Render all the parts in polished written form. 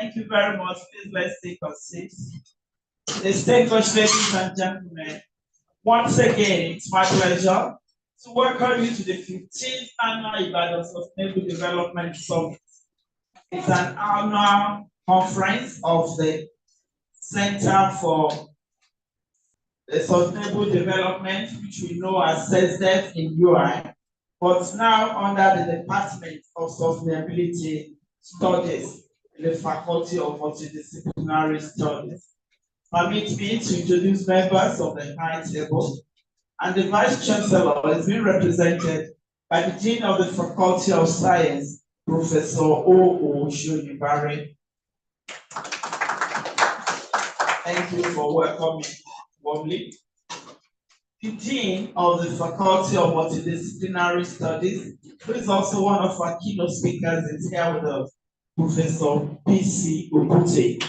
Thank you very much. Please let's take a seat. Distinguished ladies and gentlemen, once again, it's my pleasure to welcome you to the 15th Annual Ibadan Sustainable Development Summit. It's an annual conference of the Center for Sustainable Development, which we know as CSDF in UI, but now under the Department of Sustainability Studies in the Faculty of Multidisciplinary Studies. Permit me to introduce members of the high table, and the Vice Chancellor is being represented by the Dean of the Faculty of Science, Professor Ola-Olowoyo. Thank you for welcoming warmly. The Dean of the Faculty of Multidisciplinary Studies, who is also one of our keynote speakers, is here with us, Professor P.C. Obute.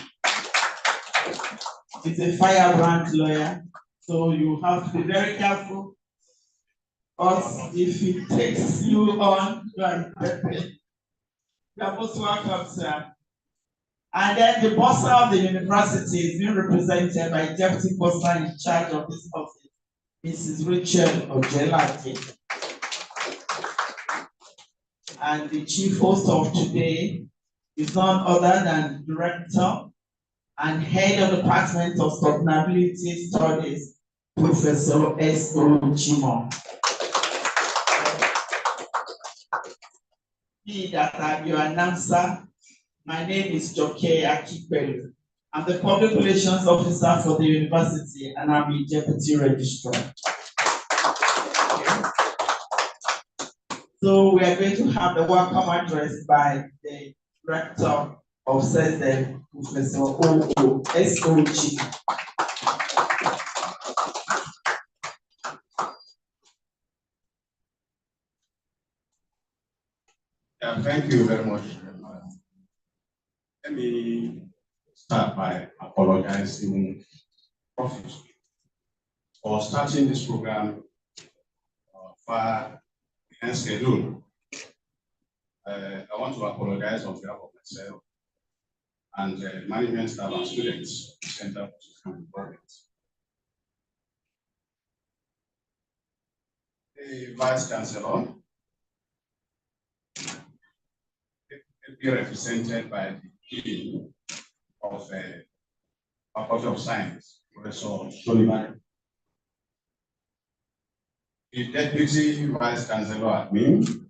He's a firebrand lawyer, so you have to be very careful. Because if it takes you on, you are prepared. You are most welcome, sir. And then the bursar of the university is being represented by Deputy Bursar in charge of this office, Mrs. Rachel Ojelake. And the chief host of today is none other than Director and Head of the Department of Sustainability Studies, Professor S.O. Chimo. Me that I'm your announcer. My name is Joke Akipelu. I'm the Public Relations Officer for the university, and I'm the Deputy Registrar. Okay. So we are going to have the welcome address by the Rector of CSDF, Professor O.O.S.O.G. Thank you very much. Let me start by apologizing profusely for starting this program far behind schedule. I want to apologize on behalf of myself and management staff and students at the Center for Sustainable Development. The Vice Chancellor, represented by the Dean of the Faculty of Science, Professor Soliman, the Deputy Vice Chancellor Admin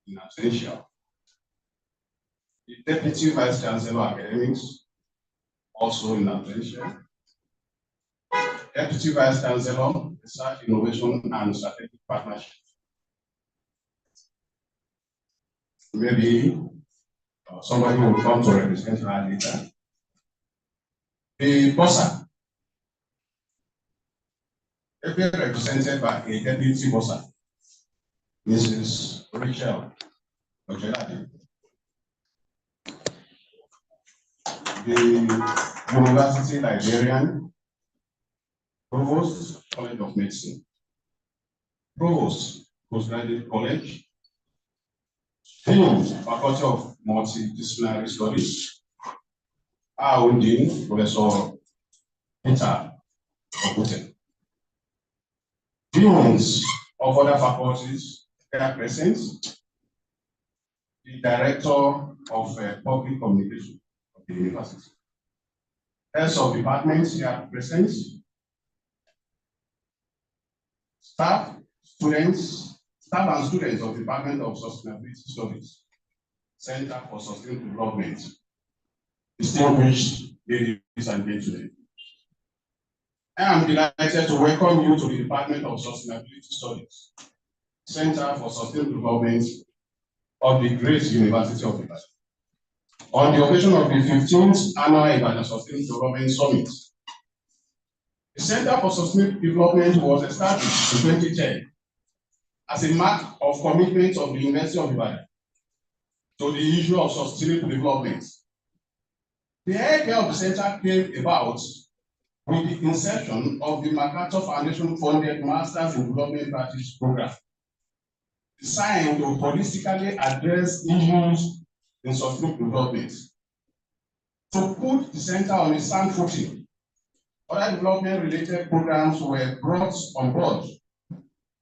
in absentia, the Deputy Vice Chancellor Academics also in absentia, Deputy Vice Chancellor Research, Innovation and Strategic Partnership. Maybe somebody will come to represent her later. The bursar, represented by a deputy bursar, Mrs. Rachel Ojelade. The university librarian, Provost, College of Medicine, Provost, Postgraduate College, Dean, Faculty of Multidisciplinary Studies, our own Dean, Professor Peter Obute. Deans of other faculties are present. The Director of Public Communication of the university. Heads of departments are present. Staff and students of the Department of Sustainability Studies, Center for Sustainable Development, distinguished ladies and gentlemen. I am delighted to welcome you to the Department of Sustainability Studies, Center for Sustainable Development of the Great University of Ibadan, on the occasion of the 15th Annual Ibadan Sustainable Development Summit. The Center for Sustainable Development was established in 2010 as a mark of commitment of the University of Ibadan to the issue of sustainable development. The idea of the center came about with the inception of the MacArthur Foundation-funded Masters in Development Practice program, designed to holistically address issues in sustainable development To put the center on a sound footing, other development-related programs were brought on board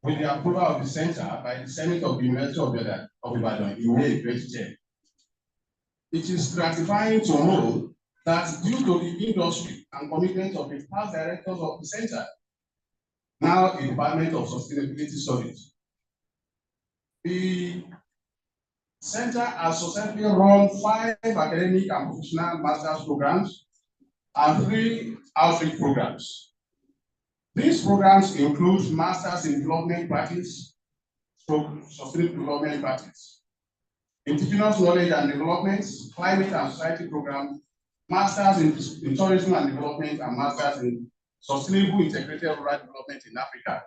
with the approval of the center by the Senate of the University of Ibadan in May 2010. It is gratifying to know that due to the industry and commitment of the past directors of the center, now a Department of Sustainability Studies, the center has successfully run 5 academic and professional master's programs and 3 outreach programs. These programs include Masters in Development Practice, Sustainable Development Practice, Indigenous Knowledge and Development, Climate and Society Program, Masters in Tourism and Development, and Masters in Sustainable Integrated Rural Development in Africa.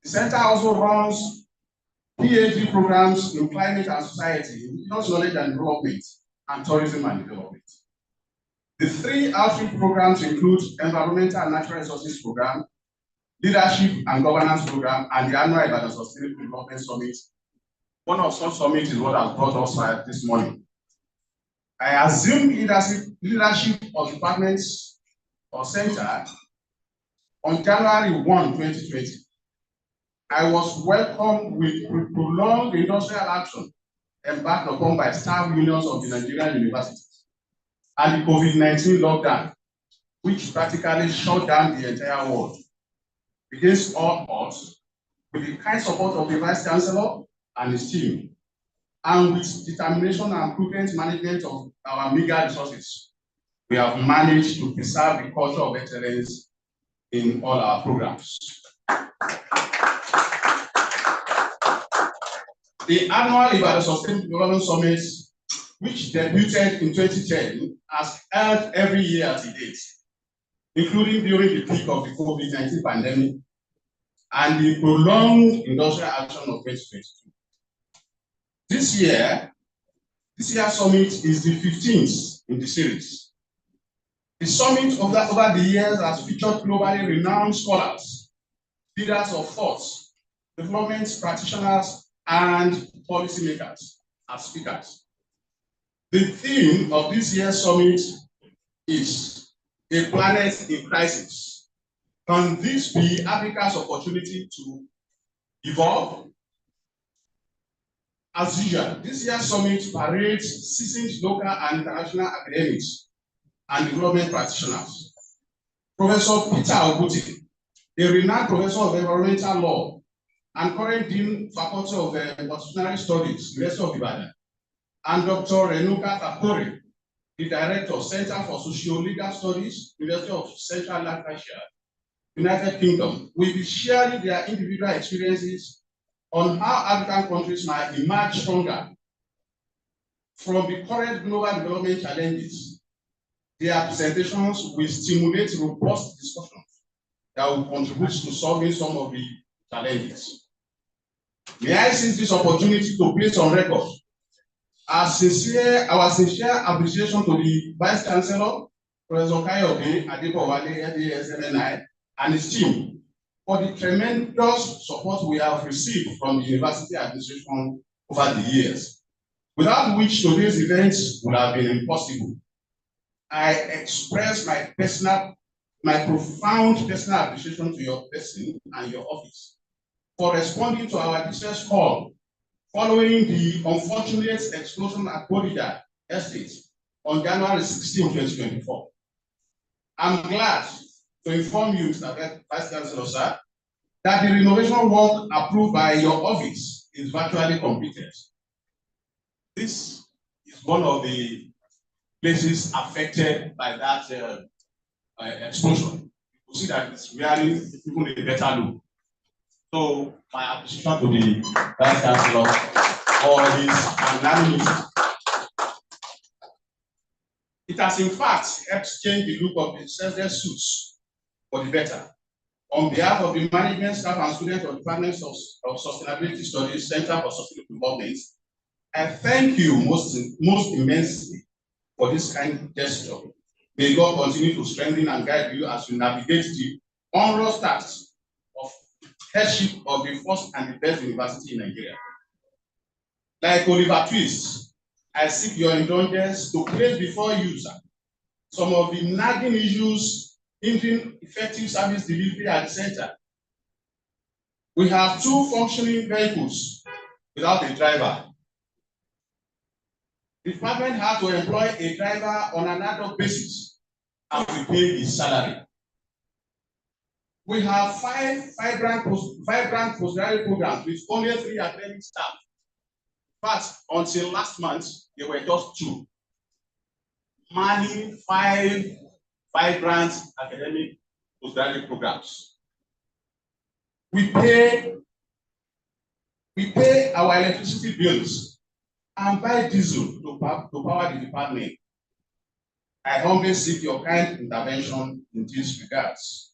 The center also runs PhD programs in Climate and Society, Indigenous Knowledge and Development, and Tourism and Development. The 3 outreach programs include Environmental and Natural Resources Program, Leadership and Governance Program, and the annual Ibadan Sustainable Development Summit. One of such summits is what has brought us this morning. I assumed leadership of departments or center on January 1, 2020. I was welcomed with prolonged industrial action embarked upon by staff unions of the Nigerian universities and the COVID-19 lockdown, which practically shut down the entire world. Against all odds, with the kind support of the Vice Chancellor and his team, and with determination and prudent management of our meager resources, we have managed to preserve the culture of excellence in all our programs. The annual Ibadan Sustainable Development Summit, which debuted in 2010, has held every year to date, including during the peak of the COVID-19 pandemic and the prolonged industrial action of 2022. This year's summit is the 15th in the series. The summit over the years has featured globally renowned scholars, leaders of thought, development practitioners, and policymakers as speakers. The theme of this year's summit is A Planet in Crisis. Can this be Africa's opportunity to evolve? As usual, this year's summit parades seasoned local and international academics and development practitioners. Professor Peter Oguti, a renowned professor of environmental law and current Dean Faculty of Constitutional Studies, University of Ibadan, and Dr. Renuka Takori, the Director, Center for Socio-Legal Studies, University of Central Lancashire, United Kingdom, will be sharing their individual experiences on how African countries might emerge stronger from the current global development challenges. Their presentations will stimulate robust discussions that will contribute to solving some of the challenges. May I seize this opportunity to place on record our sincere appreciation to the Vice Chancellor, Professor Kayode Adebowale, SMNI, and his team for the tremendous support we have received from the university administration over the years, without which today's events would have been impossible. I express my profound personal appreciation to your person and your office for responding to our distress call following the unfortunate explosion at Bodija Estate on January 16, 2024. I'm glad to inform you, Mr. Vice Chancellor, sir, that the renovation work approved by your office is virtually completed. This is one of the places affected by that explosion. You see that it's really even a better look. So my appreciation to the Vice Chancellor for his magnanimity. It has in fact helped change the look of the SSS suits for the better. On behalf of the management, staff, and students of the Department of Sustainability Studies, Center for Sustainable Development, I thank you most immensely for this kind gesture. May God continue to strengthen and guide you as you navigate the onerous task of headship of the first and the best university in Nigeria. Like Oliver Twist, I seek your indulgence to place before you, sir, some of the nagging issues hindering effective service delivery at the center. We have 2 functioning vehicles without a driver. The department had to employ a driver on an ad hoc basis, and we pay his salary. We have 5 vibrant postgraduate programs with only 3 academic staff. But until last month, there were just 2. Manning 5 vibrant academic postgraduate programs. We pay our electricity bills and buy diesel to power the department. I humbly seek your kind intervention in these regards.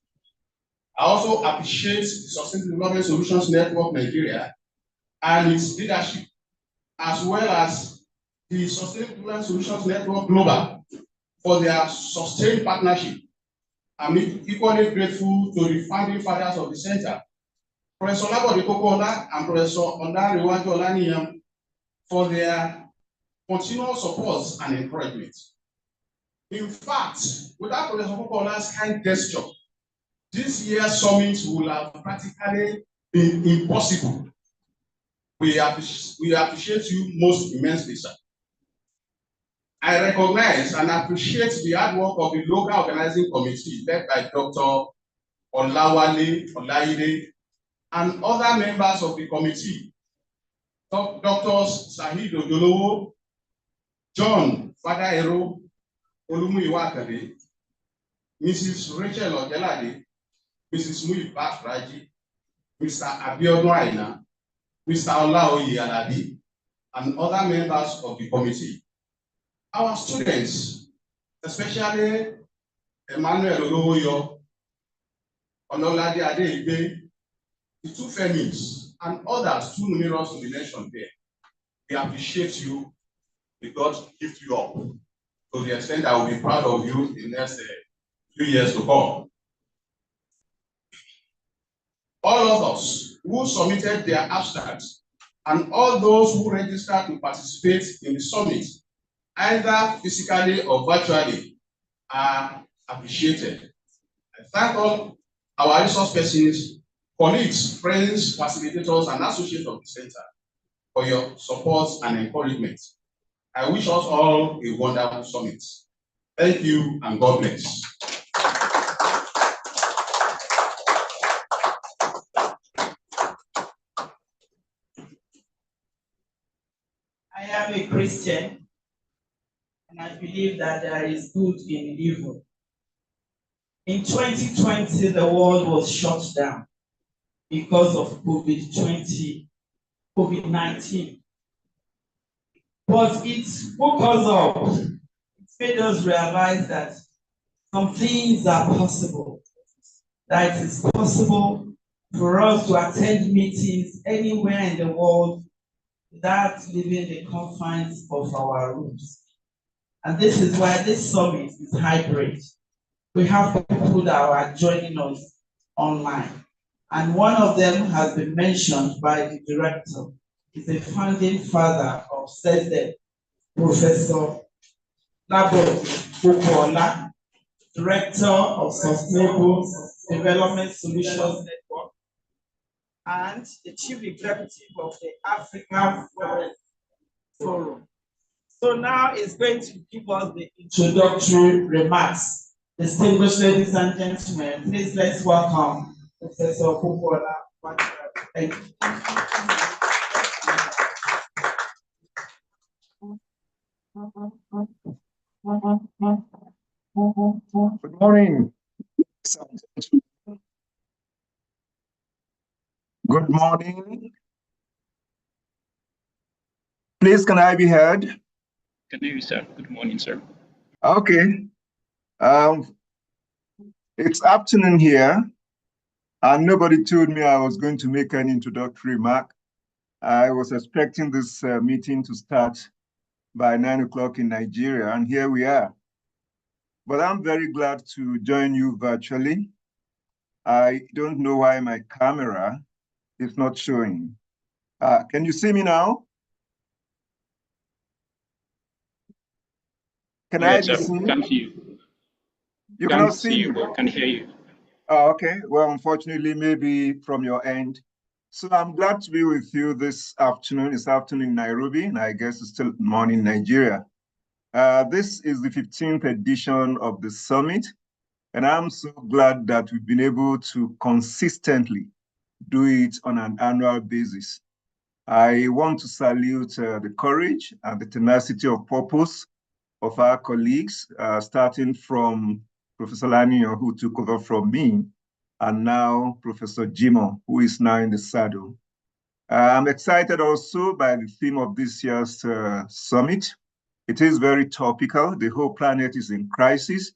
I also appreciate the Sustainable Development Solutions Network Nigeria and its leadership, as well as the Sustainable Development Solutions Network Global for their sustained partnership. I'm equally grateful to the founding fathers of the center, Professor Labode Kokola and Professor Ondariwaju Olaniyam, for their continual support and encouragement. In fact, without Professor Kokola's kind gesture, this year's summit would have practically been impossible. We appreciate you most immensely, sir. I recognize and appreciate the hard work of the local organizing committee led by Dr. Ola-Olowoyo and other members of the committee, Doctors Sahid Ojolowo, John Fadaero, Olumuyiwa Akande, Mrs. Rachel Ojelade, Mrs. Muyibat Raji, Mr. Abiodun Aina, Mr. Ola-Oye Alabi, and other members of the committee. Our students, especially Emmanuel Olowoyo, Ololade Adeibe, the 2 Femins, and others too numerous to be mentioned there. We appreciate you. May God lift you up to the extent I will be proud of you in the next few years to come. All of us who submitted their abstracts and all those who registered to participate in the summit, either physically or virtually, are appreciated. I thank all our resource persons, colleagues, friends, facilitators, and associates of the center for your support and encouragement. I wish us all a wonderful summit. Thank you and God bless. I am a Christian, and I believe that there is good in evil. In 2020, the world was shut down because of COVID-19. But it woke us up. It made us realize that some things are possible. That it is possible for us to attend meetings anywhere in the world without leaving the confines of our rooms. And this is why this summit is hybrid. We have people that are joining us online. And one of them has been mentioned by the director. He's a founding father of SESDEP, Professor Labode Kokola, Director of Sustainable Development Solutions Network, and the Chief Executive of the African Forest Forum. So now it's going to give us the introductory remarks. Distinguished ladies and gentlemen, please let's welcome Professor Kokola. Thank you. Good morning. Good morning. Please, can I be heard? Can you, sir? Good morning, sir. Okay. It's afternoon here, and nobody told me I was going to make an introductory remark. I was expecting this meeting to start by 9 o'clock in Nigeria, and here we are. But I'm very glad to join you virtually. I don't know why my camera is not showing. Can you see me now? Can Go I ahead, be sir. seen? Can't see you. You Can't cannot see see you, me. but can hear you. Oh, okay. Well, unfortunately, maybe from your end. So I'm glad to be with you this afternoon. It's afternoon in Nairobi, and I guess it's still morning in Nigeria. This is the 15th edition of the summit, and I'm so glad that we've been able to consistently do it on an annual basis. I want to salute the courage and the tenacity of purpose of our colleagues, starting from Professor Lanio, who took over from me, and now Professor Jimo, who is now in the saddle. I'm excited also by the theme of this year's summit. It is very topical. The whole planet is in crisis,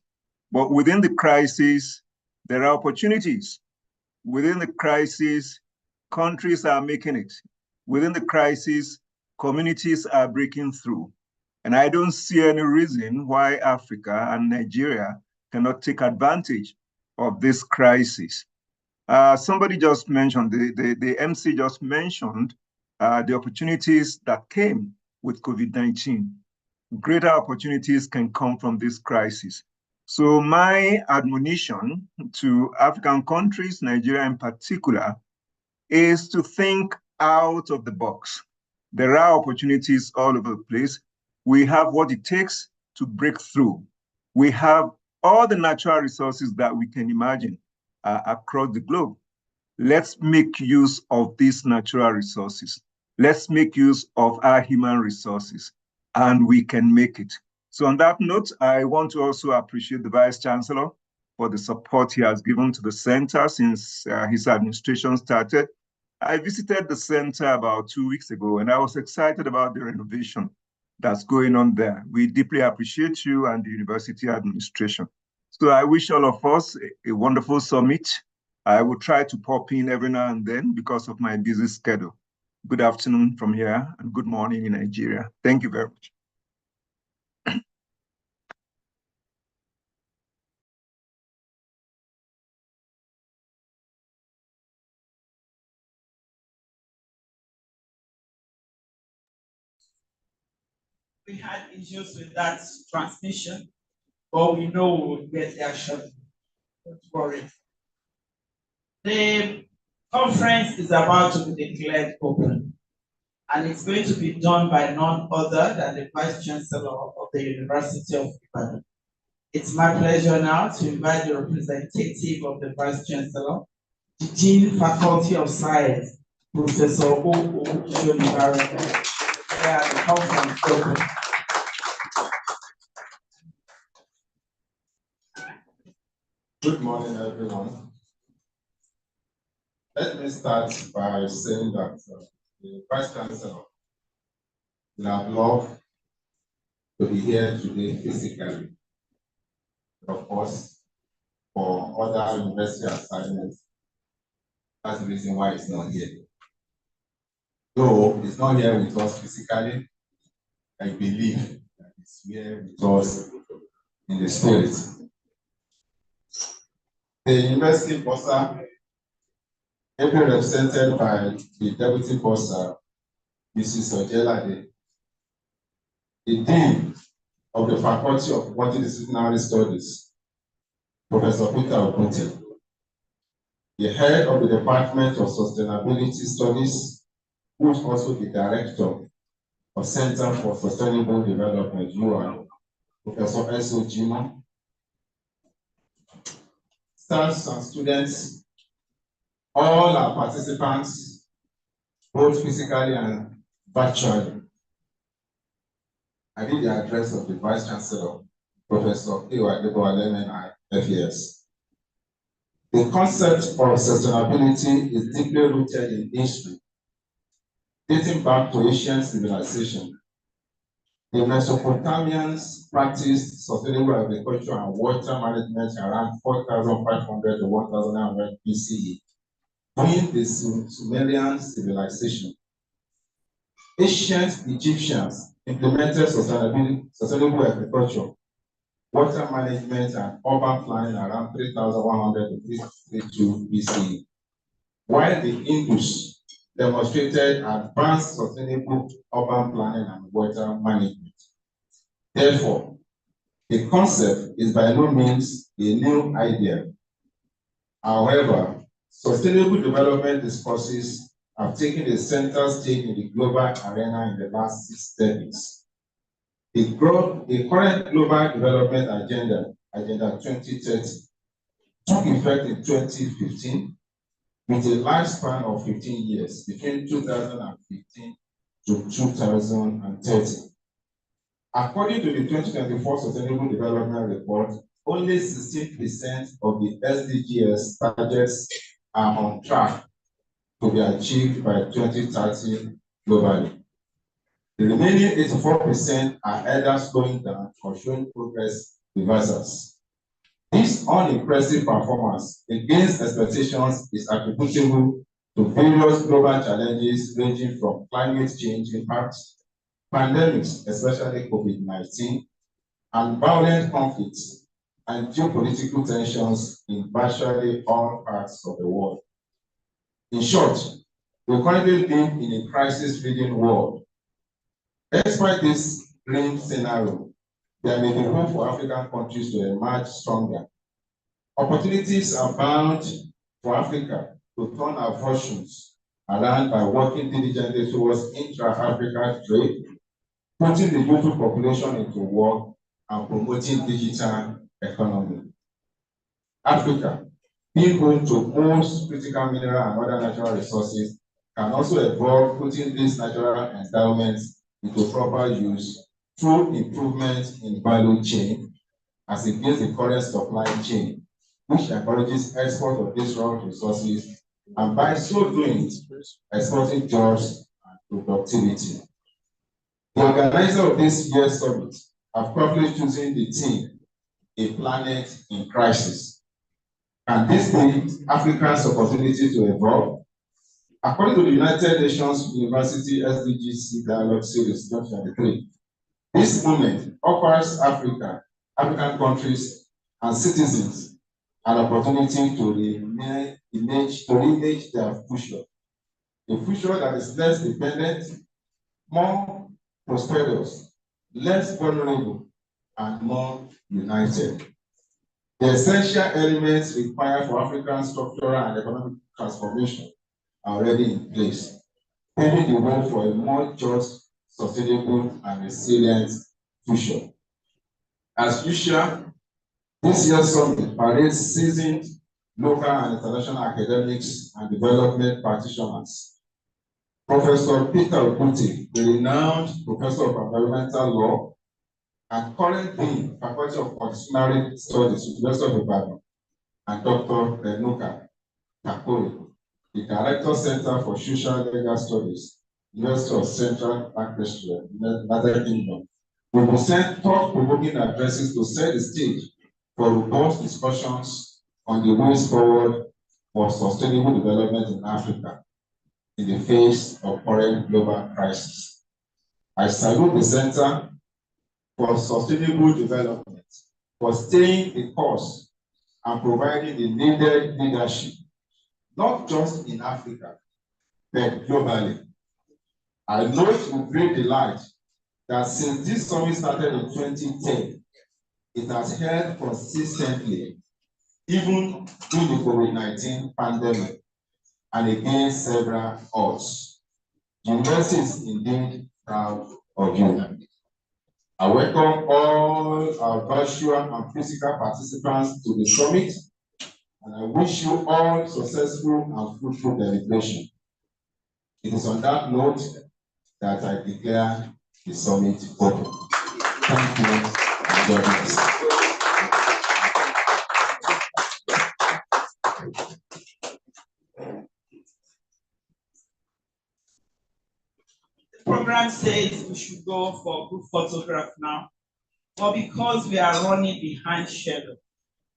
but within the crisis, there are opportunities. Within the crisis, countries are making it. Within the crisis, communities are breaking through. And I don't see any reason why Africa and Nigeria cannot take advantage of this crisis. Somebody just mentioned, the MC just mentioned the opportunities that came with COVID-19. Greater opportunities can come from this crisis. So my admonition to African countries, Nigeria in particular, is to think out of the box. There are opportunities all over the place. We have what it takes to break through. We have all the natural resources that we can imagine across the globe. Let's make use of these natural resources. Let's make use of our human resources, and we can make it. So on that note, I want to also appreciate the Vice Chancellor for the support he has given to the center since his administration started. I visited the center about 2 weeks ago, and I was excited about the renovation that's going on there. We deeply appreciate you and the university administration. So I wish all of us a wonderful summit. I will try to pop in every now and then because of my busy schedule. Good afternoon from here and good morning in Nigeria. Thank you very much. We had issues with that transmission, but we know we'll get there shortly. Don't worry. The conference is about to be declared open, and it's going to be done by none other than the Vice Chancellor of the University of Ibadan. It's my pleasure now to invite the representative of the Vice Chancellor, the Dean Faculty of Science, Professor Ola-Olowoyo, where the conference open. Good morning, everyone. Let me start by saying that the Vice Chancellor would have loved to be here today physically. Of course, for other university assignments, that's the reason why it's not here. Though it's not here with us physically, I believe that it's here with us in the spirit. The university bossa, ably represented by the deputy bossa, Mrs. Ojelade, the dean of the Faculty of Multidisciplinary Studies, Professor Peter Okunti, the head of the Department of Sustainability Studies, who is also the director of Center for Sustainable Development, UI, Professor S.O. Jimo, staffs and students, all our participants, both physically and virtually. I read the address of the Vice Chancellor, Professor Ewa Adeboale, FES. The concept of sustainability is deeply rooted in history, dating back to ancient civilization. The Mesopotamians practiced sustainable agriculture and water management around 4,500 to 1,900 BCE, during the Sumerian civilization. Ancient Egyptians implemented sustainable agriculture, water management, and urban planning around 3,100 to 332 BCE, while the Hindus demonstrated advanced sustainable urban planning and water management. Therefore, The concept is by no means a new idea. However, sustainable development discourses have taken a central stage in the global arena in the last 6 decades. The current Global Development Agenda, Agenda 2030, took effect in 2015 with a lifespan of 15 years, between 2015 to 2030. According to the 2024 Sustainable Development Report, only 16% of the SDGs targets are on track to be achieved by 2030 globally. The remaining 84% are either slowing down or showing progress reversals. This unimpressive performance against expectations is attributable to various global challenges ranging from climate change impacts, pandemics, especially COVID-19, and violent conflicts and geopolitical tensions in virtually all parts of the world. In short, we currently live in a crisis-ridden world. Despite this grim scenario, there may be hope for African countries to emerge stronger. Opportunities abound for Africa to turn our fortunes around by working diligently towards intra-African trade, putting the youthful population into work, and promoting digital economy. Africa, being home to most critical mineral and other natural resources, can also evolve putting these natural endowments into proper use through improvements in value chain as against the current supply chain, which encourages export of these raw resources, and by so doing, exporting jobs and productivity. The organizer of this year's summit have properly chosen the theme, A Planet in Crisis. Can this be Africa's opportunity to evolve? According to the United Nations University SDGs Dialogue Series 2023, this moment offers African countries and citizens an opportunity to reimage their future. A future that is less dependent, more prosperous, less vulnerable, and more united. The essential elements required for African structural and economic transformation are already in place, paving the way for a more just, sustainable, and resilient future. As usual, this year's summit parades seasoned local and international academics and development practitioners. Professor Peter Okuti, the renowned professor of environmental law and current dean, Faculty of Multidisciplinary Studies, University of Ibadan, and Dr. Renuka Takori, the Director Center for Social Legal Studies, University of Central Lancaster, United Kingdom, will present thought-provoking addresses to set the stage for robust discussions on the ways forward for sustainable development in Africa in the face of current global crisis. I salute the Center for Sustainable Development for staying the course and providing the needed leadership, not just in Africa, but globally. I note with great delight that since this summit started in 2010, it has held consistently, even through the COVID-19 pandemic and against several odds. The university is indeed proud of you. I welcome all our virtual and physical participants to the summit, and I wish you all successful and fruitful deliberation. It is on that note that I declare the summit open. Thank you and God bless. The program says we should go for group photograph now, but because we are running behind schedule,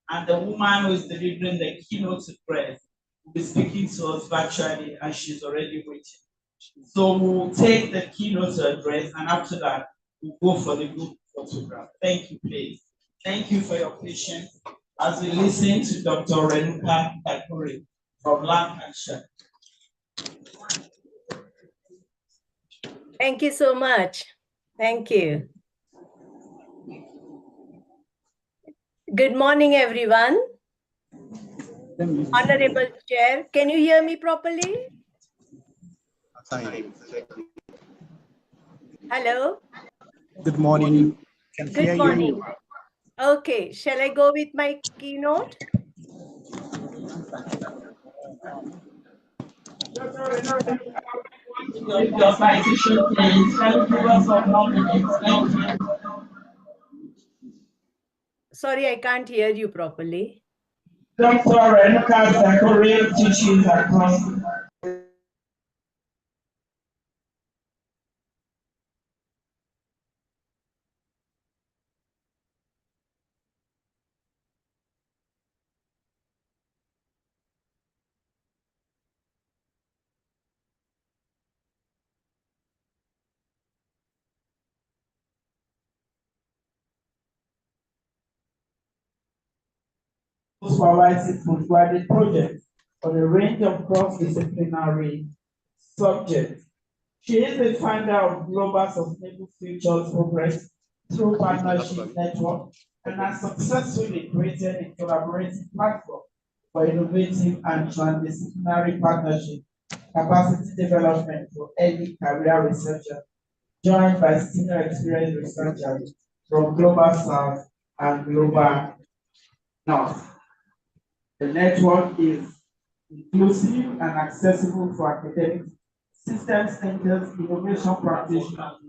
and the woman who is delivering the keynote address will be speaking to us virtually, and she's already waiting. So we'll take the keynote address, and after that, we'll go for the group photograph. Thank you, please. Thank you for your patience as we listen to Dr. Renuka Takuri from Lancashire. Thank you so much. Thank you. Good morning, everyone. Honorable Chair, can you hear me properly? Hello? Good morning. Can hear Good you. morning. Okay, shall I go with my keynote? Your citation, please. Can you give us some more minutes? Thank you. Sorry, I can't hear you properly. Dr. Renuka Zachary teaches across supervising postgraduate projects on a range of cross-disciplinary subjects. She is the founder of Global Sustainable Futures Progress through Partnership Network and has successfully created a collaborative platform for innovative and transdisciplinary partnership, capacity development for early career researchers, joined by senior experienced researchers from Global South and Global North. The network is inclusive and accessible for academics, systems thinkers, innovation practitioners,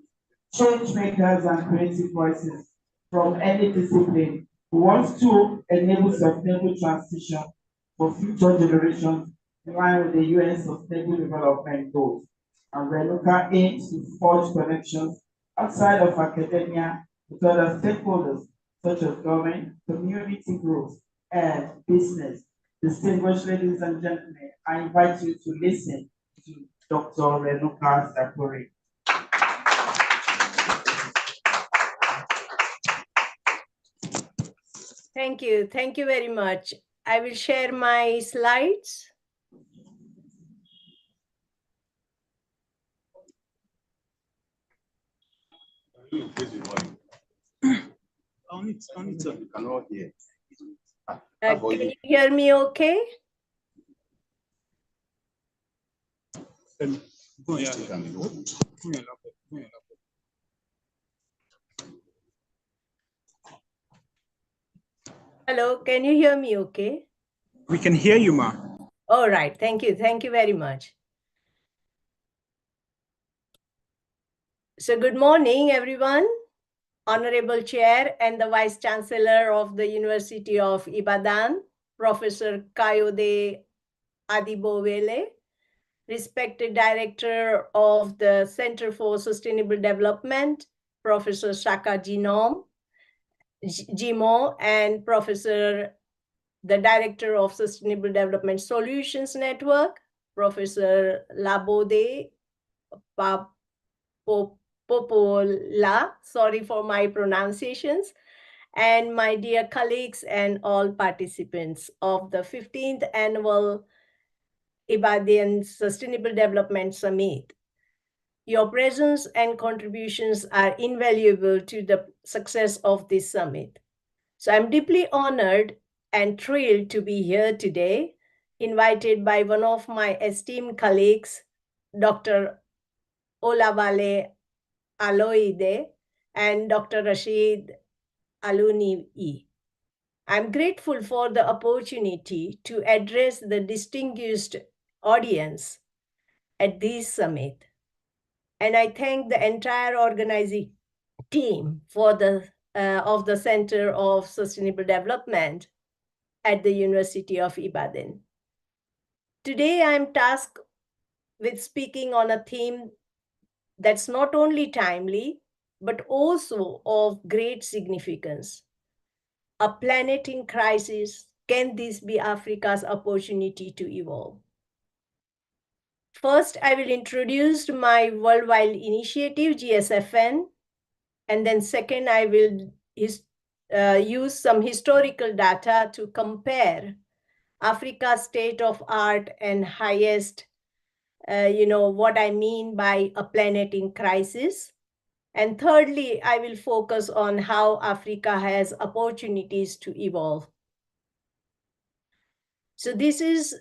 change makers, and creative voices from any discipline who wants to enable sustainable transition for future generations in line with the UN Sustainable Development Goals. And Renuka aims to forge connections outside of academia with other stakeholders such as government, community groups, and business. Distinguished ladies and gentlemen, I invite you to listen to Dr. Renuka Zachary. Thank you. Thank you very much. I will share my slides. Can you hear me okay? Hello, can you hear me okay? We can hear you, ma. All right, thank you. Thank you very much. So good morning, everyone. Honorable Chair and the Vice Chancellor of the University of Ibadan, Professor Kayode Adibowale, respected Director of the Center for Sustainable Development, Professor Shaka Jimo, and Professor, the Director of Sustainable Development Solutions Network, Professor Labode Popola, sorry for my pronunciations, and my dear colleagues and all participants of the 15th Annual Ibadan Sustainable Development Summit. Your presence and contributions are invaluable to the success of this summit. So I'm deeply honored and thrilled to be here today, invited by one of my esteemed colleagues, Dr. Ola-Olowoyo and Dr. Rashid Aluni. I'm grateful for the opportunity to address the distinguished audience at this summit. And I thank the entire organizing team for of the Center of Sustainable Development at the University of Ibadan. Today, I'm tasked with speaking on a theme that's not only timely, but also of great significance. A planet in crisis, can this be Africa's opportunity to evolve? First, I will introduce my worldwide initiative, GSFN, and then second, I will use some historical data to compare Africa's state of art and highest, what I mean by a planet in crisis. And thirdly, I will focus on how Africa has opportunities to evolve. So this is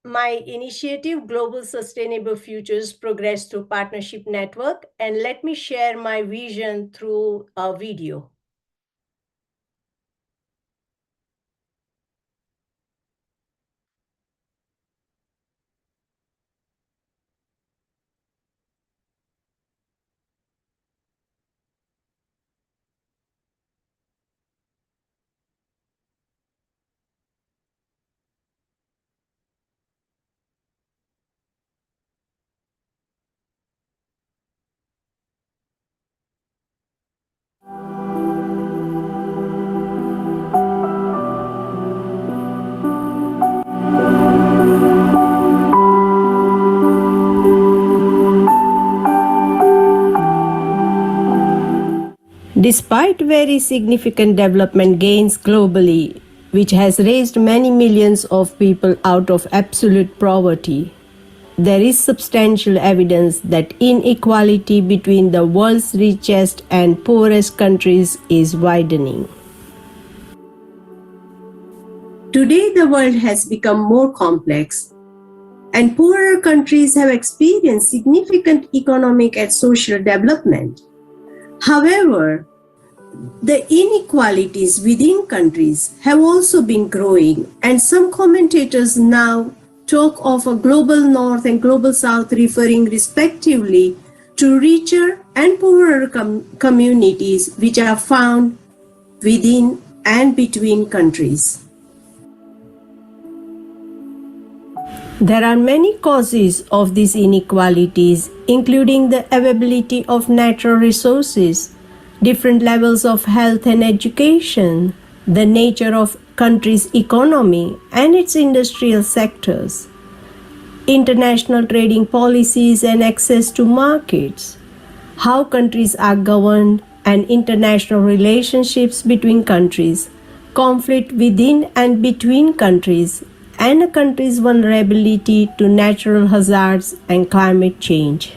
my initiative, Global Sustainable Futures Progress Through Partnership Network, and let me share my vision through a video. Despite very significant development gains globally, which has raised many millions of people out of absolute poverty, there is substantial evidence that inequality between the world's richest and poorest countries is widening. Today, the world has become more complex, and poorer countries have experienced significant economic and social development. However, the inequalities within countries have also been growing, and some commentators now talk of a global north and global south, referring respectively to richer and poorer communities which are found within and between countries. There are many causes of these inequalities, including the availability of natural resources, different levels of health and education, the nature of country's economy and its industrial sectors, international trading policies and access to markets, how countries are governed and international relationships between countries, conflict within and between countries, and a country's vulnerability to natural hazards and climate change.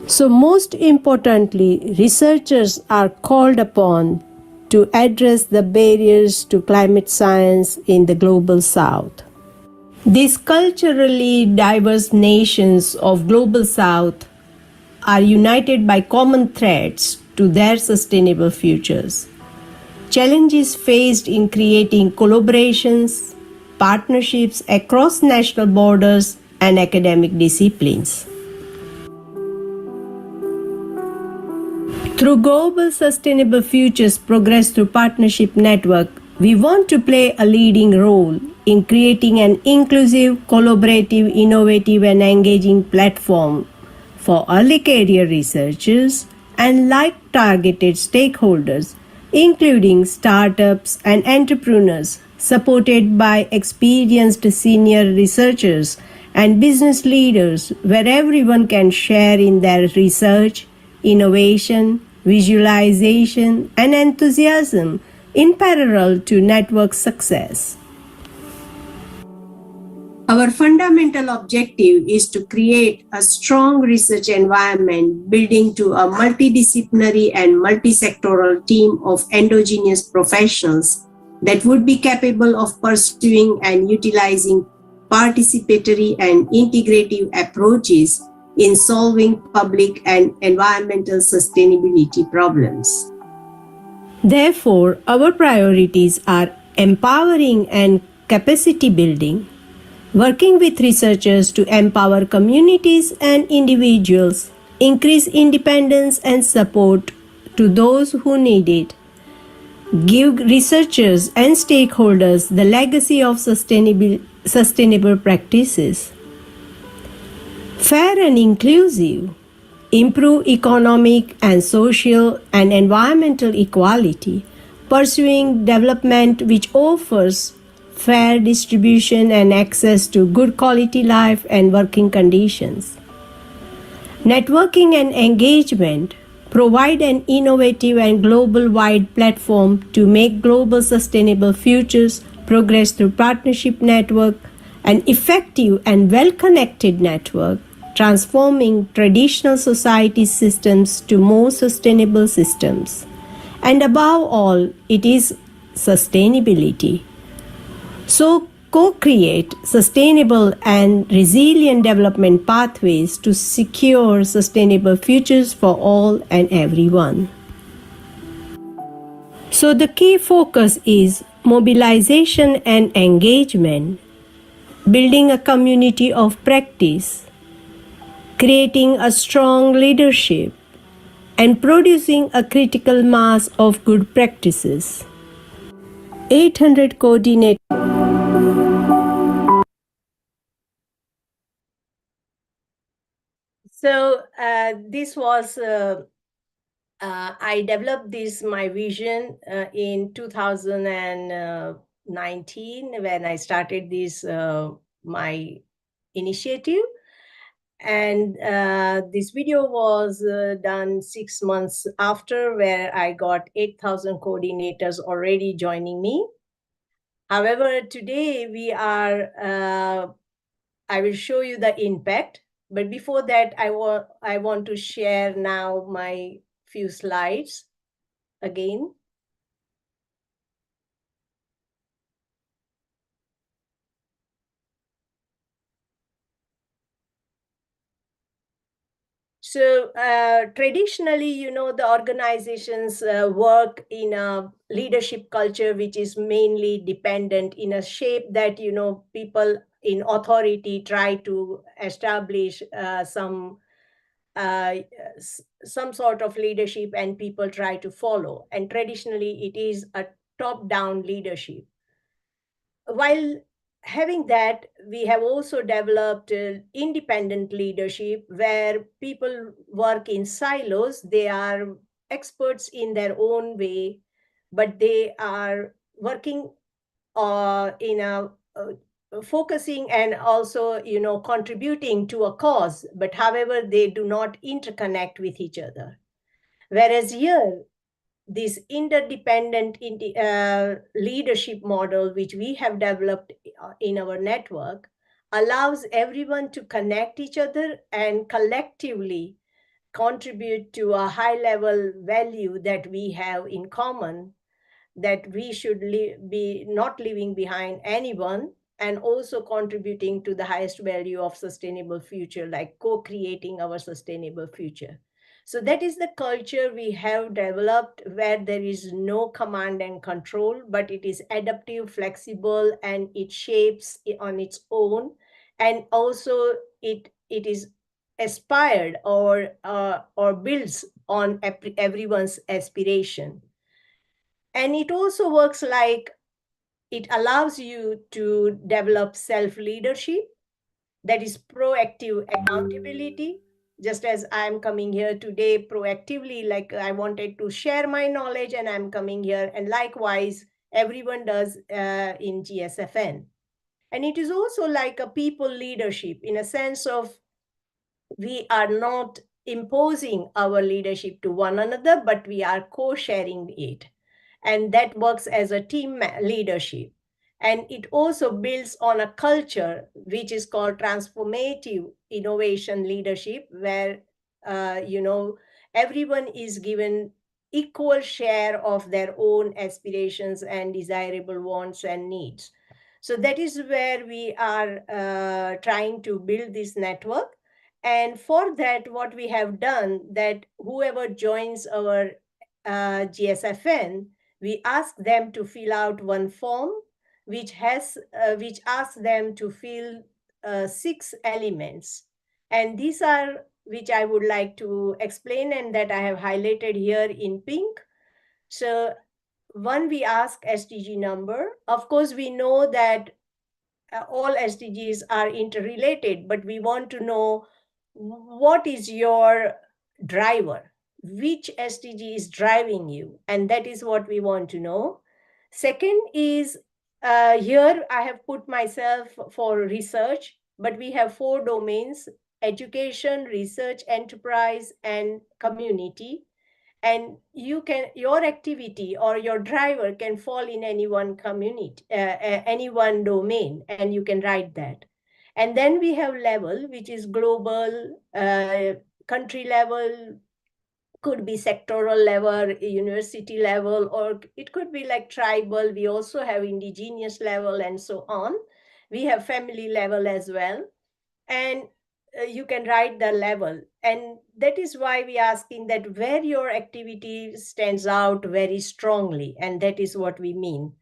So most importantly, researchers are called upon to address the barriers to climate science in the global south. These culturally diverse nations of global south are united by common threats to their sustainable futures. Challenges faced in creating collaborations, partnerships across national borders and academic disciplines. Through Global Sustainable Futures Progress Through Partnership Network, we want to play a leading role in creating an inclusive, collaborative, innovative, and engaging platform for early career researchers and like-targeted stakeholders, including startups and entrepreneurs, supported by experienced senior researchers and business leaders, where everyone can share in their research, innovation, visualization, and enthusiasm in parallel to network success. Our fundamental objective is to create a strong research environment, building to a multidisciplinary and multisectoral team of endogenous professionals that would be capable of pursuing and utilizing participatory and integrative approaches in solving public and environmental sustainability problems. Therefore, our priorities are empowering and capacity building, working with researchers to empower communities and individuals, increase independence and support to those who need it, give researchers and stakeholders the legacy of sustainable practices, fair and inclusive, improve economic and social and environmental equality, pursuing development which offers fair distribution and access to good quality life and working conditions. Networking and engagement provide an innovative and global-wide platform to make Global Sustainable Futures Progress Through Partnership Network an effective and well-connected network transforming traditional society systems to more sustainable systems. And above all, it is sustainability. So, co-create sustainable and resilient development pathways to secure sustainable futures for all and everyone. So, the key focus is mobilization and engagement, building a community of practice, creating a strong leadership, and producing a critical mass of good practices. 800 coordinate. So this was, I developed this, my vision in 2019 when I started this, my initiative. And this video was done 6 months after, where I got 8,000 coordinators already joining me. However, today we are, I will show you the impact. But before that, I want to share now my few slides again. So traditionally, you know, the organizations work in a leadership culture which is mainly dependent, in a shape that, you know, people in authority try to establish some sort of leadership and people try to follow. And traditionally, it is a top-down leadership. While having that, we have also developed independent leadership where people work in silos. They are experts in their own way, but they are working in a focusing and also, you know, contributing to a cause, but however, they do not interconnect with each other. Whereas here, this interdependent leadership model, which we have developed in our network, allows everyone to connect each other and collectively contribute to a high level value that we have in common, that we should be not leaving behind anyone, and also contributing to the highest value of sustainable future, like co-creating our sustainable future. So that is the culture we have developed, where there is no command and control, but it is adaptive, flexible, and it shapes on its own. And also it is aspired or builds on everyone's aspiration. And it also works like it allows you to develop self-leadership, that is proactive accountability. Just as I'm coming here today proactively, like I wanted to share my knowledge and I'm coming here, and likewise everyone does in GSFN. And it is also like a people leadership, in a sense of we are not imposing our leadership to one another, but we are co-sharing it. And that works as a team leadership. And it also builds on a culture which is called transformative innovation leadership, where you know, everyone is given equal share of their own aspirations and desirable wants and needs. So that is where we are trying to build this network. And for that, what we have done, that whoever joins our GSFN, we ask them to fill out one form which asks them to fill 6 elements. And these are, which I would like to explain and that I have highlighted here in pink. So one, we ask SDG number. Of course, we know that all SDGs are interrelated, but we want to know what is your driver, which SDG is driving you, and that is what we want to know. Second is, here I have put myself for research, but we have 4 domains: education, research, enterprise, and community. And you can, your activity or your driver can fall in any one community, any one domain, and you can write that. And then we have level, which is global, country level, could be sectoral level, university level, or it could be like tribal. We also have indigenous level and so on. We have family level as well. And you can write the level. And that is why we are asking that where your activity stands out very strongly. And that is what we mean.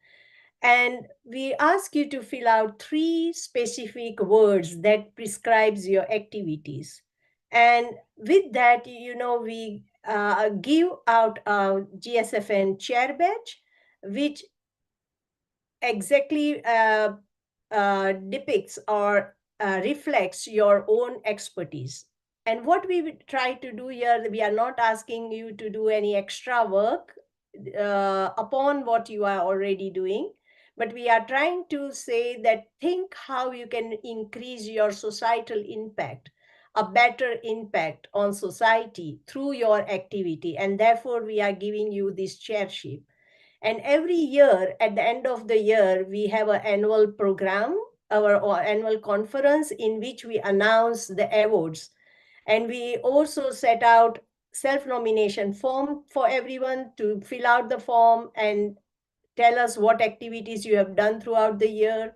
And we ask you to fill out 3 specific words that prescribes your activities. And with that, we give out a GSFN chair badge, which exactly depicts or reflects your own expertise. And what we try to do here, we are not asking you to do any extra work upon what you are already doing, but we are trying to say that think how you can increase your societal impact, a better impact on society through your activity. And therefore, we are giving you this chairship. And every year, at the end of the year, we have an annual program, our annual conference, in which we announce the awards. And we also set out self-nomination form for everyone to fill out the form and tell us what activities you have done throughout the year.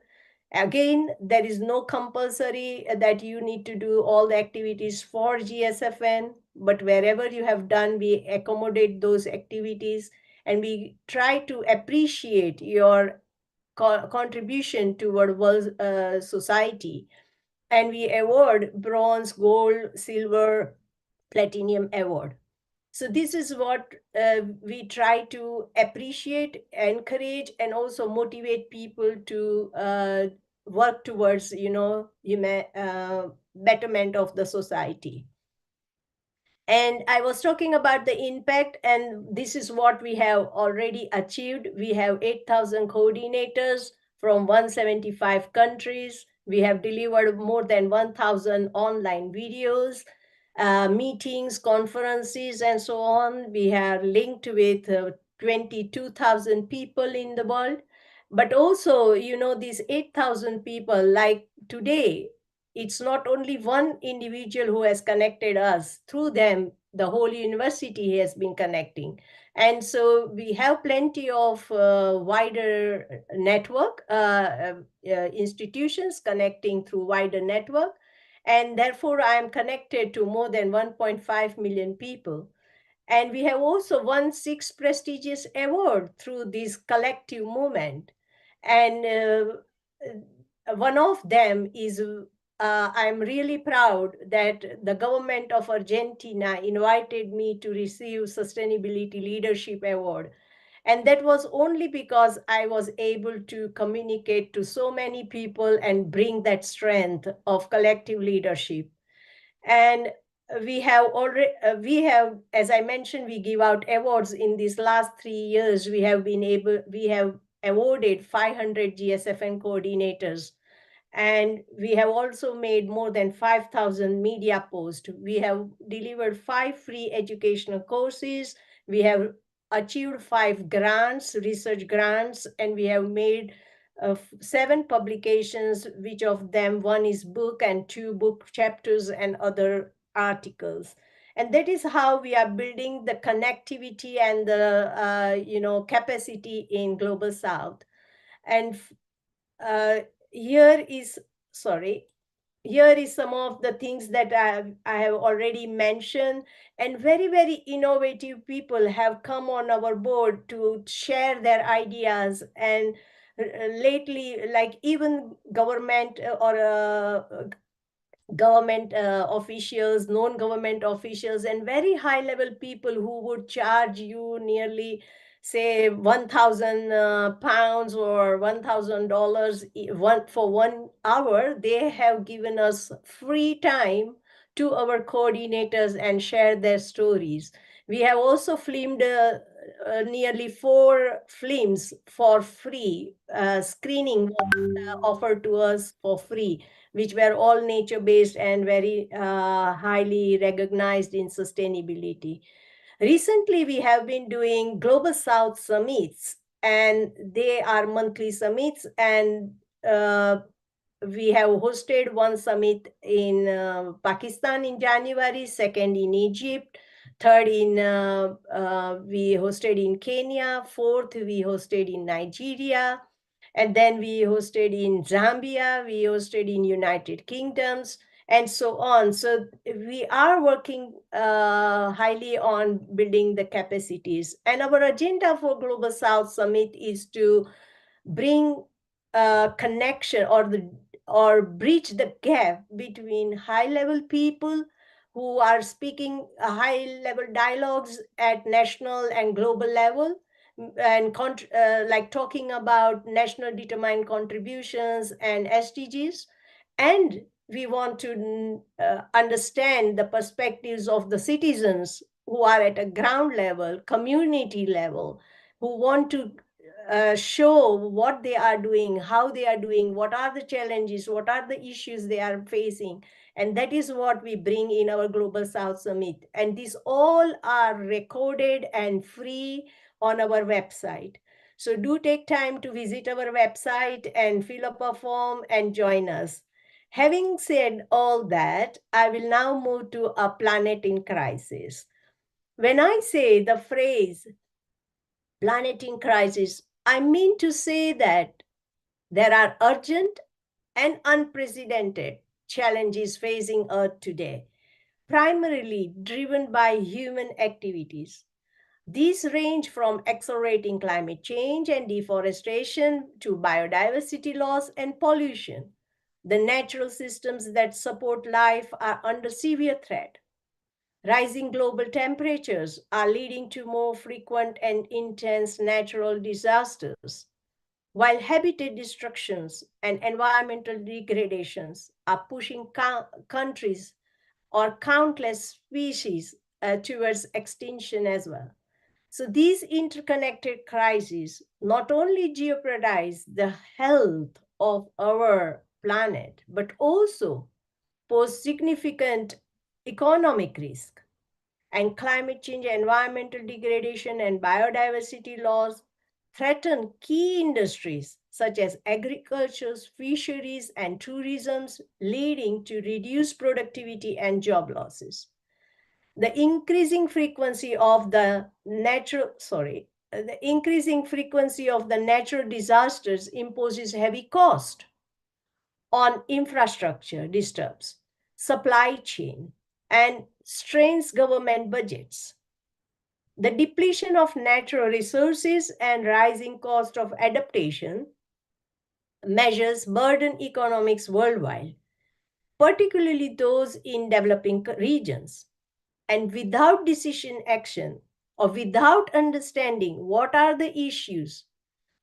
Again, there is no compulsory that you need to do all the activities for GSFN, but wherever you have done, we accommodate those activities, and we try to appreciate your contribution toward world society. And we award bronze, gold, silver, platinum award. So this is what we try to appreciate, encourage, and also motivate people to work towards, betterment of the society. And I was talking about the impact, and this is what we have already achieved. We have 8,000 coordinators from 175 countries. We have delivered more than 1,000 online videos, meetings, conferences, and so on. We have linked with 22,000 people in the world. But also, these 8,000 people, like today, it's not only one individual who has connected us. Through them, the whole university has been connecting. And so we have plenty of wider network, institutions connecting through wider network. And therefore, I am connected to more than 1.5 million people. And we have also won 6 prestigious awards through this collective movement. And one of them is I'm really proud that the government of Argentina invited me to receive Sustainability Leadership Award. And that was only because I was able to communicate to so many people and bring that strength of collective leadership. And we have, as I mentioned, we give out awards. In these last 3 years. We have awarded 500 GSFN coordinators. And we have also made more than 5,000 media posts. We have delivered 5 free educational courses. We have achieved 5 grants, research grants, and we have made 7 publications, which of them 1 is book and 2 book chapters and other articles. And that is how we are building the connectivity and the capacity in Global South. And here is some of the things that I have already mentioned. And very, very innovative people have come on our board to share their ideas. And lately, like even government or government officials, non-government officials, and very high-level people who would charge you nearly, say, 1,000 pounds or $1,000 for 1 hour. They have given us free time to our coordinators and share their stories. We have also filmed nearly 4 films for free, screening offered to us for free, which were all nature-based and very highly recognized in sustainability. Recently, we have been doing Global South summits, and they are monthly summits. And we have hosted one summit in Pakistan in January, second in Egypt, third we hosted in Kenya, fourth we hosted in Nigeria, and then we hosted in Zambia, we hosted in United Kingdoms, and so on. So we are working highly on building the capacities. And our agenda for Global South Summit is to bring a connection or bridge the gap between high-level people who are speaking high-level dialogues at national and global level, and like talking about national determined contributions and SDGs. And we want to understand the perspectives of the citizens who are at a ground level, community level, who want to show what they are doing, how they are doing, what are the challenges, what are the issues they are facing. And that is what we bring in our Global South Summit. And these all are recorded and free on our website. So do take time to visit our website and fill up a form and join us. Having said all that, I will now move to a planet in crisis. When I say the phrase planet in crisis, I mean to say that there are urgent and unprecedented challenges facing Earth today, primarily driven by human activities. These range from accelerating climate change and deforestation to biodiversity loss and pollution. The natural systems that support life are under severe threat. Rising global temperatures are leading to more frequent and intense natural disasters, while habitat destructions and environmental degradations are pushing countries or countless species towards extinction as well. So these interconnected crises not only jeopardize the health of our planet, but also pose significant economic risk. And climate change, environmental degradation, and biodiversity loss threaten key industries such as agriculture, fisheries, and tourism, leading to reduced productivity and job losses. The increasing frequency of the natural disasters imposes heavy cost on infrastructure, disturbs supply chain, and strains government budgets. The depletion of natural resources and rising cost of adaptation measures burden economics worldwide, particularly those in developing regions. And without decision action or without understanding what are the issues,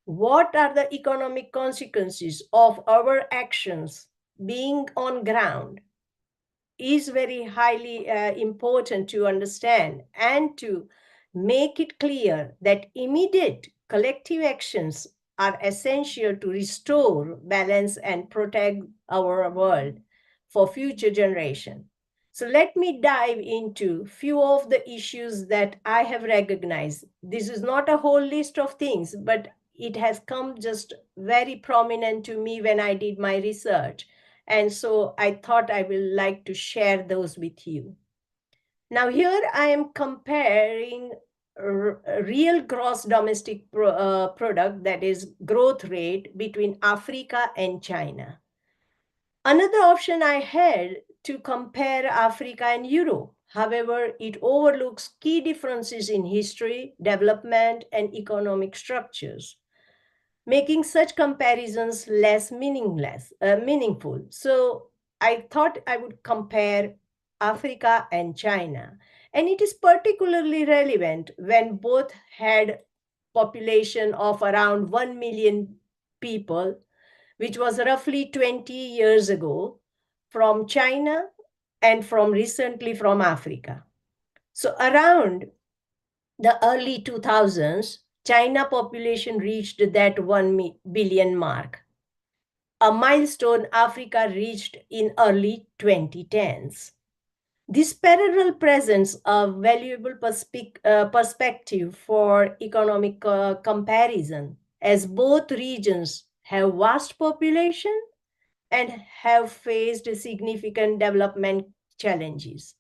what are the economic consequences of our actions being on ground, is very highly important to understand and to make it clear that immediate collective actions are essential to restore balance and protect our world for future generation. So let me dive into few of the issues that I have recognized. This is not a whole list of things, but it has come just very prominent to me when I did my research. And so I thought I will like to share those with you. Now here I am comparing real gross domestic product, that is growth rate, between Africa and China. Another option I had to compare Africa and Europe. However, it overlooks key differences in history, development, and economic structures, making such comparisons less meaningful. So I thought I would compare Africa and China. And it is particularly relevant when both had population of around 1 million people, which was roughly 20 years ago, from China and from recently from Africa. So around the early 2000s, China population reached that 1 billion mark, a milestone Africa reached in early 2010s. This parallel presents a valuable perspective for economic comparison, as both regions have vast population and have faced significant development challenges.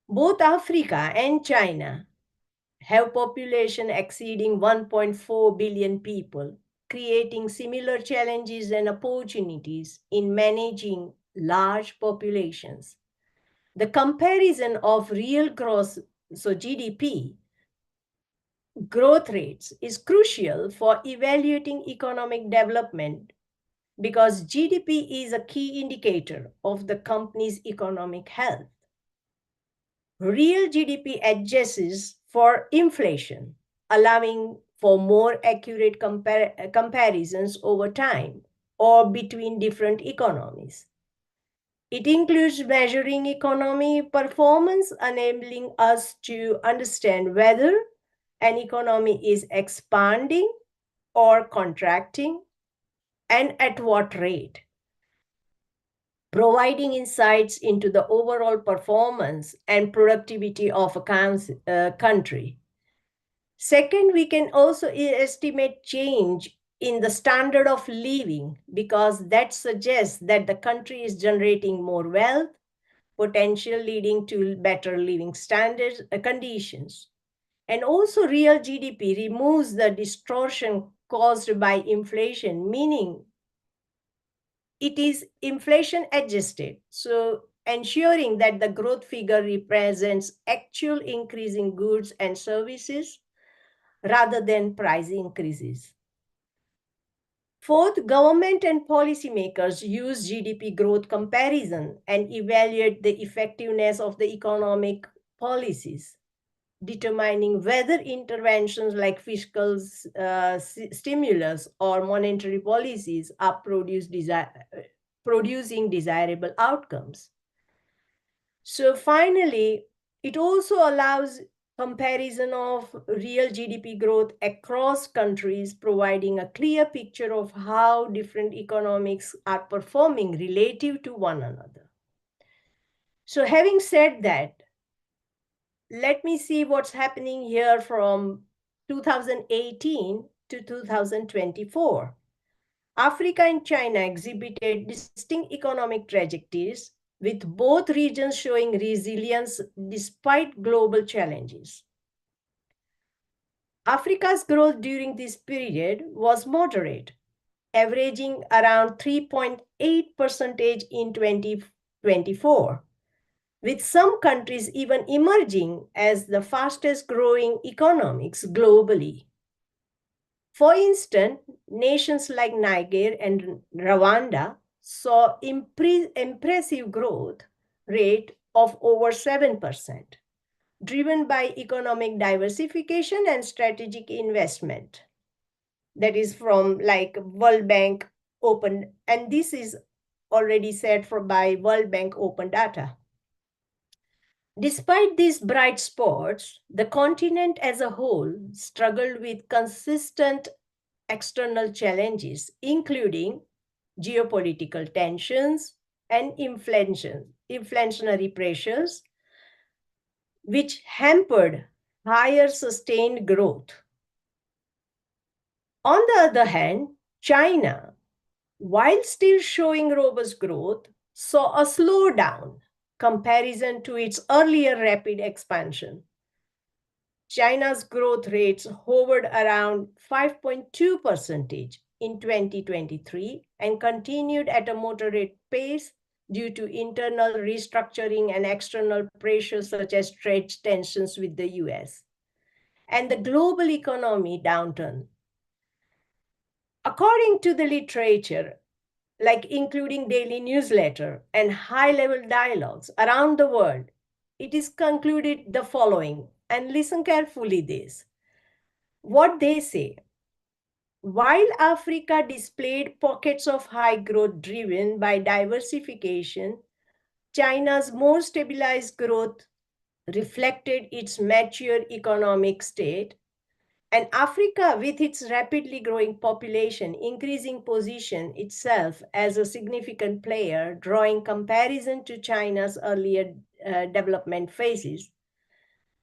Both Africa and China have population exceeding 1.4 billion people, creating similar challenges and opportunities in managing large populations. The comparison of real gross, so GDP, growth rates is crucial for evaluating economic development because GDP is a key indicator of the company's economic health. Real GDP adjusts for inflation, allowing for more accurate comparisons over time or between different economies. It includes measuring economy performance, enabling us to understand whether an economy is expanding or contracting and at what rate, providing insights into the overall performance and productivity of a country. Second, we can also estimate change in the standard of living because that suggests that the country is generating more wealth, potential leading to better living standards, conditions. And also real GDP removes the distortion caused by inflation, meaning it is inflation adjusted. So ensuring that the growth figure represents actual increase in goods and services rather than price increases. Fourth, government and policymakers use GDP growth comparison and evaluate the effectiveness of the economic policies, determining whether interventions like fiscal stimulus or monetary policies are producing desirable outcomes. So finally, it also allows comparison of real GDP growth across countries, providing a clear picture of how different economics are performing relative to one another. So having said that, let me see what's happening here from 2018 to 2024. Africa and China exhibited distinct economic trajectories, with both regions showing resilience despite global challenges. Africa's growth during this period was moderate, averaging around 3.8% in 2024, with some countries even emerging as the fastest growing economies globally. For instance, nations like Niger and Rwanda saw impressive growth rate of over 7%, driven by economic diversification and strategic investment. That is from like World Bank Open, and this is already said by World Bank Open Data. Despite these bright spots, the continent as a whole struggled with consistent external challenges, including geopolitical tensions and inflationary pressures, which hampered higher sustained growth. On the other hand, China, while still showing robust growth, saw a slowdown comparison to its earlier rapid expansion. China's growth rates hovered around 5.2% in 2023 and continued at a moderate pace due to internal restructuring and external pressures such as trade tensions with the US and the global economy downturn. According to the literature, like including daily newsletter and high-level dialogues around the world, it is concluded the following, and listen carefully this. What they say: while Africa displayed pockets of high growth driven by diversification, China's more stabilized growth reflected its mature economic state, and Africa, with its rapidly growing population, increasing position itself as a significant player, drawing comparison to China's earlier development phases.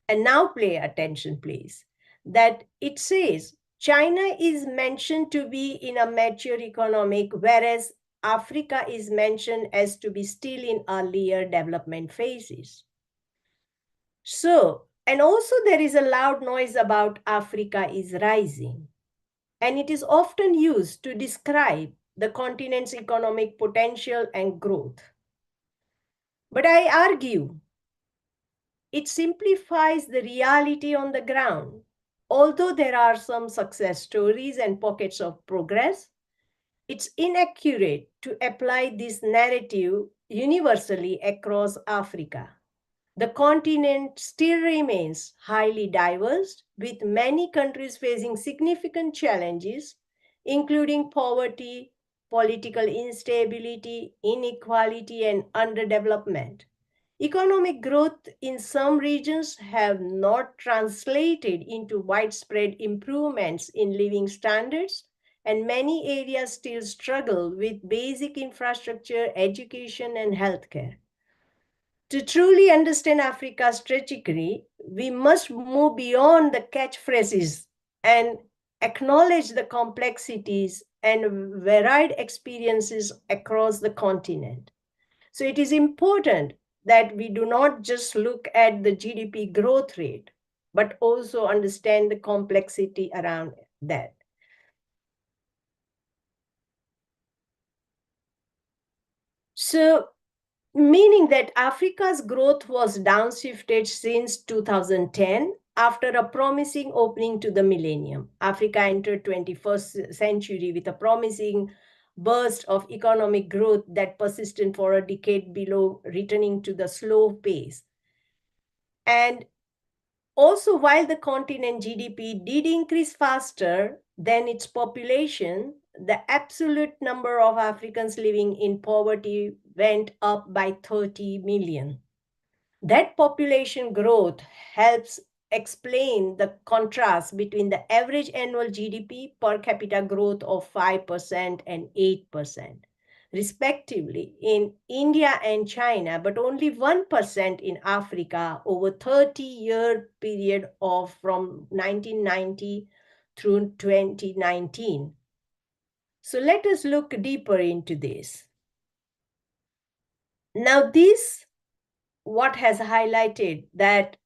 And now pay attention, please, that it says China is mentioned to be in a mature economic, whereas Africa is mentioned as to be still in earlier development phases. So, and also there is a loud noise about Africa is rising, and it is often used to describe the continent's economic potential and growth. But I argue it simplifies the reality on the ground. Although there are some success stories and pockets of progress, it's inaccurate to apply this narrative universally across Africa. The continent still remains highly diverse, with many countries facing significant challenges, including poverty, political instability, inequality, and underdevelopment. Economic growth in some regions have not translated into widespread improvements in living standards, and many areas still struggle with basic infrastructure, education, and healthcare. To truly understand Africa's trajectory, we must move beyond the catchphrases and acknowledge the complexities and varied experiences across the continent. So it is important that we do not just look at the GDP growth rate, but also understand the complexity around that. So, meaning that Africa's growth was downshifted since 2010 after a promising opening to the millennium. Africa entered 21st century with a promising burst of economic growth that persisted for a decade below returning to the slow pace. And also, while the continent GDP did increase faster than its population, the absolute number of Africans living in poverty went up by 30 million. That population growth helps explain the contrast between the average annual GDP per capita growth of 5% and 8%, respectively, in India and China, but only 1% in Africa over 30-year period of from 1990 through 2019. So let us look deeper into this. Now, this what has highlighted that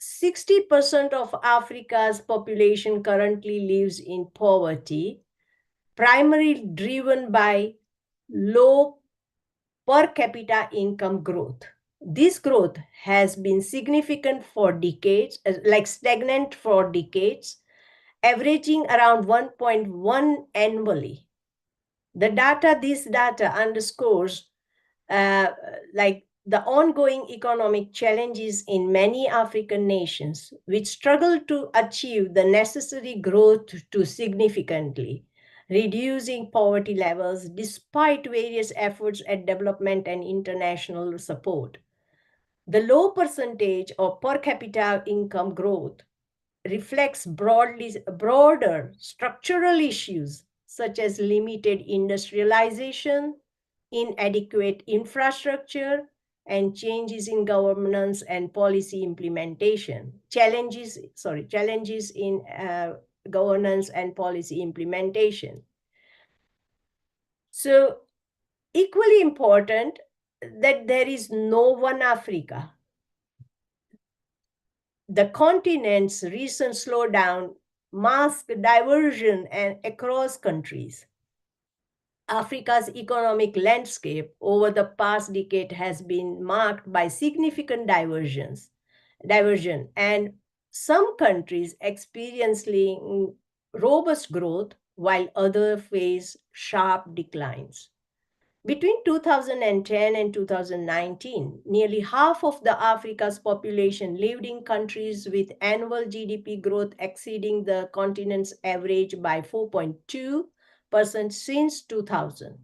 60% of Africa's population currently lives in poverty, primarily driven by low per capita income growth. This growth has been significant for decades, like stagnant for decades, averaging around 1.1 annually. This data underscores like the ongoing economic challenges in many African nations, which struggle to achieve the necessary growth to significantly reducing poverty levels despite various efforts at development and international support. The low percentage of per capita income growth reflects broader structural issues such as limited industrialization, inadequate infrastructure, and changes in governance and policy implementation. Challenges in governance and policy implementation. So, equally important that there is no one Africa. The continent's recent slowdown masks diversion and across countries. Africa's economic landscape over the past decade has been marked by significant diversion, and some countries experiencing robust growth while others face sharp declines. Between 2010 and 2019, nearly half of the Africa's population lived in countries with annual GDP growth exceeding the continent's average by 4.2% since 2000.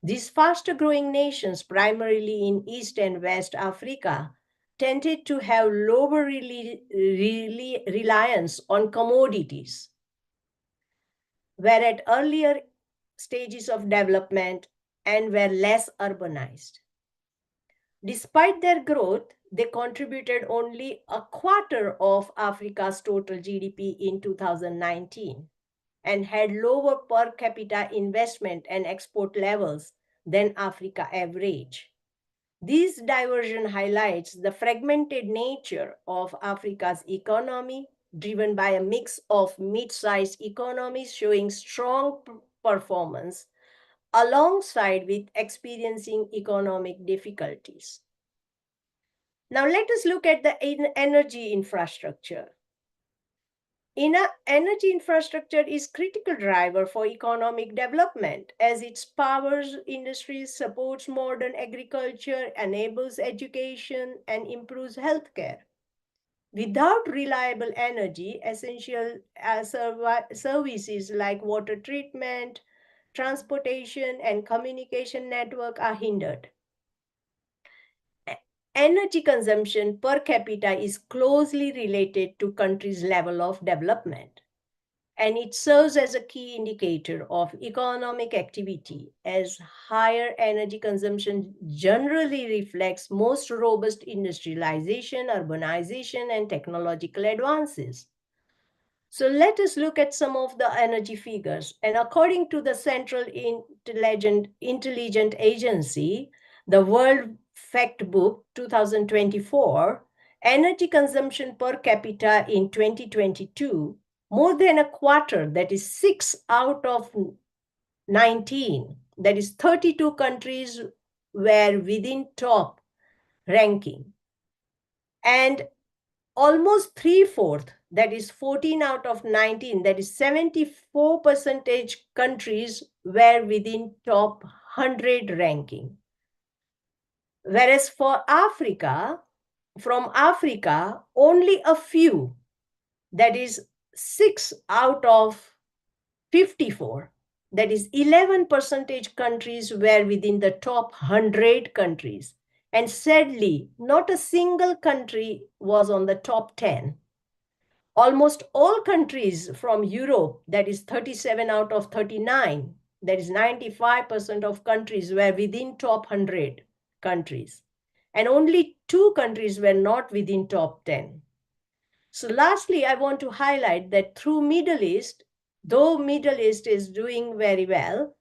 These faster growing nations, primarily in East and West Africa, tended to have lower reliance on commodities, where at earlier stages of development and were less urbanized. Despite their growth, they contributed only a quarter of Africa's total GDP in 2019 and had lower per capita investment and export levels than Africa average. This diversion highlights the fragmented nature of Africa's economy, driven by a mix of mid-sized economies showing strong performance alongside with experiencing economic difficulties. Now let us look at the energy infrastructure. Energy infrastructure is critical driver for economic development as it powers industries, supports modern agriculture, enables education, and improves healthcare. Without reliable energy, essential services like water treatment, transportation, and communication network are hindered. Energy consumption per capita is closely related to countries' level of development, and it serves as a key indicator of economic activity, as higher energy consumption generally reflects most robust industrialization, urbanization, and technological advances. So let us look at some of the energy figures. And according to the Central Intelligent Agency, the World Factbook 2024, energy consumption per capita in 2022, more than a quarter, that is 6 out of 19, that is 32 countries were within top ranking. And almost 3/4, that is 14 out of 19, that is 74% countries were within top 100 ranking. Whereas for Africa, from Africa, only a few, that is 6 out of 54, that is 11% countries were within the top 100 countries. And sadly, not a single country was on the top 10. Almost all countries from Europe, that is 37 out of 39, that is 95% of countries were within top 100 countries. And only 2 countries were not within top 10. So lastly, I want to highlight that through Middle East, though Middle East is doing very well,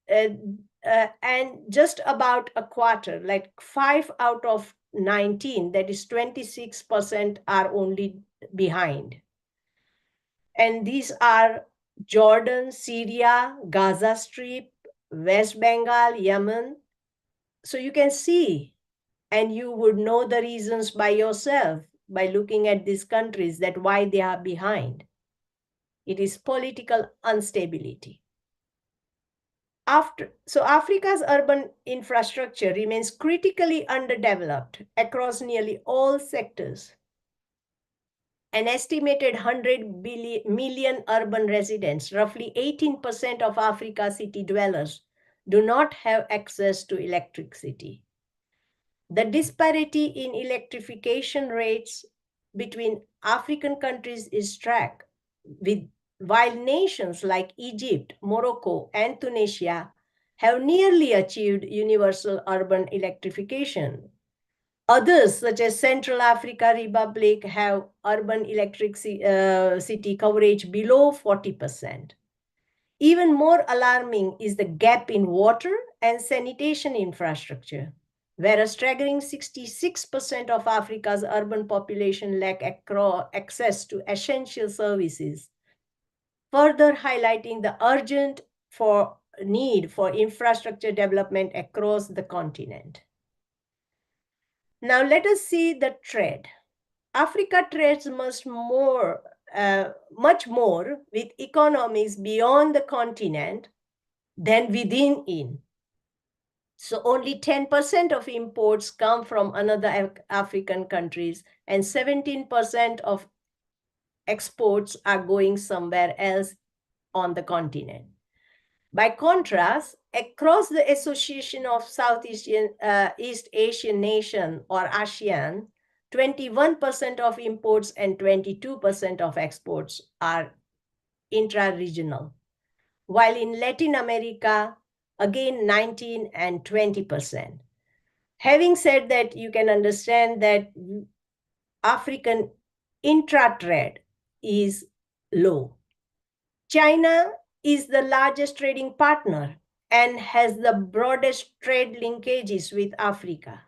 and just about a quarter, like 5 out of 19, that is 26% are only behind. And these are Jordan, Syria, Gaza Strip, West Bengal, Yemen. So you can see, and you would know the reasons by yourself by looking at these countries, that why they are behind. It is political instability. So Africa's urban infrastructure remains critically underdeveloped across nearly all sectors. An estimated 100 million urban residents, roughly 18% of Africa's city dwellers, do not have access to electricity. The disparity in electrification rates between African countries is stark, while nations like Egypt, Morocco, and Tunisia have nearly achieved universal urban electrification. Others, such as Central Africa Republic, have urban electricity coverage below 40%. Even more alarming is the gap in water and sanitation infrastructure, where a staggering 66% of Africa's urban population lack access to essential services, further highlighting the urgent need for infrastructure development across the continent. Now let us see the trade. Africa trades much more with economies beyond the continent than within it. So only 10% of imports come from another African countries, and 17% of exports are going somewhere else on the continent. By contrast, across the Association of Southeast Asian Nation, or ASEAN, 21% of imports and 22% of exports are intra-regional, while in Latin America, again 19 and 20%. Having said that, you can understand that African intra-trade is low. China is the largest trading partner and has the broadest trade linkages with Africa.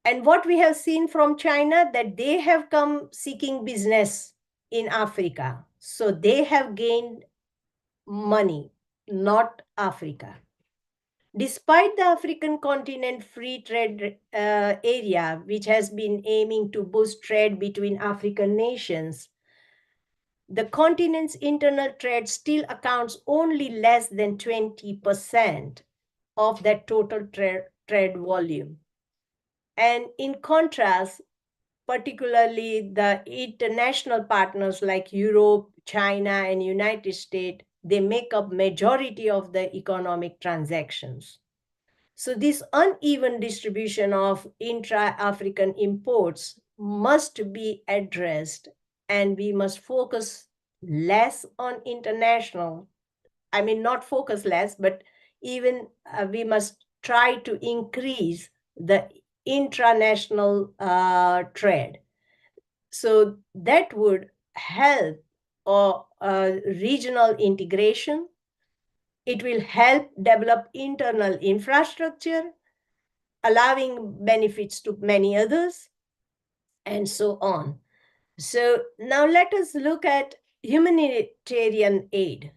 And what we have seen from China, that they have come seeking business in Africa. So they have gained money, not Africa. Despite the African continent free trade area, which has been aiming to boost trade between African nations, the continent's internal trade still accounts only less than 20% of that total trade volume. And in contrast, particularly the international partners like Europe, China, and United States, they make up majority of the economic transactions. So this uneven distribution of intra-African imports must be addressed, and we must focus less on international. I mean, not focus less, but even we must try to increase the intranational trade. So that would help regional integration. It will help develop internal infrastructure, allowing benefits to many others, and so on. So now let us look at humanitarian aid.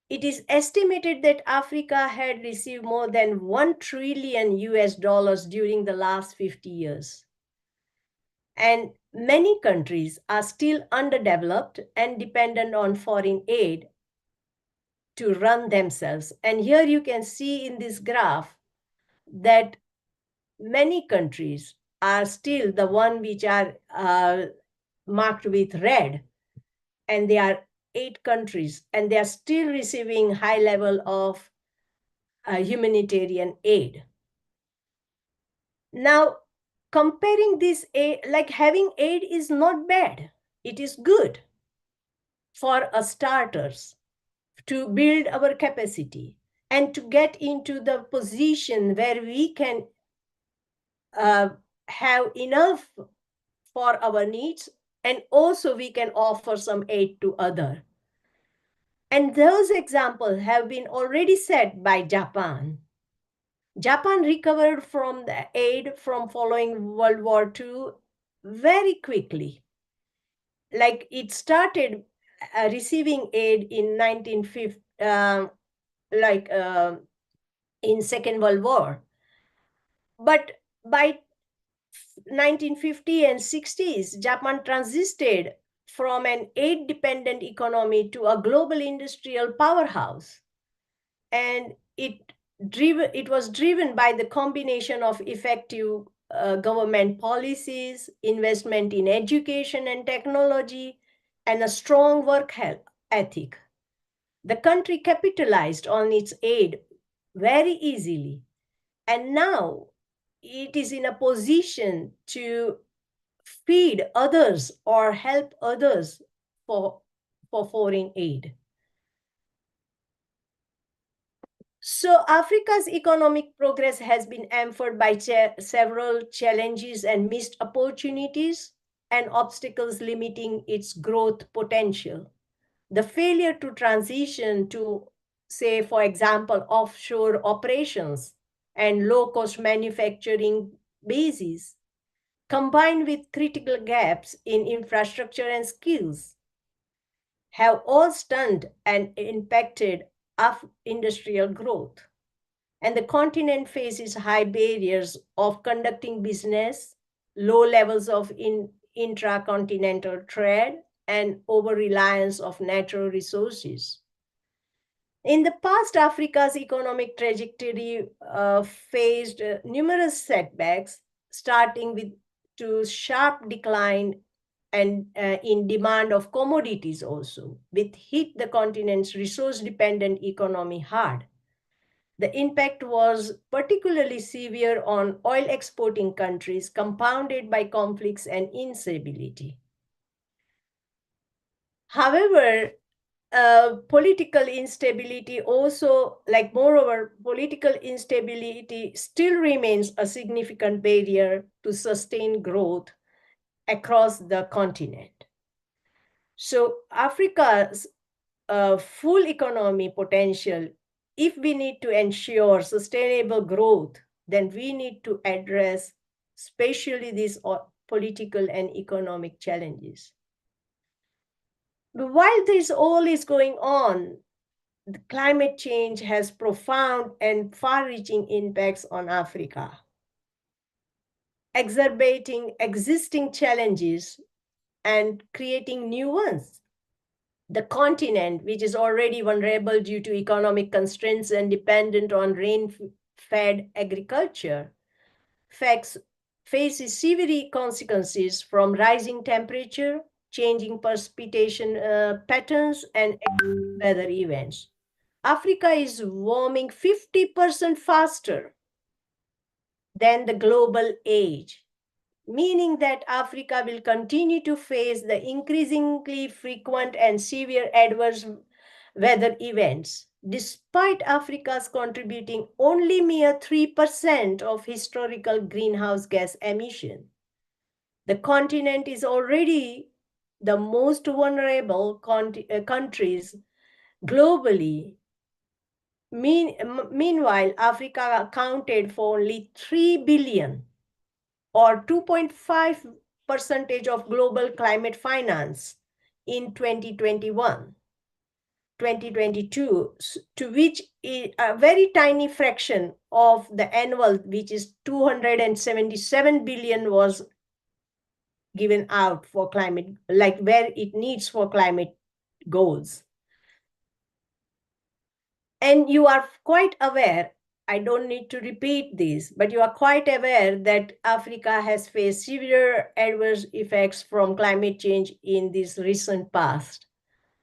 It is estimated that Africa had received more than 1 trillion US dollars during the last 50 years. And many countries are still underdeveloped and dependent on foreign aid to run themselves. And here you can see in this graph that many countries are still the one which are marked with red, and they are 8 countries, and they are still receiving high level of humanitarian aid. Now, comparing this aid, like having aid is not bad. It is good for starters to build our capacity and to get into the position where we can have enough for our needs, and also we can offer some aid to others. And those examples have been already set by Japan. Japan recovered from the aid from following World War II very quickly. Like it started receiving aid in 1950, in Second World War. But by 1950 and 60s, Japan transited from an aid-dependent economy to a global industrial powerhouse. And it was driven by the combination of effective government policies, investment in education and technology, and a strong work ethic. The country capitalized on its aid very easily, and now it is in a position to feed others or help others for foreign aid. So Africa's economic progress has been hampered by several challenges and missed opportunities and obstacles limiting its growth potential. The failure to transition to, say, for example, offshore operations and low-cost manufacturing bases, combined with critical gaps in infrastructure and skills, have all stunted and impacted industrial growth. And the continent faces high barriers of conducting business, low levels of intracontinental trade, and over-reliance of natural resources. In the past, Africa's economic trajectory faced numerous setbacks, starting with sharp decline and in demand of commodities also, which hit the continent's resource-dependent economy hard. The impact was particularly severe on oil exporting countries, compounded by conflicts and instability. However, political instability also, moreover, political instability still remains a significant barrier to sustain growth across the continent. So Africa's full economy potential if we need to ensure sustainable growth, then we need to address especially these political and economic challenges. But while this all is going on, the climate change has profound and far-reaching impacts on Africa, exacerbating existing challenges and creating new ones. The continent, which is already vulnerable due to economic constraints and dependent on rain-fed agriculture, faces severe consequences from rising temperature, changing precipitation patterns, and weather events. Africa is warming 50% faster than the global age, meaning that Africa will continue to face the increasingly frequent and severe adverse weather events, despite Africa's contributing only mere 3% of historical greenhouse gas emission. The continent is already the most vulnerable countries globally. Meanwhile, Africa accounted for only 3 billion or 2.5% of global climate finance in 2021. 2022, to which a very tiny fraction of the annual, which is 277 billion, was given out for climate, like where it needs for climate goals. And you are quite aware, I don't need to repeat this, but you are quite aware that Africa has faced severe adverse effects from climate change in this recent past.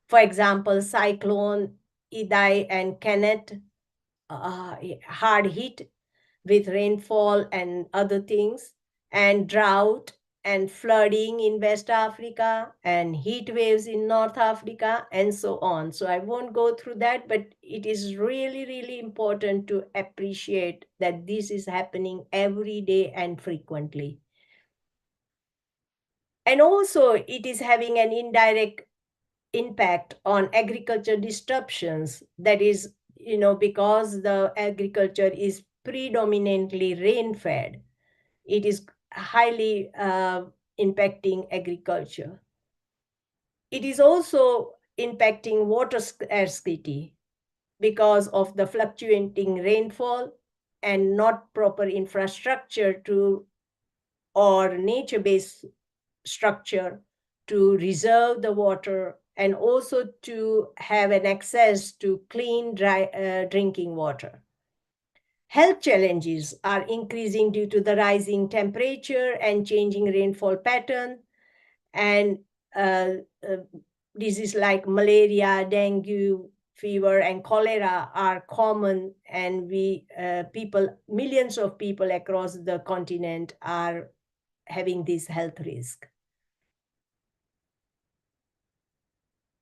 For example, cyclone Idai and Kenneth, hard hit with rainfall and other things, and drought and flooding in West Africa, and heat waves in North Africa, and so on. So I won't go through that, but it is really, really important to appreciate that this is happening every day and frequently. And also, it is having an indirect impact on agriculture disruptions. That is, because the agriculture is predominantly rain-fed, it is highly impacting agriculture. It is also impacting water scarcity because of the fluctuating rainfall and not proper infrastructure or nature-based structure to reserve the water and also to have an access to clean, drinking water. Health challenges are increasing due to the rising temperature and changing rainfall pattern, and diseases like malaria, dengue, fever, and cholera are common, and millions of people across the continent are having this health risk.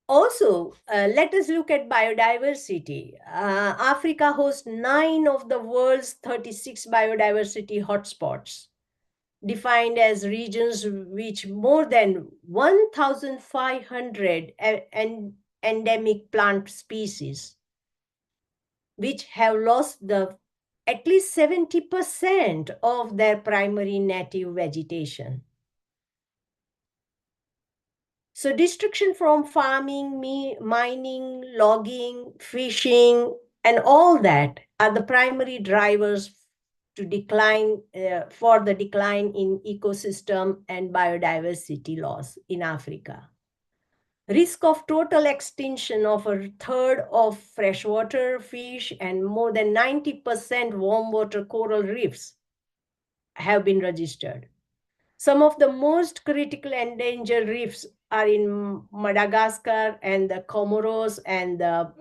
Also, let us look at biodiversity. Africa hosts 9 of the world's 36 biodiversity hotspots, defined as regions which more than 1,500 endemic plant species, which have lost at least 70% of their primary native vegetation. So destruction from farming, mining, logging, fishing, and all that are the primary drivers to for the decline in ecosystem and biodiversity loss in Africa. Risk of total extinction of a third of freshwater fish and more than 90% warm water coral reefs have been registered. Some of the most critical endangered reefs are in Madagascar and the Comoros and the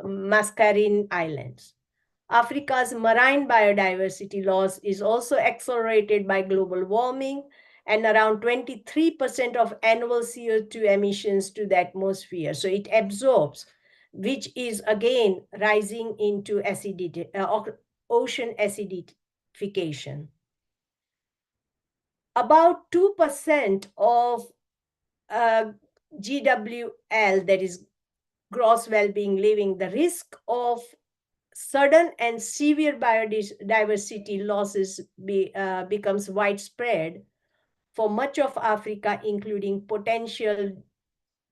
Mascarene Islands. Africa's marine biodiversity loss is also accelerated by global warming, and around 23% of annual CO2 emissions to the atmosphere. So it absorbs, which is again rising into ocean acidification. About 2% of GWL, that is gross well-being living, the risk of sudden and severe biodiversity losses becomes widespread for much of Africa, including potential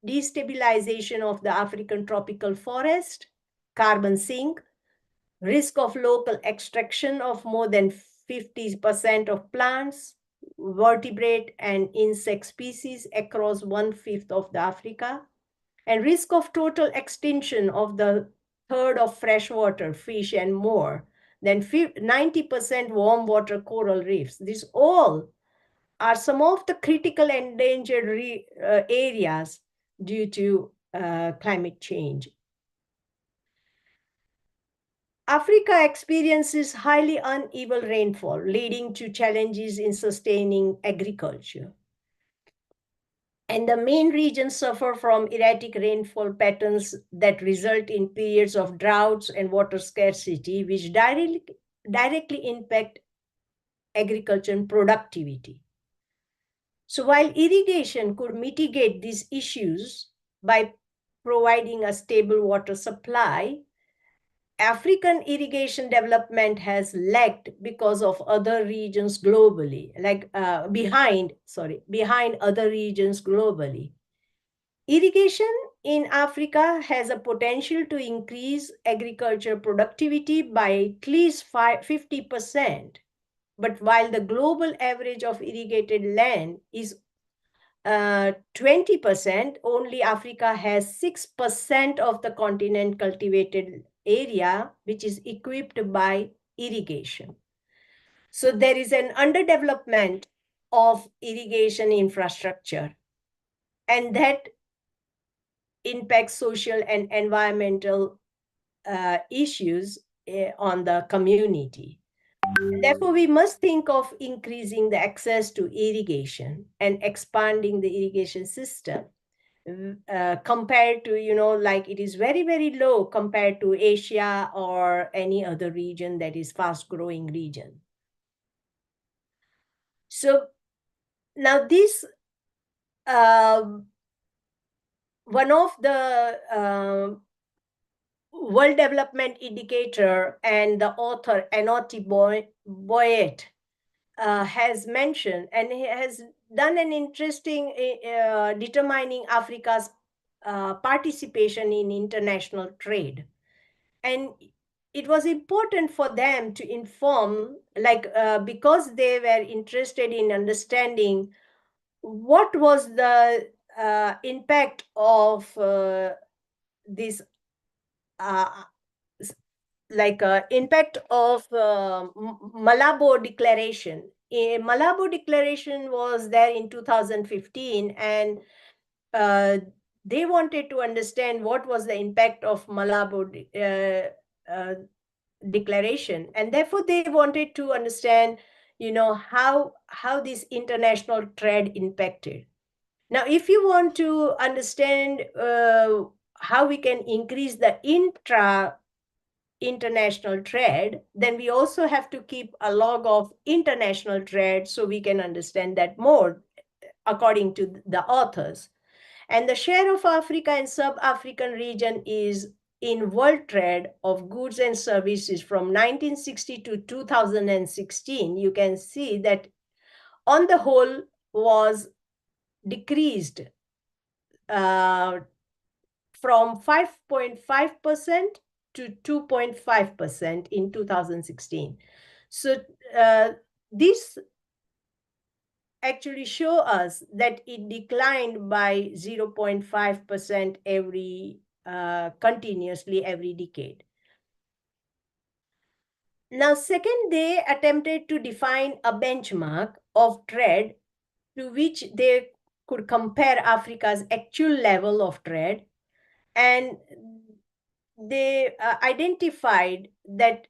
destabilization of the African tropical forest, carbon sink, risk of local extraction of more than 50% of plants, vertebrate and insect species across 1/5 of the Africa, and risk of total extinction of the third of freshwater fish and more than 90% warm water coral reefs. These all are some of the critical endangered areas due to climate change. Africa experiences highly uneven rainfall, leading to challenges in sustaining agriculture. And the main regions suffer from erratic rainfall patterns that result in periods of droughts and water scarcity, which directly impact agriculture and productivity. So while irrigation could mitigate these issues by providing a stable water supply, African irrigation development has lagged because of other regions globally, behind other regions globally. Irrigation in Africa has a potential to increase agriculture productivity by at least 50%. But while the global average of irrigated land is 20%, only Africa has 6% of the continent cultivated area, which is equipped by irrigation. So there is an underdevelopment of irrigation infrastructure, and that impacts social and environmental issues on the community. Therefore, we must think of increasing the access to irrigation and expanding the irrigation system compared to, it is very, very low compared to Asia or any other region that is fast-growing region. So now this, one of the World Development Indicator and the author Anoti Boyette has mentioned, and he has done an interesting determining Africa's participation in international trade. And it was important for them to inform, because they were interested in understanding what was the impact of this impact of Malabo Declaration. Malabo Declaration was there in 2015, and they wanted to understand what was the impact of Malabo Declaration, and therefore they wanted to understand, how this international trade impacted. Now, if you want to understand how we can increase the international trade, then we also have to keep a log of international trade so we can understand that more, according to the authors. And the share of Africa and sub-African region is in world trade of goods and services from 1960 to 2016. You can see that on the whole was decreased from 5.5% to 2.5% in 2016. So this actually show us that it declined by 0.5% every continuously every decade. Now, second, they attempted to define a benchmark of trade to which they could compare Africa's actual level of trade, and they identified that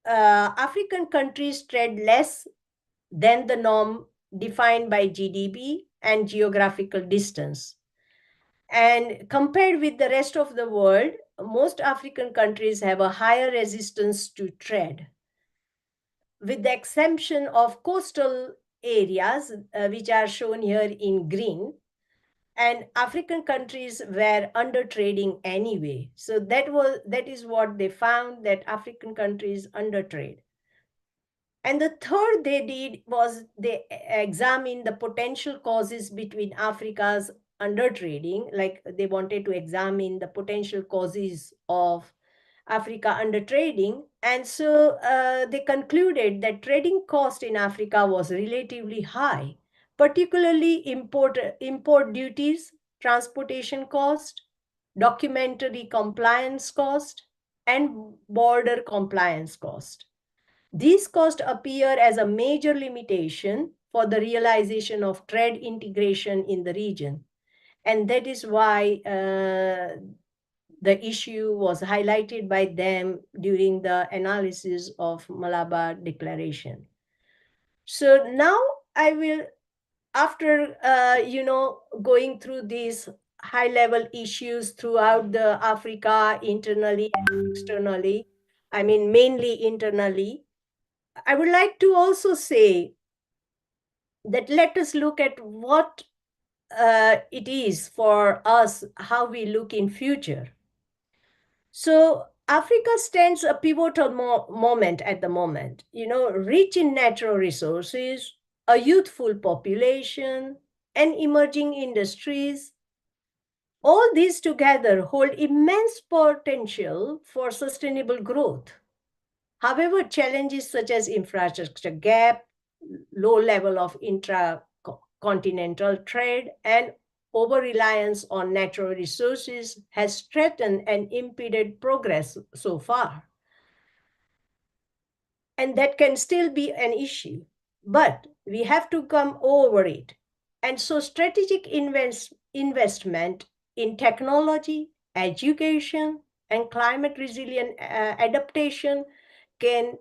African countries trade less than the norm defined by GDP and geographical distance. And compared with the rest of the world, most African countries have a higher resistance to trade, with the exception of coastal areas, which are shown here in green. and African countries were under trading anyway. So that is what they found, that African countries under trade. And the third they did was they examined the potential causes between Africa's undertrading, like they wanted to examine the potential causes of Africa undertrading. And so they concluded that trading cost in Africa was relatively high, particularly import duties, transportation cost, documentary compliance cost, and border compliance cost. These costs appear as a major limitation for the realization of trade integration in the region. And that is why the issue was highlighted by them during the analysis of Malabar Declaration. So now I will, after going through these high-level issues throughout the Africa, internally and externally, I mean mainly internally, I would like to also say that let us look at what it is for us, how we look in future. So Africa stands a pivotal moment at the moment, rich in natural resources, a youthful population, and emerging industries. All these together hold immense potential for sustainable growth. However, challenges such as infrastructure gap, low level of intra-continental trade, and over-reliance on natural resources has threatened and impeded progress so far. And that can still be an issue, but we have to come over it. And so strategic investment in technology, education, and climate resilient adaptation can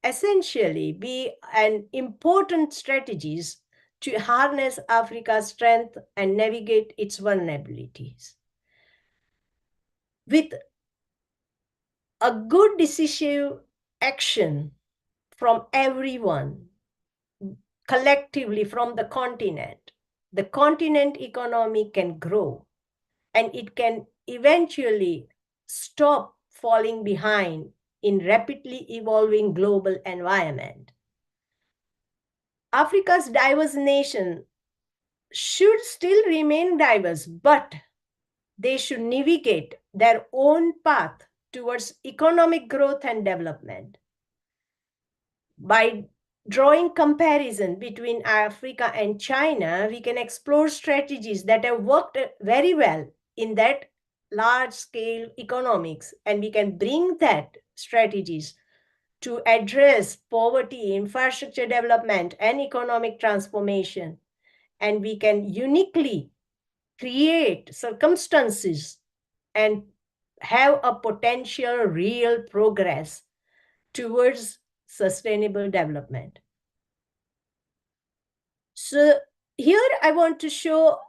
essentially be an important strategies to harness Africa's strength and navigate its vulnerabilities. With a good decisive action from everyone, collectively from the continent economy can grow, and it can eventually stop falling behind in rapidly evolving global environment. Africa's diverse nation should still remain diverse, but they should navigate their own path towards economic growth and development. By drawing comparison between Africa and China, we can explore strategies that have worked very well in that large-scale economics, and we can bring that strategies to address poverty, infrastructure development, and economic transformation. And we can uniquely create circumstances and have a potential real progress towards sustainable development. So here I want to show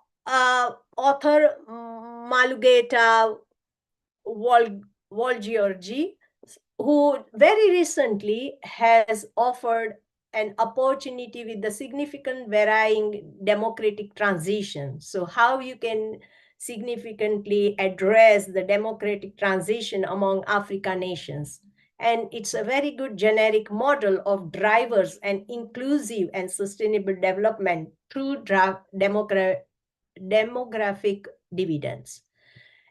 author Malugeta Wolgiorgi, who very recently has offered an opportunity with the significant varying democratic transition. So how you can significantly address the democratic transition among African nations. And it's a very good generic model of drivers and inclusive and sustainable development through demographic dividends.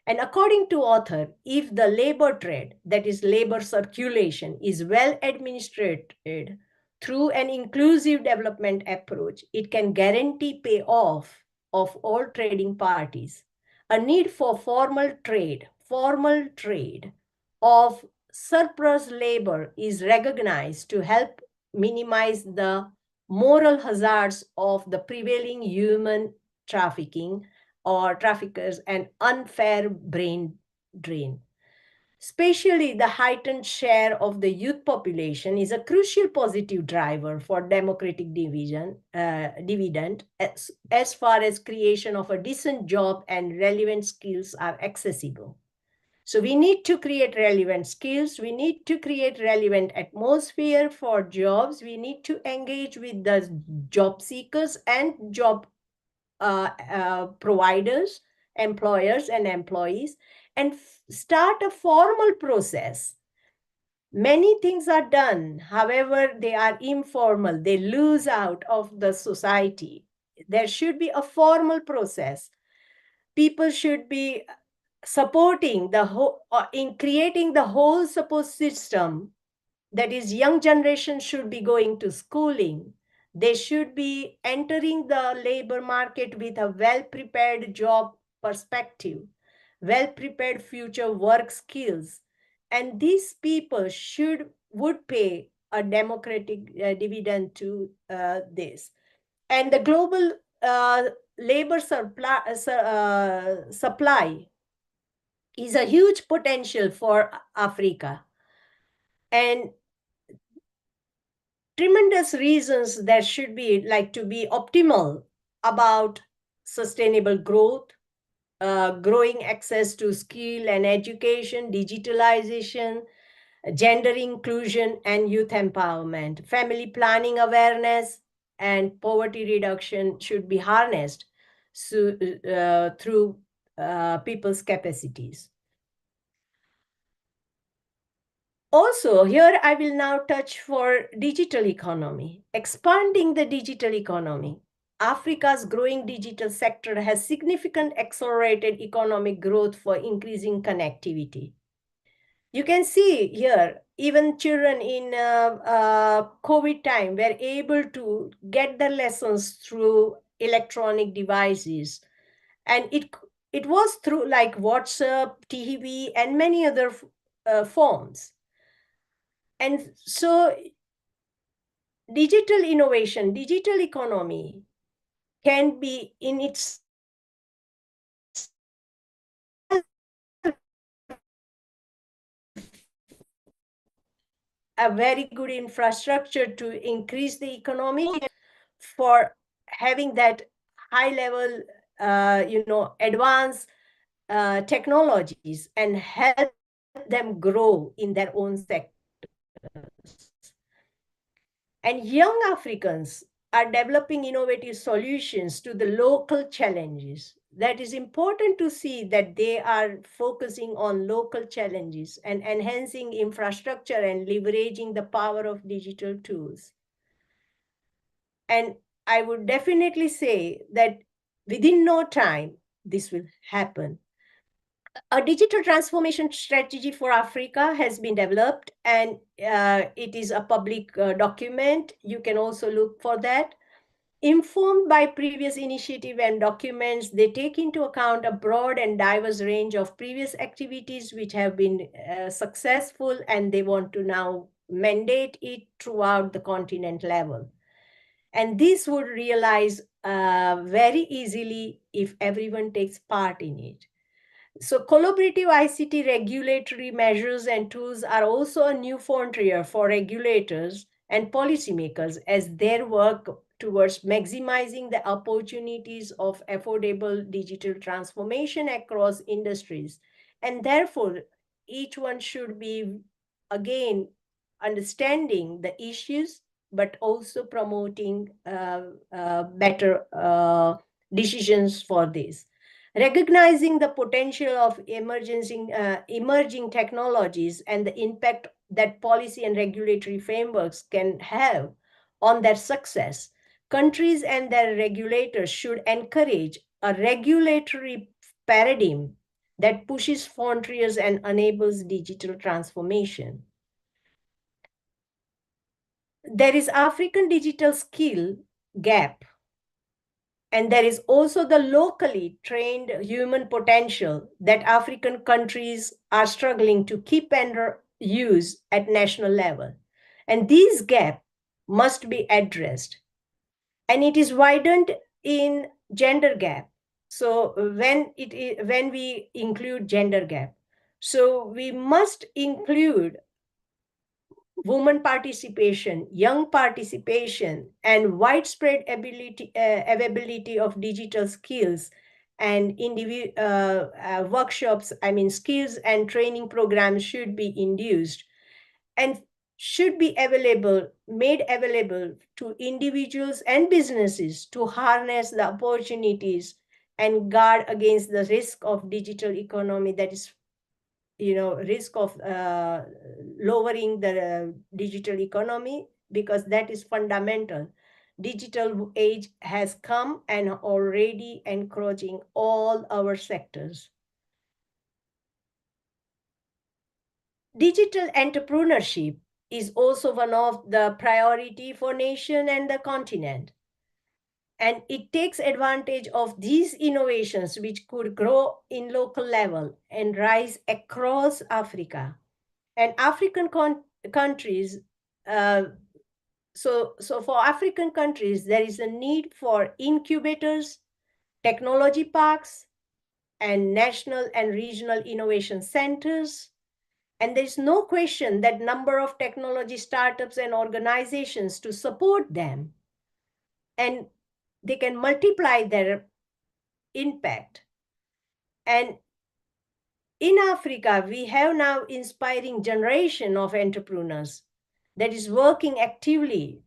And according to author, if the labor trade, that is labor circulation, is well administered through an inclusive development approach, it can guarantee payoff of all trading parties. A need for formal trade of surplus labor is recognized to help minimize the moral hazards of the prevailing human trafficking or traffickers and unfair brain drain. Especially the heightened share of the youth population is a crucial positive driver for democratic dividend as far as creation of a decent job and relevant skills are accessible. So we need to create relevant skills. We need to create relevant atmosphere for jobs. We need to engage with the job seekers and job providers, employers, and employees, and start a formal process. Many things are done, however, they are informal, they lose out of the society. There should be a formal process. People should be supporting the whole, in creating the whole support system. That is, young generation should be going to schooling. They should be entering the labor market with a well-prepared job perspective, well-prepared future work skills. And these people would pay a democratic dividend to this. And the global labor supply is a huge potential for Africa. And tremendous reasons there should be, like, to be optimal about sustainable growth, growing access to skill and education, digitalization, gender inclusion, and youth empowerment. Family planning awareness and poverty reduction should be harnessed through people's capacities. Also, here I will now touch for digital economy. Expanding the digital economy. Africa's growing digital sector has significant accelerated economic growth for increasing connectivity. You can see here, even children in COVID time were able to get their lessons through electronic devices. And it was through like WhatsApp, TV, and many other forms. And so digital innovation, digital economy can be in its a very good infrastructure to increase the economy for having that high level, advanced technologies and help them grow in their own sectors. And young Africans are developing innovative solutions to the local challenges. That is important to see that they are focusing on local challenges and enhancing infrastructure and leveraging the power of digital tools. And I would definitely say that within no time, this will happen. A digital transformation strategy for Africa has been developed, and it is a public document. You can also look for that. Informed by previous initiative and documents, they take into account a broad and diverse range of previous activities which have been successful, and they want to now mandate it throughout the continent level. And this would realize very easily if everyone takes part in it. So collaborative ICT regulatory measures and tools are also a new frontier for regulators and policymakers as they work towards maximizing the opportunities of affordable digital transformation across industries. And therefore, each one should be, again, understanding the issues, but also promoting better decisions for this. Recognizing the potential of emerging technologies and the impact that policy and regulatory frameworks can have on their success, countries and their regulators should encourage a regulatory paradigm that pushes frontiers and enables digital transformation. There is African digital skill gap. And there is also the locally trained human potential that African countries are struggling to keep and use at national level. And these gaps must be addressed. And it is widened in gender gap. So when we include gender gap, so we must include women participation, young participation, and widespread availability of digital skills and workshops, skills and training programs should be induced. And should be made available to individuals and businesses to harness the opportunities and guard against the risk of digital economy, that is, risk of lowering the digital economy, because that is fundamental. Digital age has come and already encroaching all our sectors. Digital entrepreneurship is also one of the priority for nation and the continent. And it takes advantage of these innovations which could grow in local level and rise across Africa. And African countries, so for African countries, there is a need for incubators, technology parks, and national and regional innovation centers. And there's no question that number of technology startups and organizations to support them, and they can multiply their impact. And in Africa, we have now inspiring generation of entrepreneurs that is working actively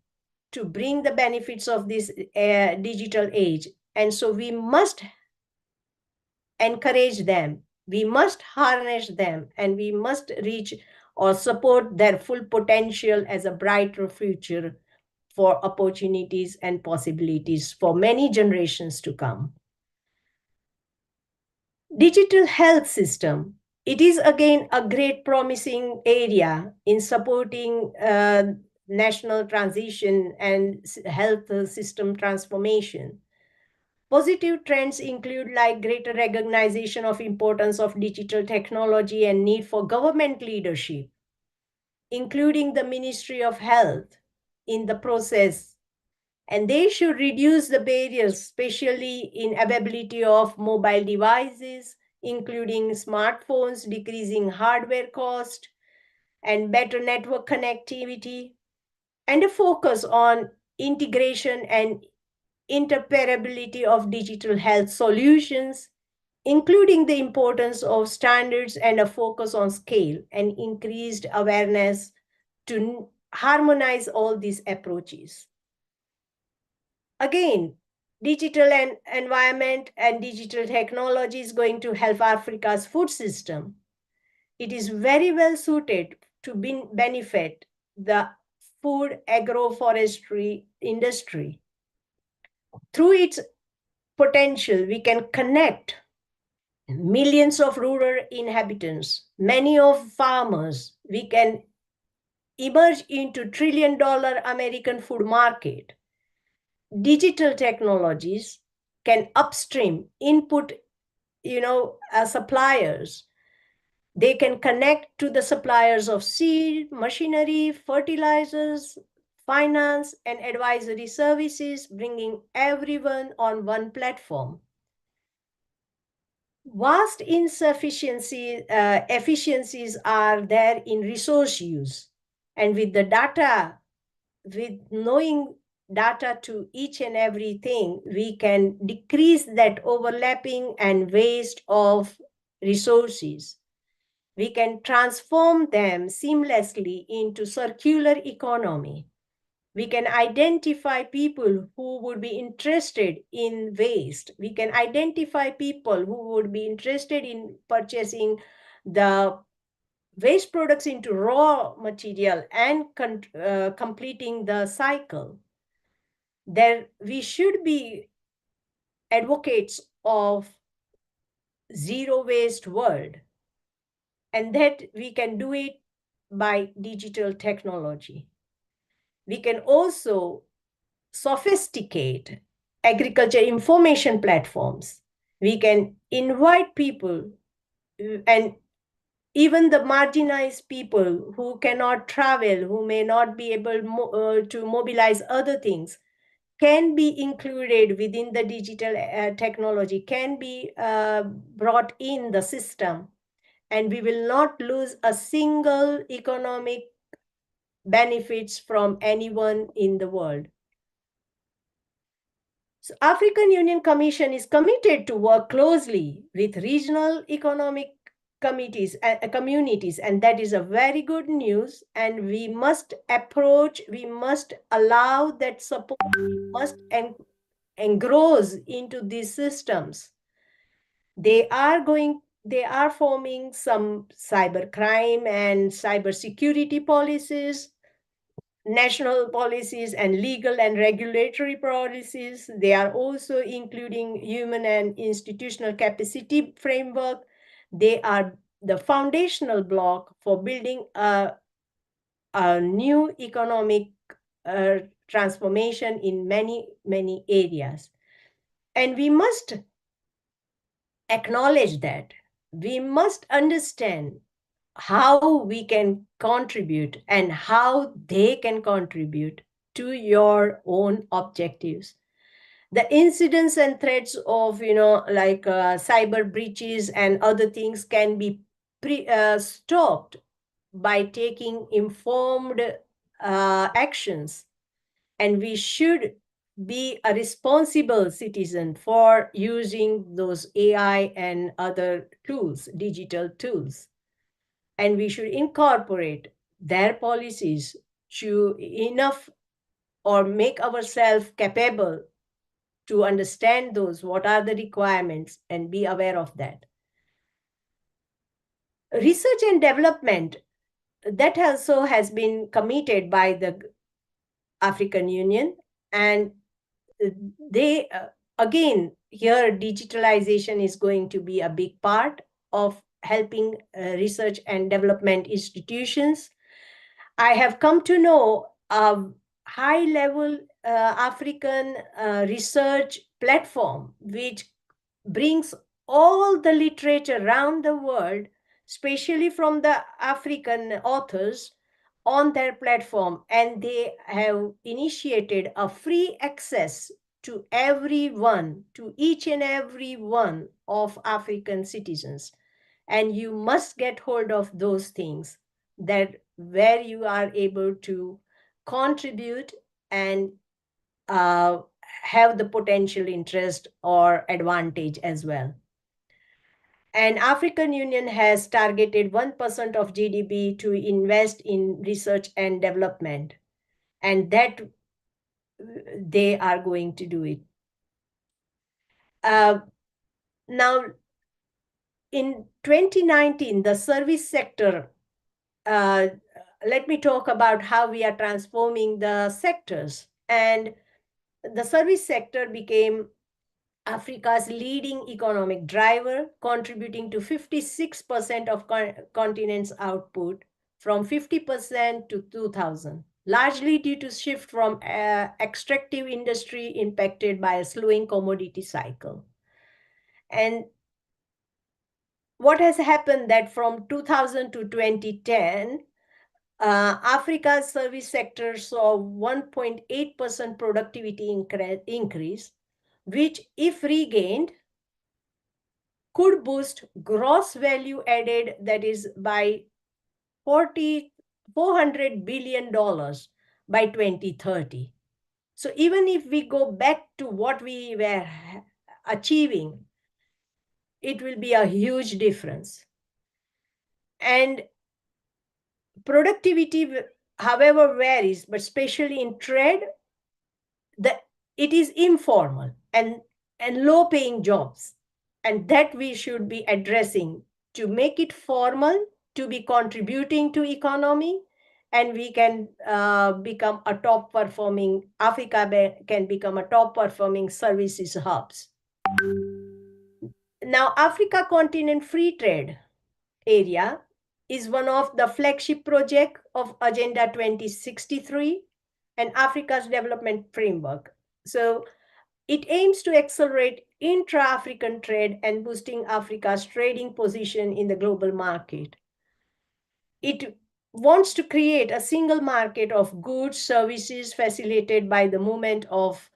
to bring the benefits of this digital age. And so we must encourage them, we must harness them, and we must reach or support their full potential as a brighter future for opportunities and possibilities for many generations to come. Digital health system. It is again a great promising area in supporting national transition and health system transformation. Positive trends include like greater recognition of importance of digital technology and need for government leadership, including the Ministry of Health in the process. And they should reduce the barriers, especially in availability of mobile devices, including smartphones, decreasing hardware cost, and better network connectivity, and a focus on integration and interoperability of digital health solutions, including the importance of standards and a focus on scale and increased awareness to harmonize all these approaches. Again, digital and environment and digital technology is going to help Africa's food system. It is very well suited to benefit the food agroforestry industry. Through its potential, we can connect millions of rural inhabitants, many of farmers. We can emerge into $1 trillion American food market. Digital technologies can upstream input, suppliers. They can connect to the suppliers of seed, machinery, fertilizers, finance, and advisory services, bringing everyone on one platform. Vast efficiencies are there in resource use. And with the data, with knowing data to each and everything, we can decrease that overlapping and waste of resources. We can transform them seamlessly into circular economy. We can identify people who would be interested in waste. We can identify people who would be interested in purchasing the waste products into raw material and completing the cycle. There, we should be advocates of zero waste world, and that we can do it by digital technology. We can also sophisticate agriculture information platforms. We can invite people, and even the marginalized people who cannot travel, who may not be able to mobilize other things, can be included within the digital technology, can be brought in the system, and we will not lose a single economic benefits from anyone in the world. So African Union Commission is committed to work closely with regional economic communities, and that is a very good news. And we must allow that support, we must engross into these systems. They are forming some cybercrime and cybersecurity policies, national policies, and legal and regulatory policies. They are also including human and institutional capacity framework. They are the foundational block for building a new economic transformation in many, many areas. And we must acknowledge that. We must understand how we can contribute and how they can contribute to your own objectives. The incidents and threats of, like cyber breaches and other things can be stopped by taking informed actions. And we should be a responsible citizen for using those AI and other tools, digital tools. And we should incorporate their policies to enough or make ourselves capable to understand those, what are the requirements, and be aware of that. Research and development, that also has been committed by the African Union, and they, again, here digitalization is going to be a big part of helping research and development institutions. I have come to know a high-level African research platform which brings all the literature around the world, especially from the African authors, on their platform. And they have initiated a free access to everyone, to each and every one of African citizens. And you must get hold of those things, that where you are able to contribute and have the potential interest or advantage as well. And African Union has targeted 1% of GDP to invest in research and development, and that they are going to do it. Now, in 2019, the service sector, let me talk about how we are transforming the sectors. And the service sector became Africa's leading economic driver, contributing to 56% of continent's output from 50% to 2000, largely due to shift from extractive industry impacted by a slowing commodity cycle. And what has happened that from 2000 to 2010, Africa's service sector saw 1.8% productivity increase, which, if regained, could boost gross value added, that is by $400 billion by 2030. So even if we go back to what we were achieving, it will be a huge difference. And productivity, however, varies, but especially in trade, it is informal and low-paying jobs, and that we should be addressing to make it formal, to be contributing to economy, and we can become a top-performing, Africa can become a top-performing services hubs. Now, Africa Continent Free Trade Area is one of the flagship projects of Agenda 2063 and Africa's development framework. So it aims to accelerate intra-African trade and boosting Africa's trading position in the global market. It wants to create a single market of goods, services facilitated by the movement of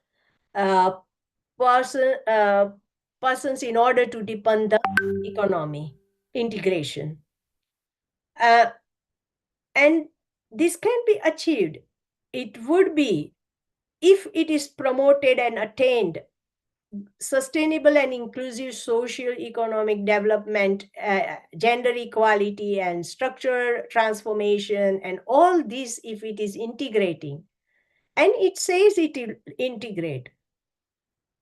persons in order to deepen the economy integration. And this can be achieved. It would be if it is promoted and attained sustainable and inclusive social economic development, gender equality and structural transformation, and all this, if it is integrating, and it says it will integrate,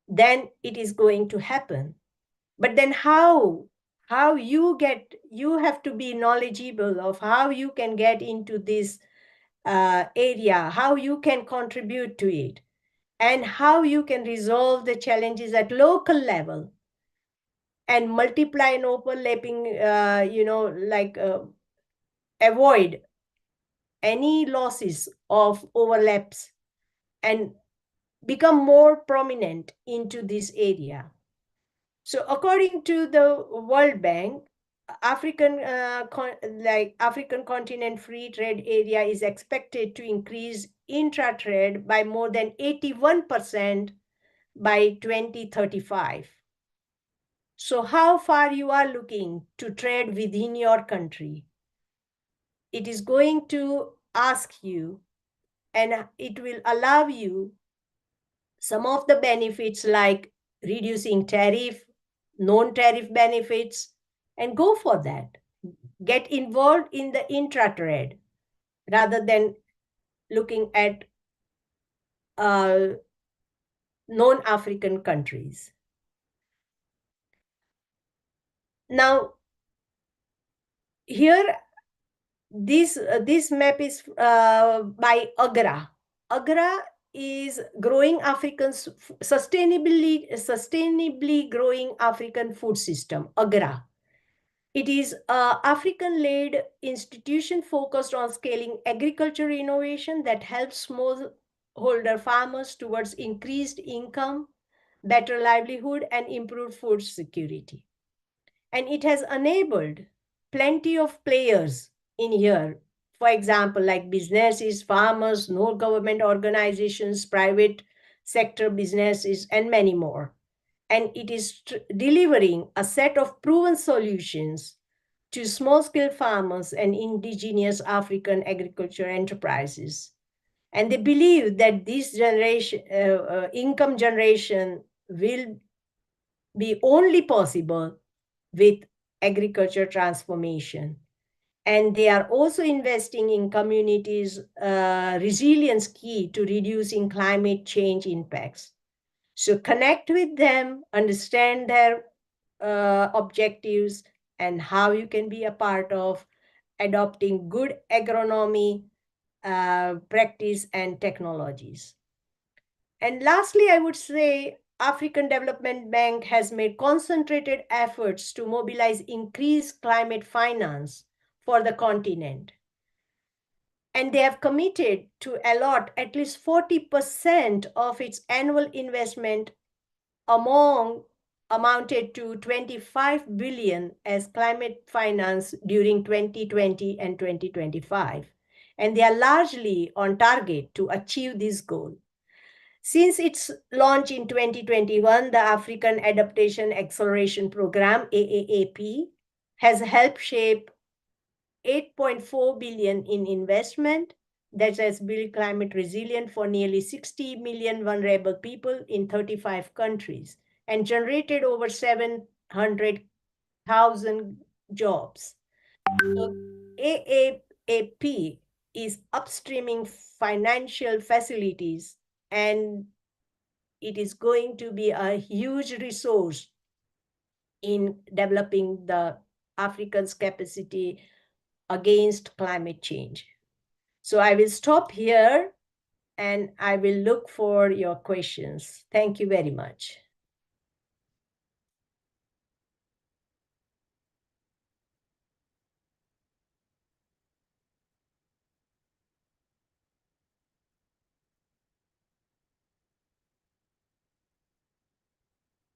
then it is going to happen. But then how you have to be knowledgeable of how you can get into this area, how you can contribute to it, and how you can resolve the challenges at local level and multiply and overlapping, avoid any losses of overlaps and become more prominent into this area. So according to the World Bank, African continent free trade area is expected to increase intra-trade by more than 81% by 2035. So how far you are looking to trade within your country? It is going to ask you, and it will allow you some of the benefits like reducing tariff, non-tariff benefits, and go for that. Get involved in the intra-trade rather than looking at non-African countries. Now, here, this map is by AGRA. AGRA is growing African's sustainably growing African food system, AGRA. It is an African-led institution focused on scaling agriculture innovation that helps smallholder farmers towards increased income, better livelihood, and improved food security. And it has enabled plenty of players in here. For example, like businesses, farmers, non-government organizations, private sector businesses, and many more. And it is delivering a set of proven solutions to small-scale farmers and indigenous African agriculture enterprises. And they believe that this income generation will be only possible with agriculture transformation. And they are also investing in communities' resilience key to reducing climate change impacts. So connect with them, understand their objectives, and how you can be a part of adopting good agronomy practice and technologies. And lastly, I would say African Development Bank has made concentrated efforts to mobilize increased climate finance for the continent. And they have committed to allot at least 40% of its annual investment amounted to 25 billion as climate finance during 2020 and 2025. And they are largely on target to achieve this goal. Since its launch in 2021, the African Adaptation Acceleration Program, AAAP, has helped shape 8.4 billion in investment that has built climate resilient for nearly 60 million vulnerable people in 35 countries and generated over 700,000 jobs. So AAAP is upstreaming financial facilities, and it is going to be a huge resource in developing the Africans' capacity against climate change. So I will stop here and I will look for your questions. Thank you very much.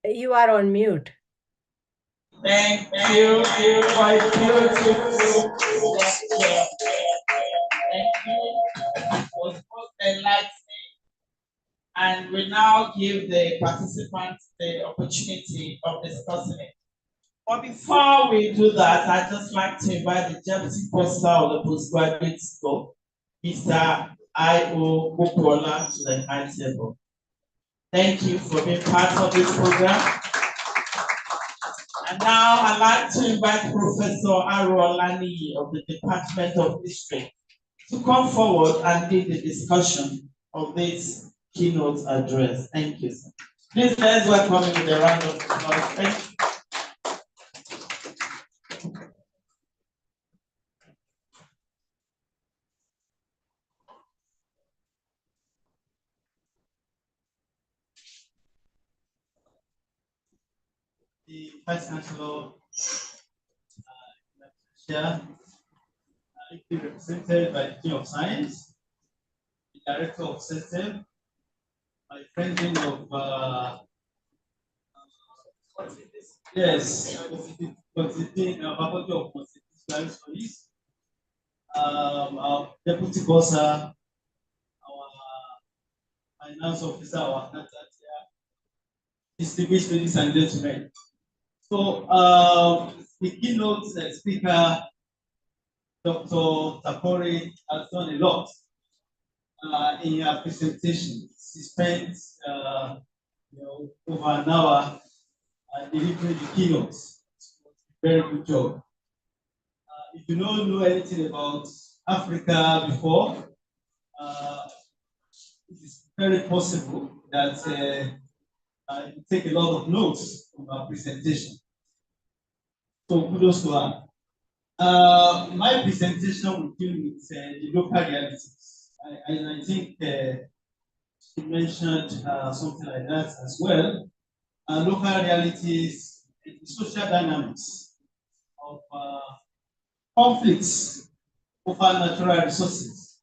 You are on mute. Thank you for a beautiful lecture. Thank you. It was most enlightening. And we now give the participants the opportunity of discussing it. But before we do that, I'd just like to invite the Deputy Professor of the Postgraduate School, Mr. I.O. Gopola, to the high table. Thank you for being part of this program. And now I'd like to invite Professor Ola-Olowoyo of the Department of History to come forward and lead the discussion of this keynote address. Thank you, sir. Please let's welcome him with a round of applause. Thank you. The Vice Chancellor, Chair, represented by the Dean of Science, the Director of System, my friend Dean of Faculty of Constitutional Studies, our Deputy Bossa, our Finance Officer, our accountant here, distinguished ladies and gentlemen. So the keynote speaker, Dr. Takori, has done a lot in her presentation. She spent over an hour delivering the keynotes. Very good job. If you don't know anything about Africa before, it is very possible that you take a lot of notes from our presentation. So kudos to her. My presentation will deal with the local realities. I think she mentioned something like that as well. Local realities, the social dynamics of conflicts over natural resources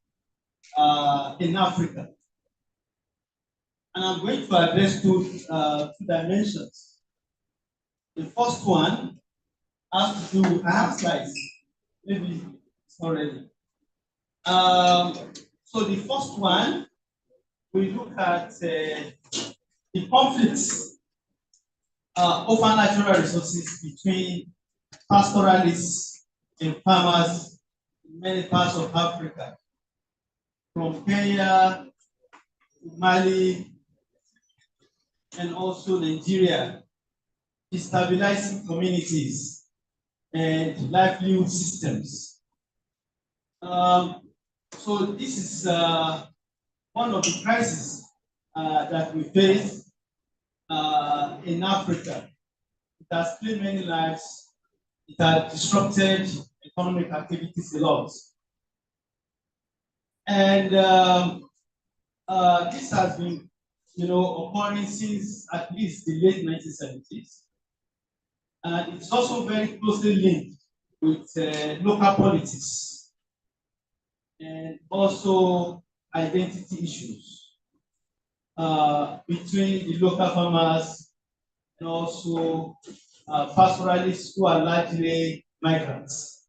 in Africa. And I'm going to address two dimensions. The first one has to do with, I have slides, maybe it's not ready. So the first one, we look at the conflicts over natural resources between pastoralists and farmers in many parts of Africa, from Kenya to Mali and also Nigeria, destabilizing communities and livelihood systems. So this is one of the crises that we face in Africa. It has claimed many lives. It has disrupted economic activities a lot. And this has been, occurring since at least the late 1970s. And it's also very closely linked with local politics and also identity issues between the local farmers and also pastoralists who are largely migrants,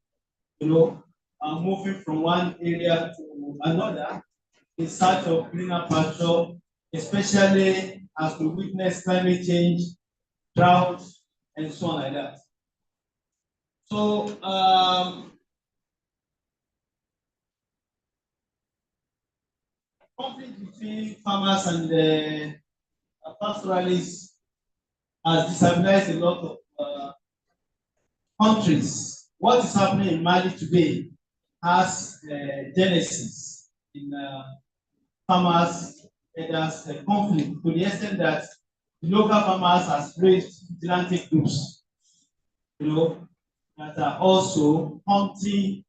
moving from one area to another in search of greener pasture, especially as we witness climate change, drought, and so on like that. So conflict between farmers and pastoralists has destabilized a lot of countries. What is happening in Mali today has genesis in farmers, and there's a conflict to the extent that the local farmers has raised vigilante groups, that are also hunting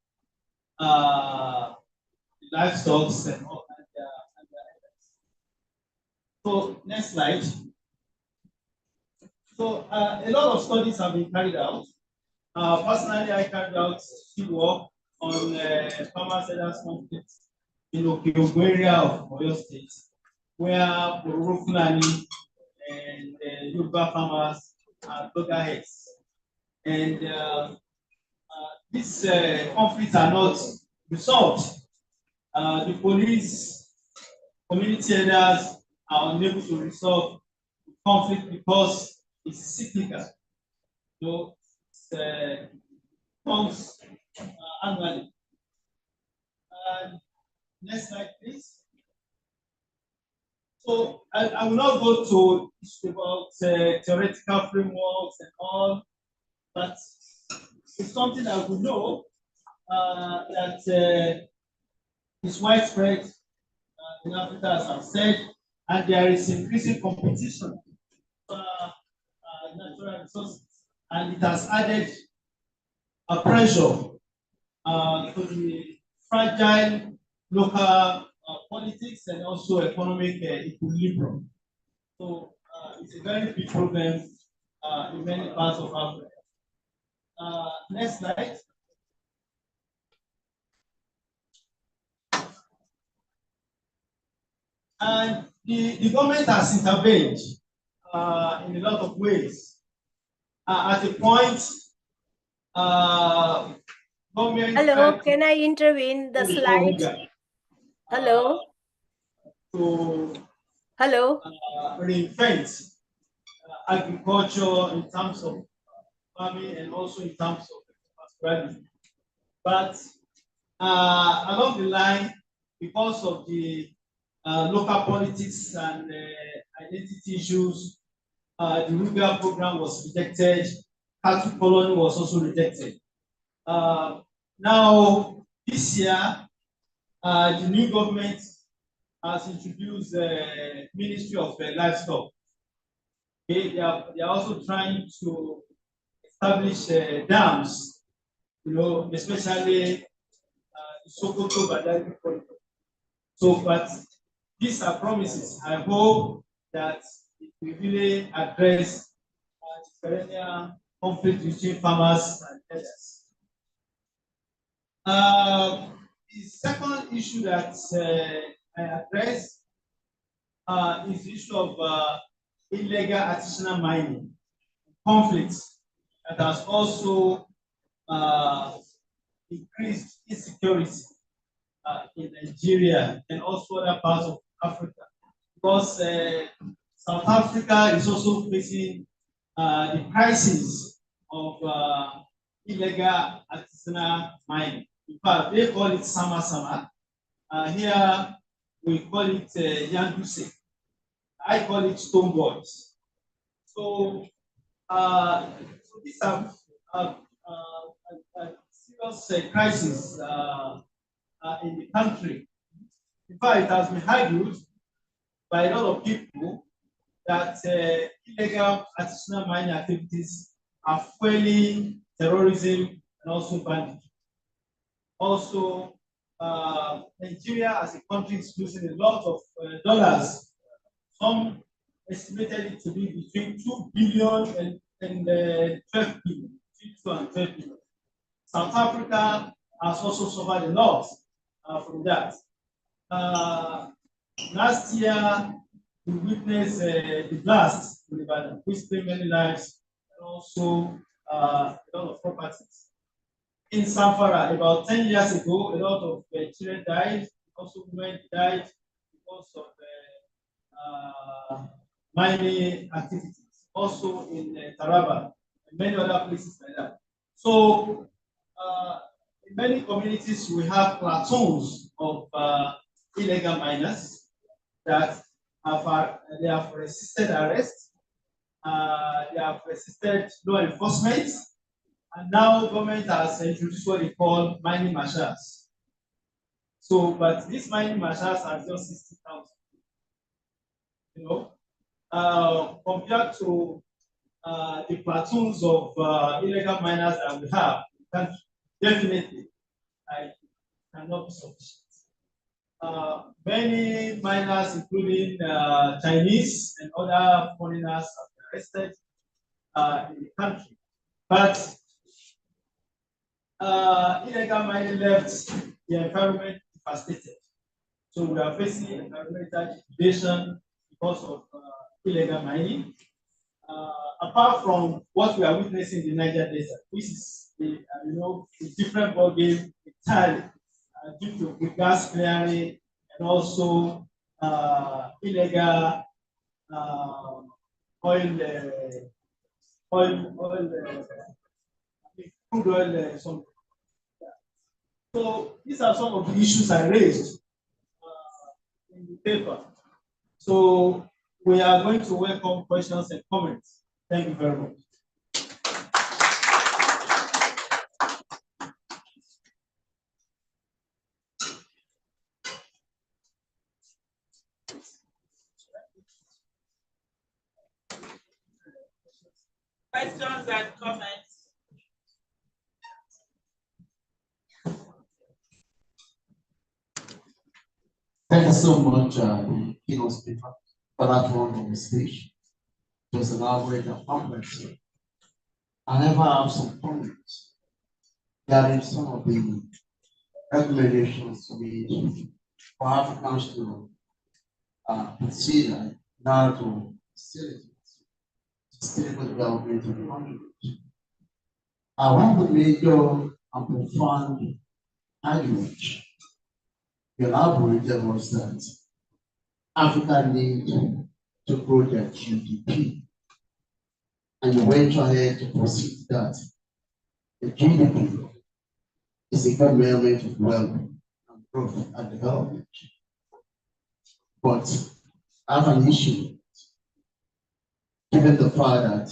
livestock and all that. So next slide. So a lot of studies have been carried out. Personally, I carried out field work on farmer-sellers conflict in Oke-Ogun area of Oyo State, where Bororo Fulani and Yoruba farmers are loggerheads. And these conflicts are not resolved. The police, community elders are unable to resolve the conflict because it's cyclical. So it comes annually. Next slide, please. So I will not go to about theoretical frameworks and all, but it's something I would know that is widespread in Africa, as I've said, and there is increasing competition for natural resources, and it has added a pressure to the fragile local politics and also economic equilibrium. So it's a very big problem in many parts of Africa. Next slide. And the government has intervened in a lot of ways. At a point, government. Hello, can I intervene the slides? Hello. To Hello. reinvent agriculture in terms of farming and also in terms of prosperity. But along the line, because of the local politics and identity issues, the Ruga program was rejected. Cattle colony was also rejected. Now, this year, the new government has introduced the Ministry of Livestock. They are also trying to establish dams, especially Sokoto Badagry corridor. So, but these are promises. I hope that it will really address the perennial conflict between farmers and others. The second issue that I address is the issue of illegal artisanal mining conflicts that has also increased insecurity in Nigeria and also other parts of Africa, because South Africa is also facing the crisis of illegal artisanal mining. In fact, they call it Sama. Here we call it Yanduse. I call it stone boys. So, these are serious crisis in the country. In fact, it has been argued by a lot of people that illegal artisanal mining activities are fueling terrorism and also banditry. Also, Nigeria as a country is losing a lot of dollars. Some estimated it to be between 2 billion and 12 billion, 2 and 12 billion. South Africa has also suffered a lot from that. Last year, we witnessed the blast in Ibadan, which claimed many lives and also a lot of properties. In Zamfara, about 10 years ago, a lot of children died, also women died because of mining activities. Also in Taraba and many other places like that. So, in many communities, we have platoons of illegal miners that they have resisted arrest, they have resisted law enforcement, and now government has introduced what they call mining marshals. So, but these mining marshals are just 60,000. Compared to the platoons of illegal miners that we have, definitely, I cannot be sufficient. Many miners, including Chinese and other foreigners, have been arrested in the country. But illegal mining left the environment devastated. So we are facing environmental degradation because of illegal mining. Apart from what we are witnessing in the Niger Desert, which is a different ballgame entirely due to the gas flaring and also illegal crude oil. So these are some of the issues I raised in the paper. So we are going to welcome questions and comments. Thank you very much. Questions and comments. Thank you so much, keynote speaker, for that wonderful speech. It was elaborate and complex. I never have some comments regarding some of the recommendations made for Africans to consider now to facilitate sustainable development of the country. One of the major and profound arguments elaborated was that Africa needs to grow their GDP. And you went ahead to proceed that the GDP is a good measurement of wealth and growth and development. But I have an issue given the fact that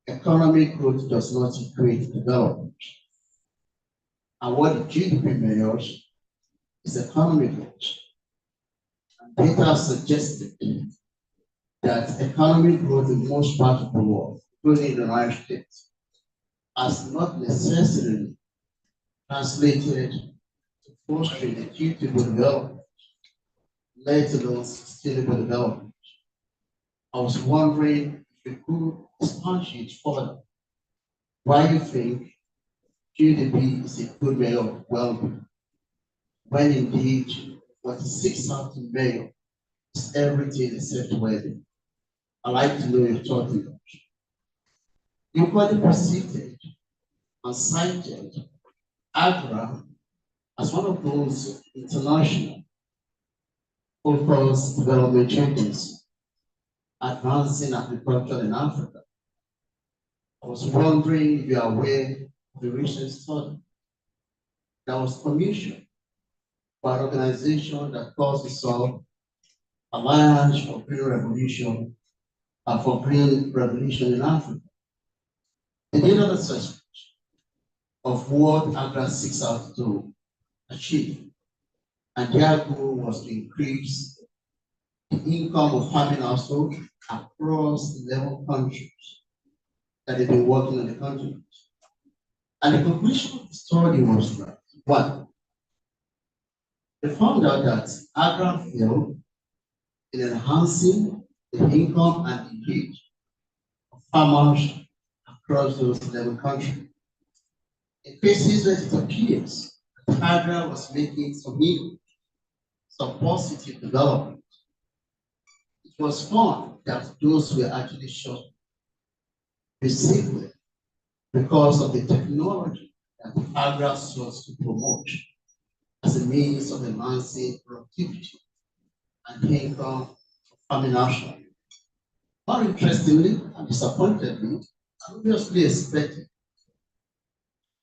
economic growth does not equate development. And what the GDP measures is economic growth. And data suggested that economic growth in most parts of the world, including the United States, has not necessarily translated to fostering equitable development, let alone sustainable development. I was wondering if you could expatiate further why you think GDP is a good measure of well-being, when indeed what is 6,000 measure is everything except well-being. I'd like to know your thoughts on that. You quite proceeded and cited AGRA as one of those international focused development agencies advancing agriculture in Africa. I was wondering if you are aware of the recent study that was commissioned by an organization that calls itself Alliance for Green Revolution in Africa. They did an assessment of what AGRA seeks out to achieve, and their goal was to increase the income of farming households across 11 countries that they've been working on the continent. And the conclusion of the study was that, one, they found out that AGRA failed in enhancing the income and the wage of farmers across those 11 countries. In cases where it appears that AGRA was making some positive development, it was found that those were actually short basically because of the technology that AGRA sought to promote as a means of enhancing productivity and income for farming nationals. More interestingly and disappointingly, I obviously expected,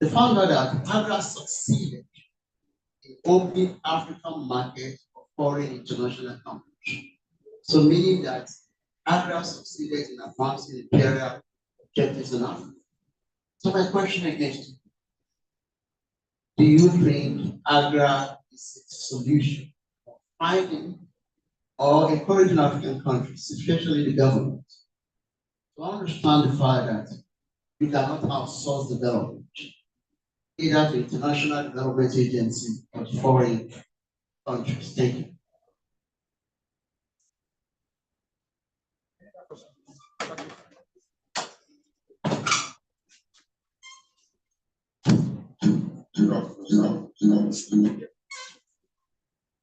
they found out that AGRA succeeded in opening African markets for foreign international companies. So meaning that AGRA succeeded in advancing imperial objectives in Africa. So my question against you, do you think AGRA is a solution for finding or encouraging African countries, especially the government, to understand the fact that we cannot outsource development, either to international development agencies or to foreign countries? Thank you.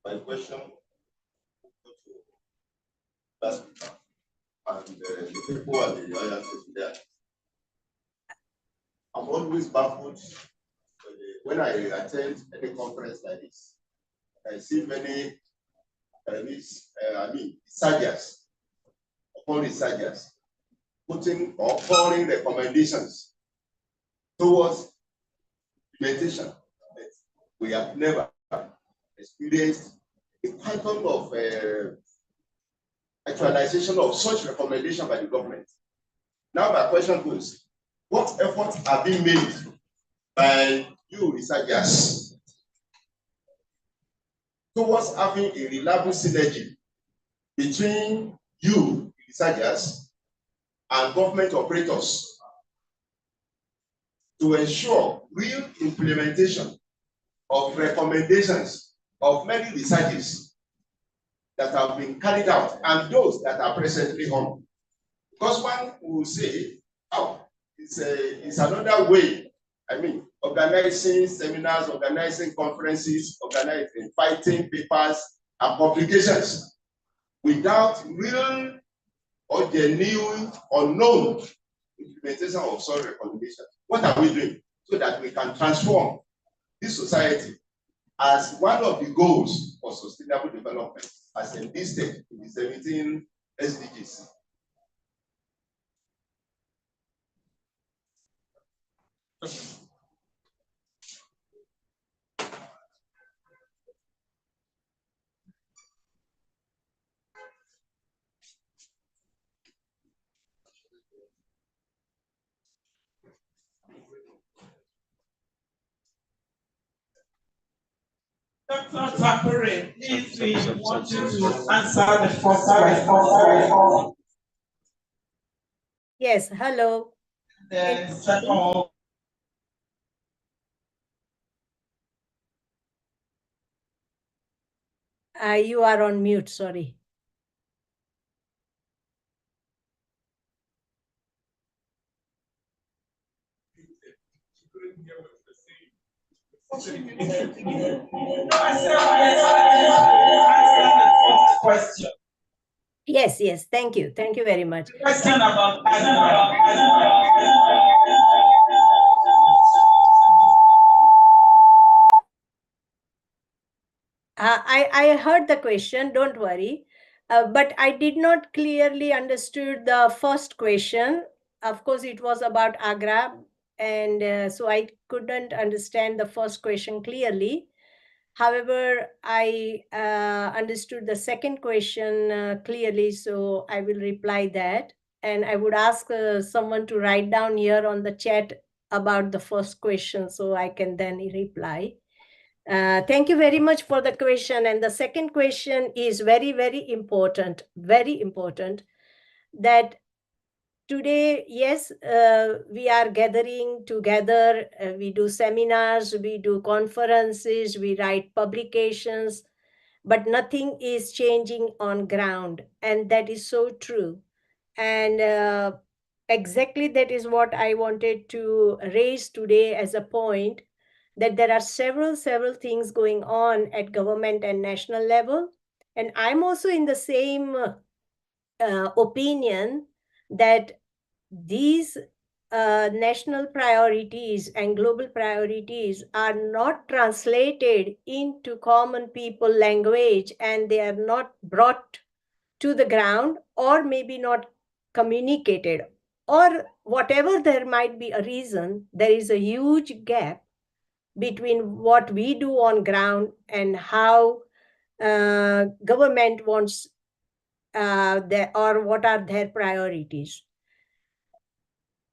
My question last and the people at the Royal Station there. I'm always baffled when I attend any conference like this. I see many researchers, upon researchers, putting or pouring recommendations towards implementation. We have never experienced a quantum of actualization of such recommendation by the government. Now my question goes, what efforts are being made by you researchers towards having a reliable synergy between you researchers and government operators to ensure real implementation of recommendations of many researches that have been carried out and those that are presently on? Because one will say, oh, it's another way. I mean, organizing seminars, organizing conferences, organizing, fighting papers and publications without real or genuine or known implementation of such recommendations. What are we doing so that we can transform this society as one of the goals for sustainable development as enlisted in the 17 SDGs? Dr. Takure, please, we want you to answer the first question. Yes, hello. The second. You are on mute, sorry. Question. Yes, yes, thank you. Thank you very much. Question about I heard the question, don't worry. But I did not clearly understood the first question. Of course, it was about Agra, and so I couldn't understand the first question clearly. However, I understood the second question clearly, so I will reply that. And I would ask someone to write down here on the chat about the first question so I can then reply. Thank you very much for the question. And the second question is very, very important, that today, yes, we are gathering together, we do seminars, we do conferences, we write publications, but nothing is changing on ground. And that is so true. And exactly that is what I wanted to raise today as a point, that there are several things going on at government and national level. And I'm also in the same opinion that these national priorities and global priorities are not translated into common people language, and they are not brought to the ground, or maybe not communicated, or whatever there might be a reason. There is a huge gap between what we do on ground and how government wants or what are their priorities.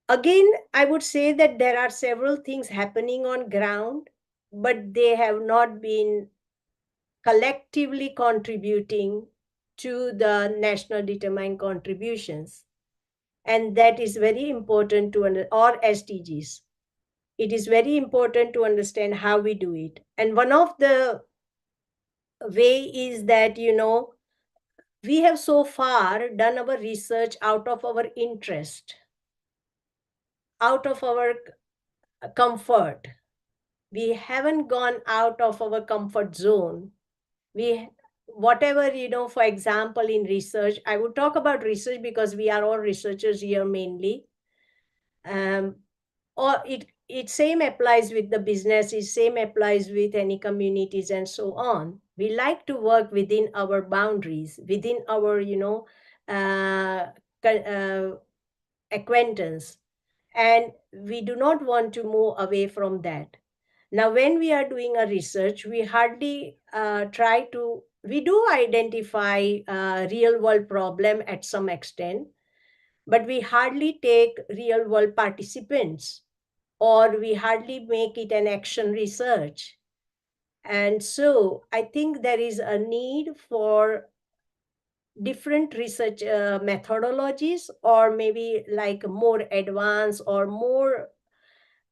Again, I would say that there are several things happening on ground, but they have not been collectively contributing to the national determined contributions. And that is very important to or SDGs. It is very important to understand how we do it. And one of the way is that, we have so far done our research out of our interest, out of our comfort. We haven't gone out of our comfort zone. Whatever, for example, in research, I would talk about research because we are all researchers here mainly. Or it same applies with the business, it same applies with any communities and so on. We like to work within our boundaries, within our, acquaintance, and we do not want to move away from that. Now, when we are doing a research, we hardly try to we do identify real world problem at some extent, but we hardly take real world participants, or we hardly make it an action research. And so I think there is a need for different research methodologies, or maybe like more advanced or more,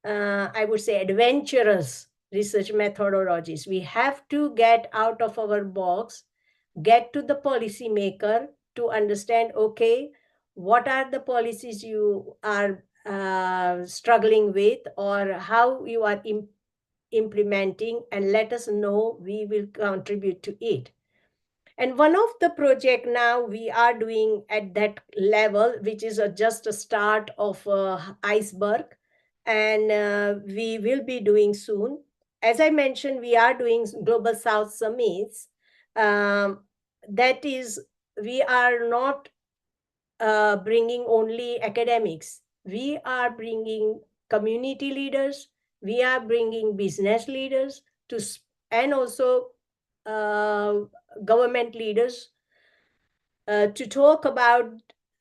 I would say, adventurous research methodologies. We have to get out of our box, get to the policymaker to understand, okay, what are the policies you are struggling with, or how you are implementing, and let us know, we will contribute to it. And one of the project now we are doing at that level, which is just a start of iceberg, and we will be doing soon. As I mentioned, we are doing Global South summits. That is, we are not bringing only academics. We are bringing community leaders. We are bringing business leaders to, and also government leaders to talk about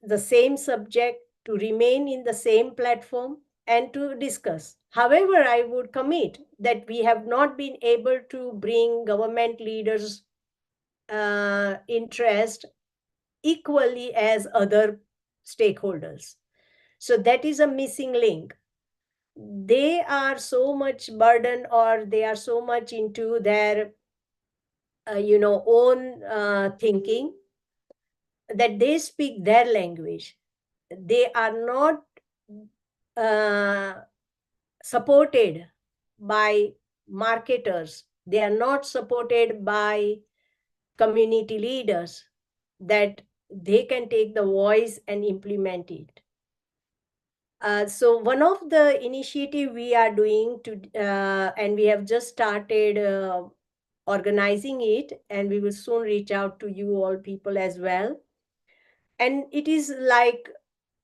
the same subject, to remain in the same platform and to discuss. However, I would commit that we have not been able to bring government leaders' interest equally as other stakeholders. So that is a missing link. They are so much burdened, or they are so much into their own thinking, that they speak their language. They are not supported by marketers. They are not supported by community leaders, that they can take the voice and implement it. So one of the initiative we are doing to, and we have just started organizing it, and we will soon reach out to you all people as well. And it is like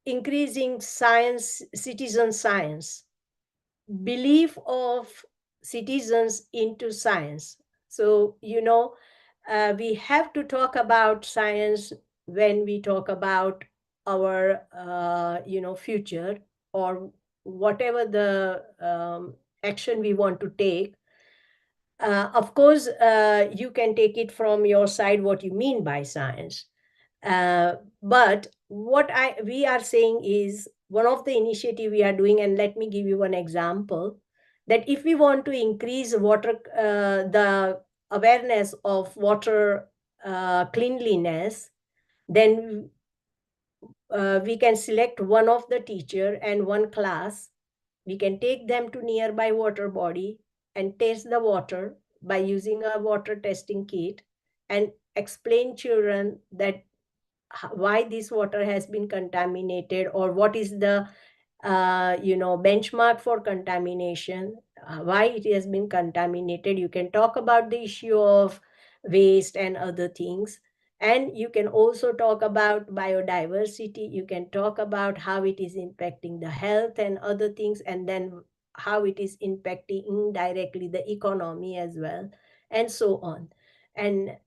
increasing science, citizen science, belief of citizens into science. So, we have to talk about science when we talk about our, future, or whatever the action we want to take. Of course, you can take it from your side what you mean by science. But what we are saying is, one of the initiative we are doing, and let me give you one example, that if we want to increase water, the awareness of water cleanliness, then we can select one of the teacher and one class. We can take them to nearby water body and test the water by using a water testing kit, and explain children that why this water has been contaminated, or what is the benchmark for contamination, why it has been contaminated. You can talk about the issue of waste and other things, and you can also talk about biodiversity. You can talk about how it is impacting the health and other things, and then how it is impacting indirectly the economy as well, and so on. And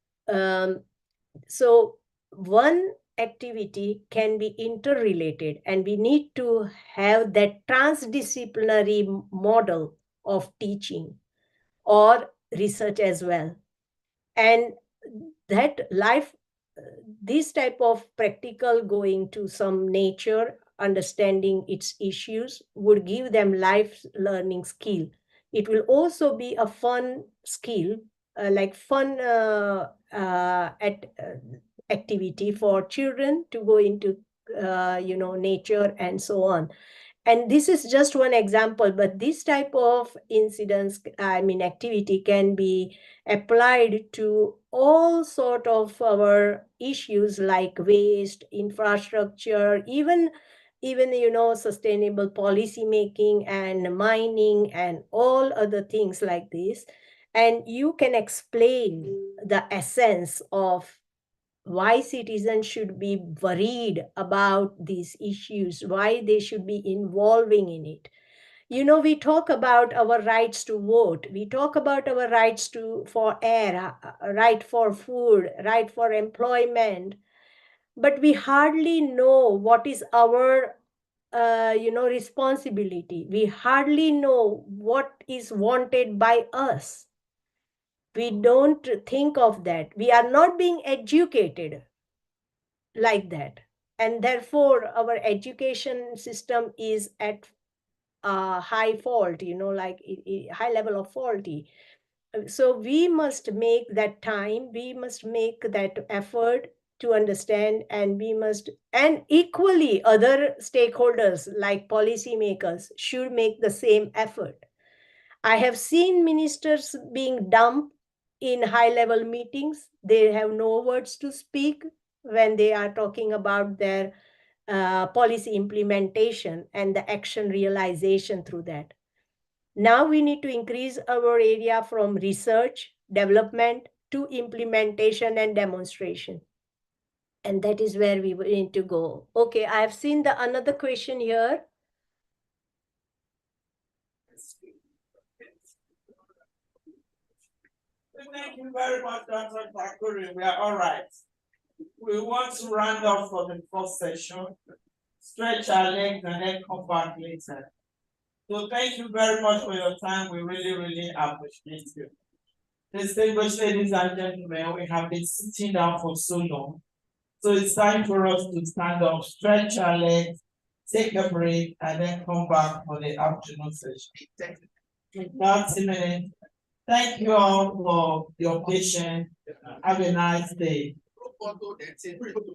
so one activity can be interrelated, and we need to have that transdisciplinary model of teaching or research as well. And that life, this type of practical going to some nature, understanding its issues, would give them life learning skill. It will also be a fun skill, like fun activity for children to go into nature and so on. And this is just one example, but this type of activity can be applied to all sort of our issues, like waste, infrastructure, even sustainable policy making and mining and all other things like this. And you can explain the essence of why citizens should be worried about these issues, why they should be involving in it. You know, we talk about our rights to vote. We talk about our rights for air, right for food, right for employment. But we hardly know what is our, responsibility. We hardly know what is wanted by us. We don't think of that. We are not being educated like that. And therefore, our education system is at high fault, like high level of faulty. So we must make that time, we must make that effort to understand, and we must, and equally other stakeholders like policymakers should make the same effort. I have seen ministers being dumped in high level meetings. They have no words to speak when they are talking about their policy implementation and the action realization through that. Now we need to increase our area from research, development to implementation and demonstration. And that is where we need to go. Okay, I have seen the another question here. Thank you very much, Dr. Takuri. We are all right. We want to round off for the first session, stretch our legs, and then come back later. So thank you very much for your time. We really, really appreciate you. Distinguished ladies and gentlemen, we have been sitting down for so long. So it's time for us to stand up, stretch our legs, take a break, and then come back for the afternoon session. 30 minutes. Thank you all for your patience. Have a nice day.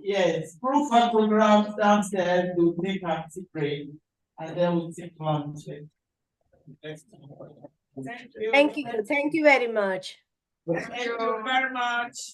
Yes, group photographs downstairs. We'll take a tea break, and then we'll take lunch. Thank you. Thank you very much. Thank you very much.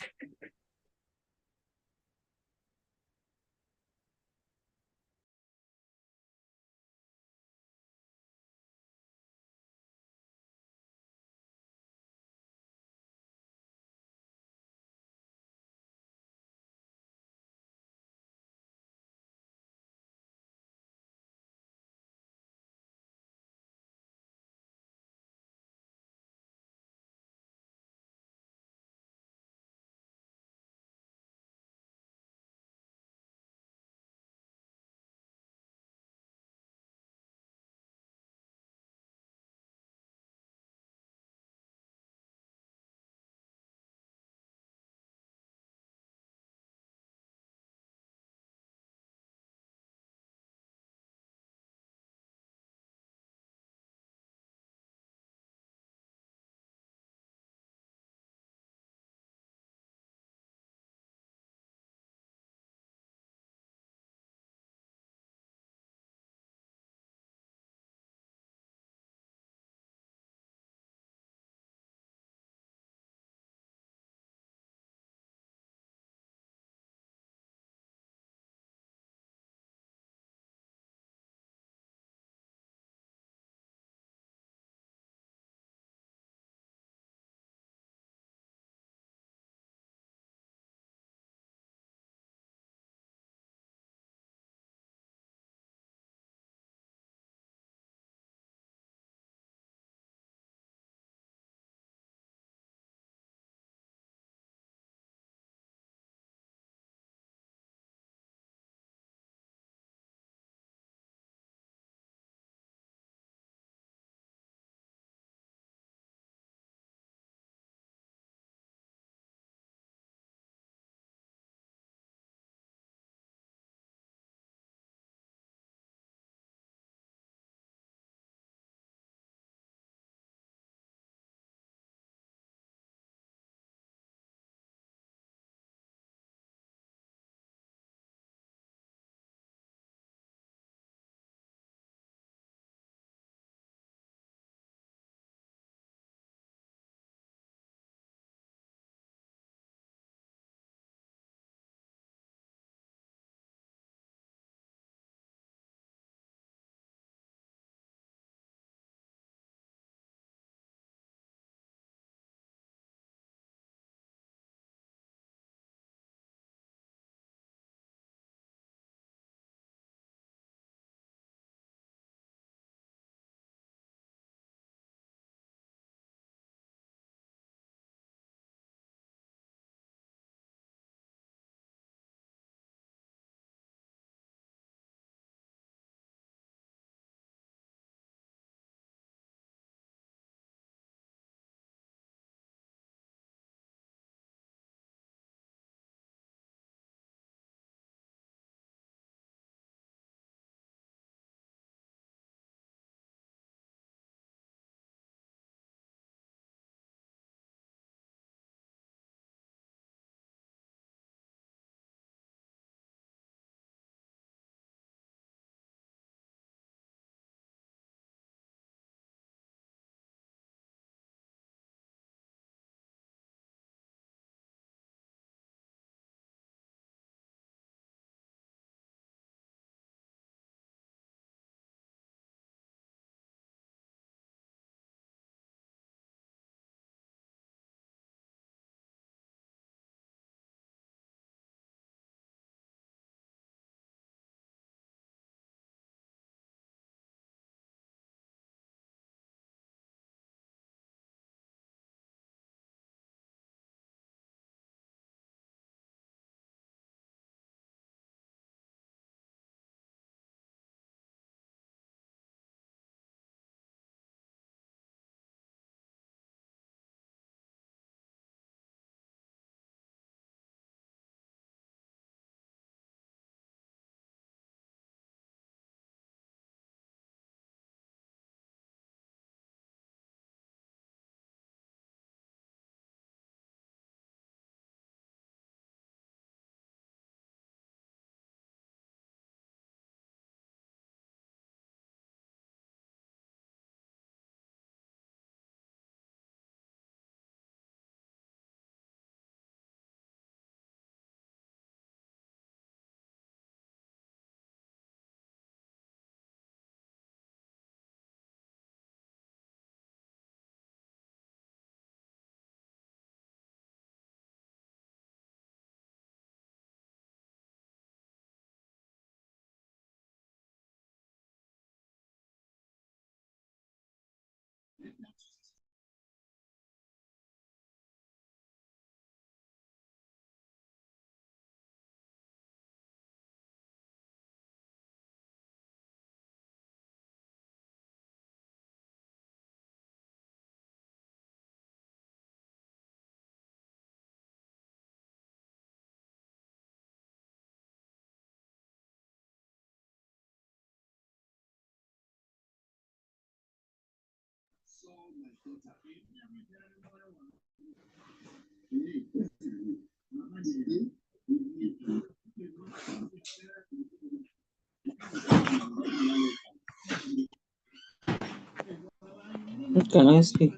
Can I speak?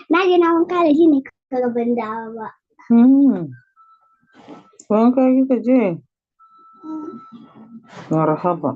Na je na wanka da shi ne kaga ban dawo ba. Wanka kika je? Marhaba.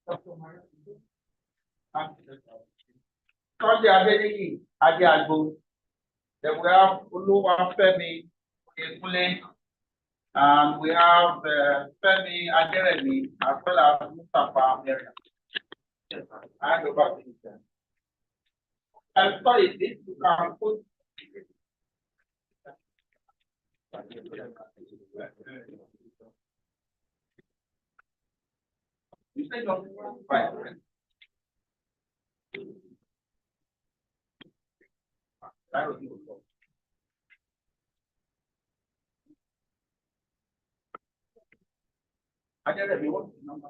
Sunday Adeniyi Adiagbo. Then we have Oluwafemi Oyekunle, and we have Femi Aderemi as well as Mustafa Miriam. I go back to you. I'm sorry, this you can put. You said you're fine. I get it. What's the number?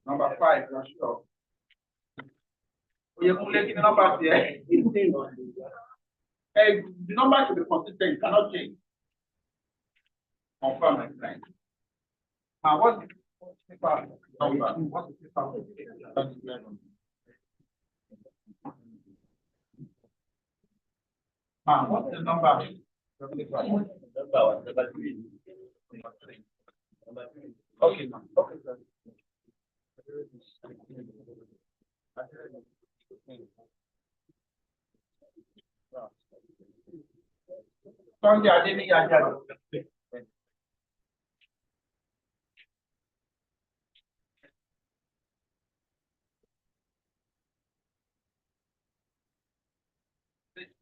Number 5, I'm sure. You're collecting the numbers here. Hey, the number should be consistent, cannot change. Confirm my client. What's the paper number? What's the paper? What's the number? Okay, ma'am. Okay, sir. Sunday Adeniyi Adiagbo.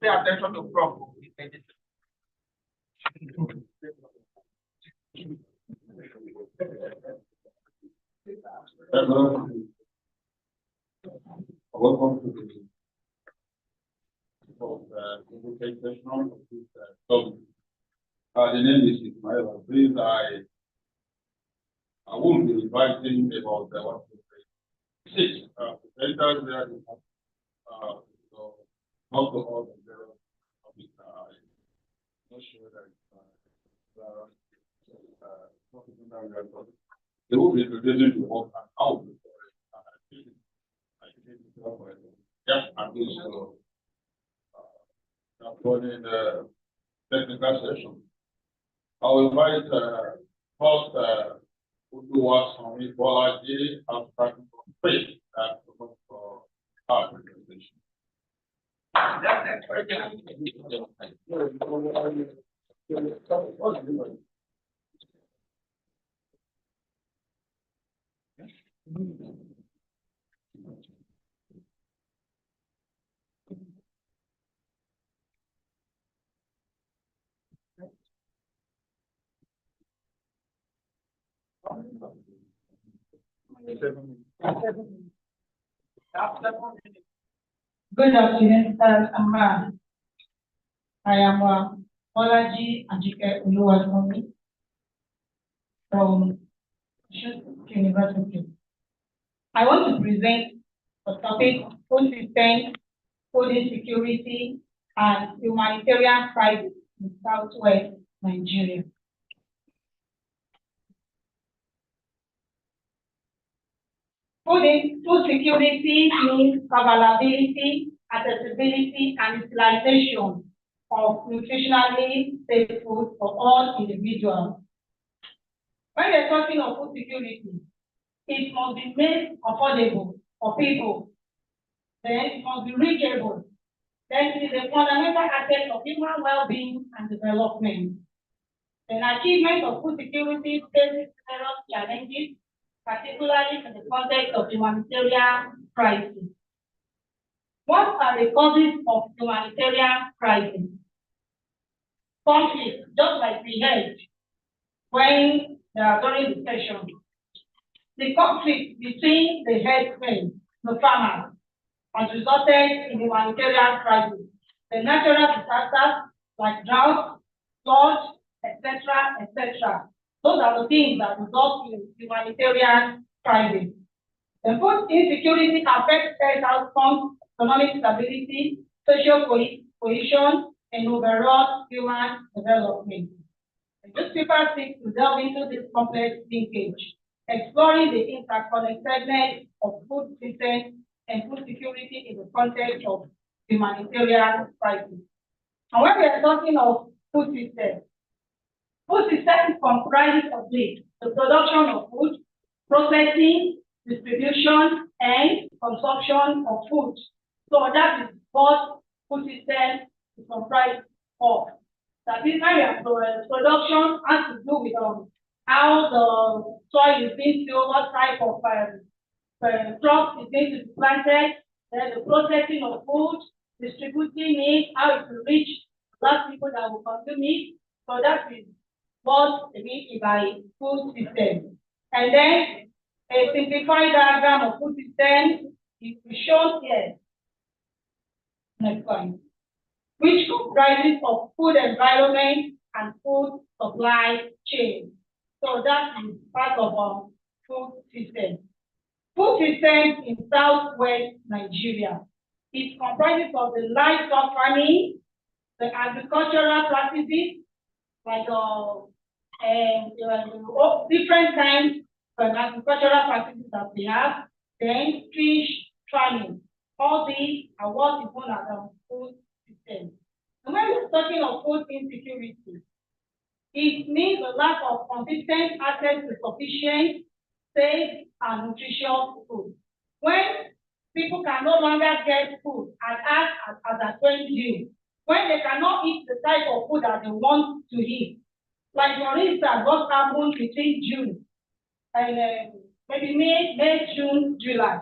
Pay attention to Prof. Welcome to the invitation of this topic. The name is Ismail. Please, I won't be inviting about what to say. 6 presenters there. So not to all the topics. I'm not sure that they will be introducing the work and how to yeah, and also in the technical session. I will invite first who was from Ola-Olowoyo and starting from faith for our presentation. Good afternoon, sir. I am Ola-Olowoyo from University. I want to present the topic food system, food insecurity, and humanitarian crisis in Southwest Nigeria. Food security means availability, accessibility, and utilization of nutritionally safe food for all individuals. When we're talking of food security, it must be made affordable for people. Then it must be reachable. Then it is a fundamental aspect of human well-being and development. The achievement of food security faces several challenges, particularly in the context of humanitarian crisis. What are the causes of humanitarian crisis? Conflict, just like we heard when during the session. The conflict between the herdsmen, the farmers, has resulted in humanitarian crisis. The natural disasters like drought, flood, etc., etc. Those are the things that result in humanitarian crisis. The food insecurity affects health outcomes, economic stability, social cohesion, and overall human development. The newspaper seeks to delve into this complex linkage, exploring the interconnectedness of food systems and food security in the context of humanitarian crisis. And when we are talking of food systems comprise of this. the production of food, processing, distribution, and consumption of food. So that is what food system is comprised of. That is area production has to do with how the soil is being tilled, what type of crop is going to be planted, then the processing of food, distributing it, how it will reach last people that will consume it. So that is what we mean by food system. And then a simplified diagram of food system is shown here. Next one. Which comprises of food environment and food supply chain. So that is part of our food system. Food system in southwest Nigeria. It comprises of the livestock farming, the agricultural practices, like different kinds of agricultural practices that we have, then fish farming. All these are what is known as food system. And when we're talking of food insecurity, it means a lack of consistent access to sufficient, safe, and nutritious food. When people can no longer get food as when due, when they cannot eat the type of food that they want to eat. Like for instance, what happened between June and maybe May, June, July,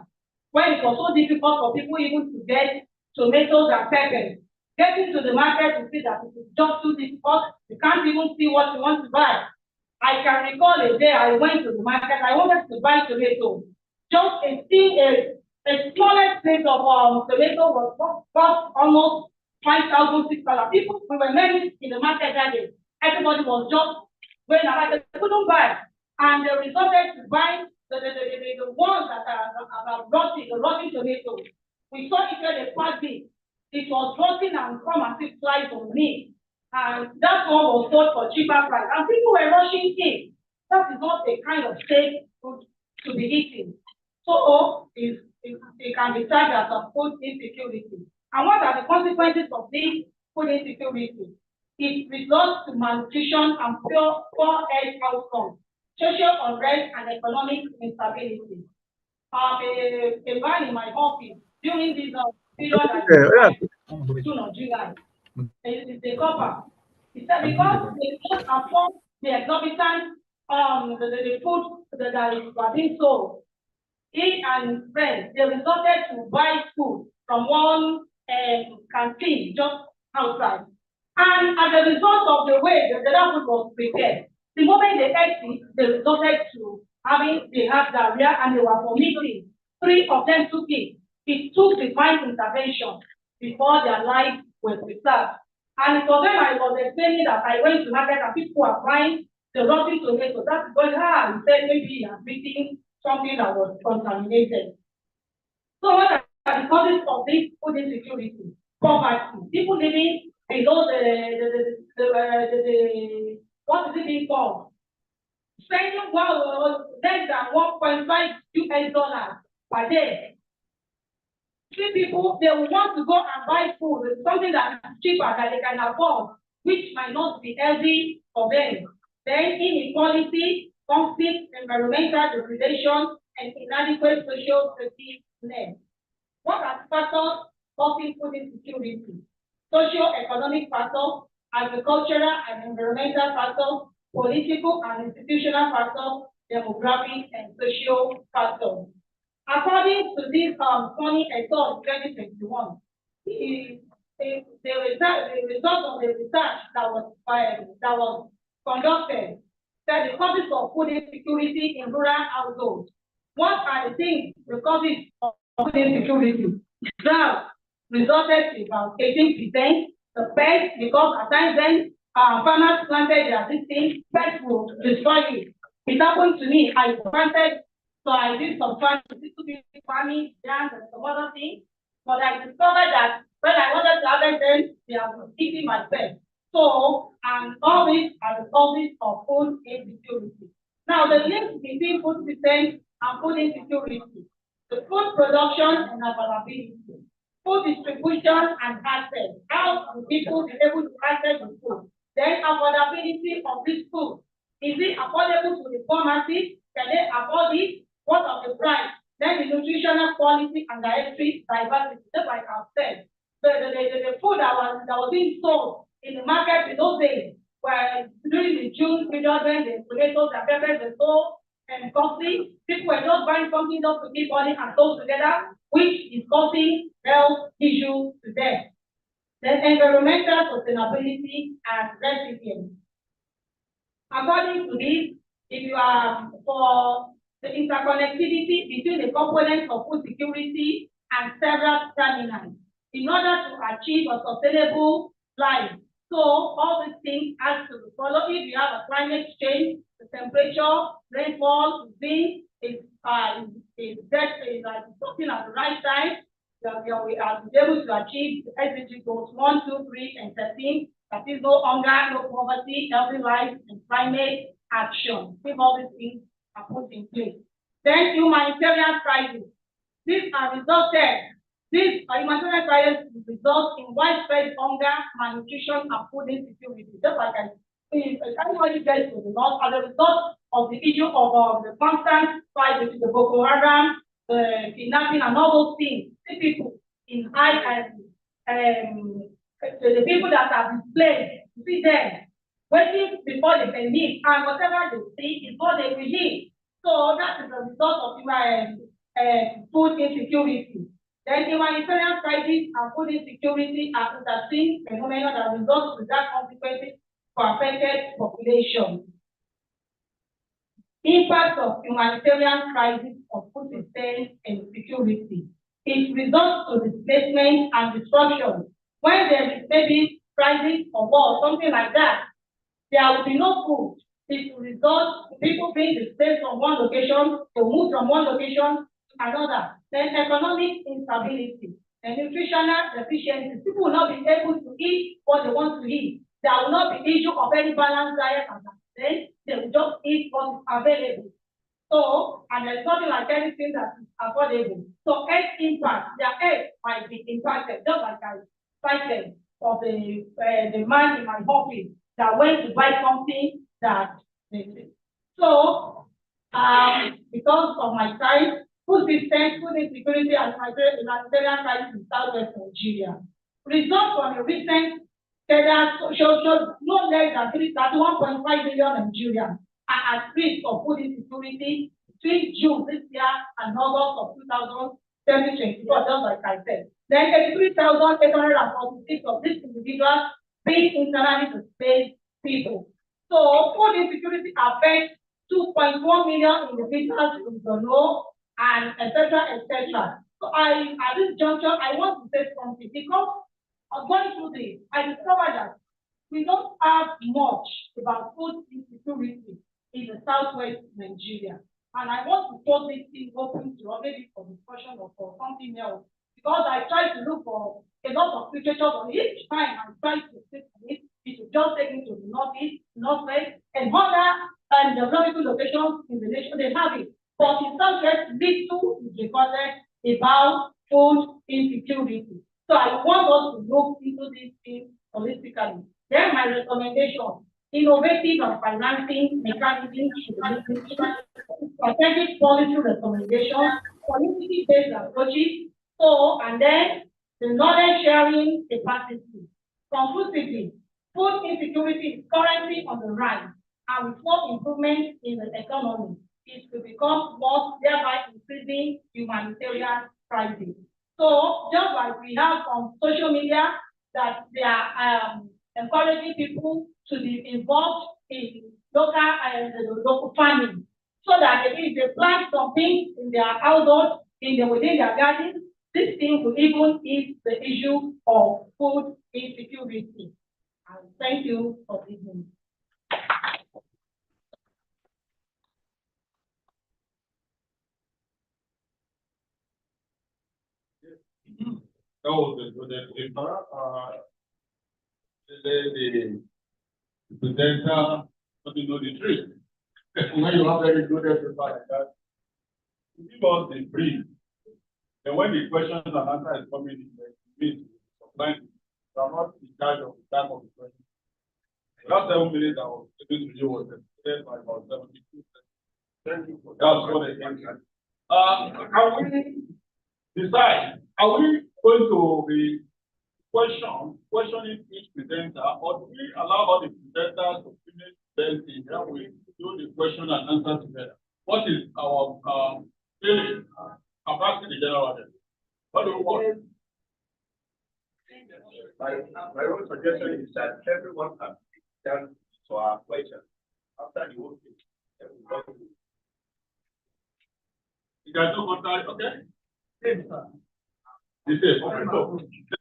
when it was so difficult for people even to get tomatoes and peppers. Getting to the market to see that it is just too difficult. You can't even see what you want to buy. I can recall a day I went to the market. I wanted to buy tomatoes. Just a smallest plate of tomato was cost almost $5,600. People, we were many in the market that day. Everybody was just going around. They couldn't buy, and they resorted to buy the ones that are rotting, the rotting tomatoes. We saw it when they passed it. It was rotting and come and sit flies on me. And that one was sold for cheaper price. And people were rushing in. That is not a kind of safe food to be eating. So it can be tagged as a food insecurity. And what are the consequences of this food insecurity? It results to malnutrition and poor health outcomes, social unrest, and economic instability. A man in my office during this period, June or July, is the copper. He said because they can't afford the exorbitant the food that are being sold, he and his friends, they resorted to buy food from one canteen just outside. And as a result of the way the food was prepared, the moment they ate it, they resorted to they had diarrhea and they were vomiting. 3 of them took it. It took divine intervention before their lives were preserved. And it was when I was explaining that I went to market and people were buying the rotting tomatoes. That's because he said maybe he has eaten something that was contaminated. So what are the causes of this food insecurity? Poverty. People living below the what is it being called? Spending less than $1.5 US per day. See people, they will want to go and buy food with something that is cheaper that they can afford, which might not be healthy for them. Then inequality, conflict, environmental degradation, and inadequate social safety net. What are factors causing food insecurity? Socio-economic factors, agricultural and environmental factors, political and institutional factors, demographic and social factors. According to this funny exhaust 2021, the result of the research that was conducted said the causes of food insecurity in rural households. What are the things the causes of food insecurity? Drought resulted in about 18%. The pest, because at times when farmers planted their things, pests will destroy it. It happened to me. I planted. So I did some farming, dance, and some other things. But I discovered that when I wanted to harvest them, they are eating my pets. So, and all these are the causes of food insecurity. Now, the link between food systems and food insecurity, the food production and availability, food distribution and access, how do people be able to access the food, then affordability of this food, Is it affordable to the poor masses? Can they afford it? What of the price? Then the nutritional quality and dietary diversity, just like I've said. The food that was being sold in the market in those days, where during the June period when the potatoes and peppers were so costly, people were just buying something just to keep money and sold together, which is causing health issues to them. Then environmental sustainability and resilience. According to this, if you are for the interconnectivity between the components of food security and several terminals in order to achieve a sustainable life. So all these things have to be followed. If you have a climate change, the temperature, rainfall, wind is something at the right time. We are able to achieve the SDG goals 1, 2, 3, and 13. That is no hunger, no poverty, healthy life, and climate action. If all these things are put in place. Then humanitarian crisis. These humanitarian crises result in widespread hunger, malnutrition, and food insecurity. Just like everybody gets to the north as a result of the issue of the constant fight between the Boko Haram, the kidnapping, and all those things. The people in high the people that are displaced, you see them waiting before they can leave, and whatever they see is what they will eat. So that is a result of food insecurity. Then humanitarian crisis and food insecurity are intertwined phenomena that result with that consequences for affected population. Impact of humanitarian crisis on food systems and security. It results to displacement and destruction. When there is maybe crisis or war, something like that, there will be no food. It will result in people being displaced from one location to move from one location to another. Then economic instability and nutritional deficiency. People will not be able to eat what they want to eat. There will not be issue of any balanced diet, and then they will just eat what is available. So, and there's nothing like anything that is affordable. So, health impact, their health might be impacted, just like I cited of the man in my office that went to buy something that they did. So, because of my time, food systems, food insecurity, and humanitarian crisis in Southwest Nigeria. Results from a recent showed no less than 1.5 million Nigerians are at risk of food insecurity between June this year and August of 2024, just like I said. Then 83,846 of these individuals being internally displaced people. So food insecurity affects 2.1 million individuals in the know, and etc. etc. So at this juncture, I want to say something because going through this, I discovered that we don't have much about food insecurity in the Southwest Nigeria. And I want to put this thing open to maybe for discussion or for something else. Because I try to look for a lot of literature, but each time I try to sit on it, it will just take me to the northeast, northwest, and other geographical locations in the nation, they have it. But in Southwest, little is recorded about food insecurity. So I want us to look into this thing holistically. Then my recommendation, innovative and financing mechanisms should be strategic policy recommendations, community-based approaches. So, and then the knowledge sharing capacity. Conclusively, food insecurity is currently on the rise, and with more improvement in the economy, it will become more, thereby increasing humanitarian crisis. So, just like we have on social media that they are encouraging people to be involved in local farming, so that if they plant something in their household, within their gardens, this thing will even ease the issue of food insecurity. And thank you for listening. That was a good paper. The presenter doesn't know the truth. When you have very good paper like that, give us the brief. And when the questions and answers is coming in, we are not in charge of the type of the question. Last 7 minutes, I was able to do was extended by about 72. Thank you for that. What I can. Can we decide? Are we going to be questioning each presenter, or do we allow all the presenters to finish presenting? Then we do the question and answer together. What is our feeling? I'm asking the general audience. What do you want? My own suggestion is that everyone can done to our question after the whole thing. You guys don't want that, okay? He said, okay, so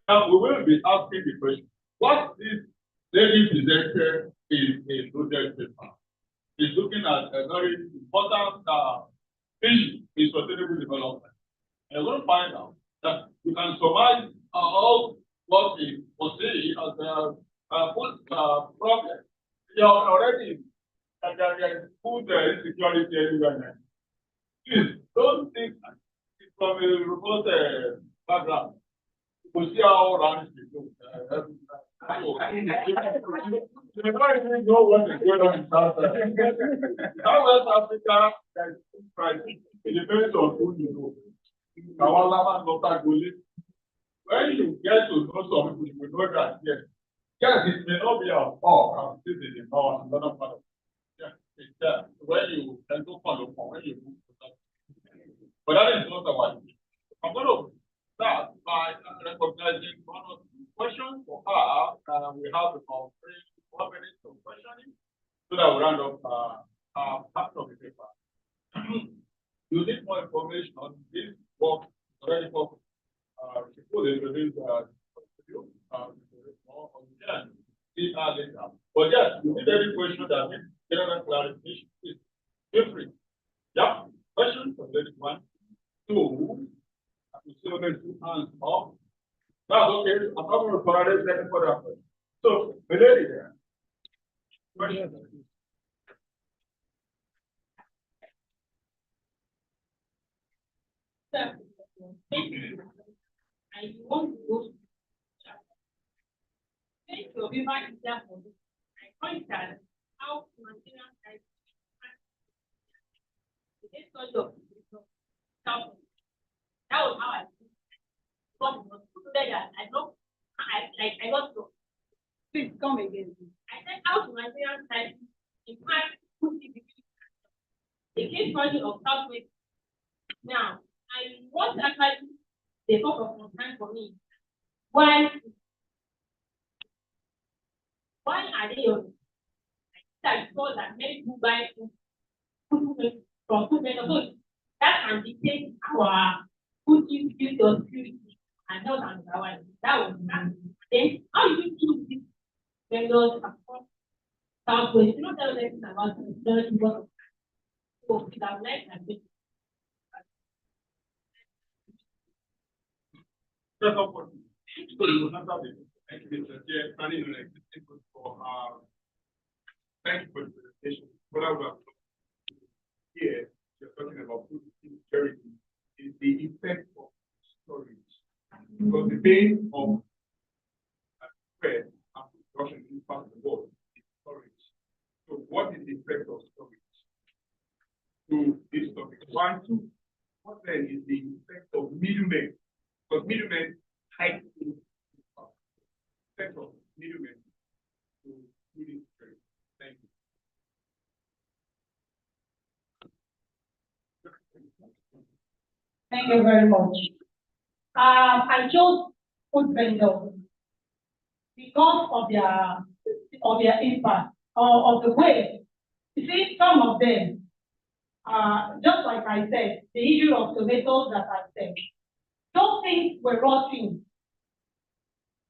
now we will be asking the question. What this lady presented is a project paper. It's looking at a very important issue in sustainable development. And we're going to find out that you can surmise all what we foresee as a problem. You are already there is food insecurity everywhere. Please don't think it's from a remote background. We see how around it goes. You don't even know what is going on in South Africa. Now West Africa, there is food crisis. It depends on who you know. When you get to know some people, you will know that yes, it may not be our fault. I'm still in the north, another part of it. It's there. When you can go follow when you move to that. But that is not our issue. I'm going to start by recognizing one of the questions for her. We have about 4 minutes of questioning so that we round up part of the paper. You need more information on this work already for people introduce you more on the later. But yes, you need any question that needs general clarification, please feel free. Yeah, question from lady 1, 2. I can see only 2 hands up. That's okay. I'm not going to correlate any further. So, the lady there. Question. I want to go to make your paper easier for me. I point that how material type the study of that was how I got that I know I got to please come again. I said how to material type in fact the case study of Southwest. Now I want actually the focus of time for me. Why are they on? I saw that many people buy food from food vendors. So that can dictate our food security and health and our that was that. Then how do you choose these vendors across Southwest? You know tell us anything about the so that like and this. Thank you, Mr. Chair. Planning on existing for thank you for the presentation. What I would have here, you're talking about food security, is the effect of storage. Because the bane of spread and production in part of the world is storage. So, what is the effect of storage to this topic? 1, 2. What then is the effect of middlemen? Because middlemen hide the effect of middlemen to food trade. Thank you. Thank you very much. I chose food vendors because of their impact or of the way. You see, some of them, just like I said, the issue of tomatoes that I said, those things were rotting.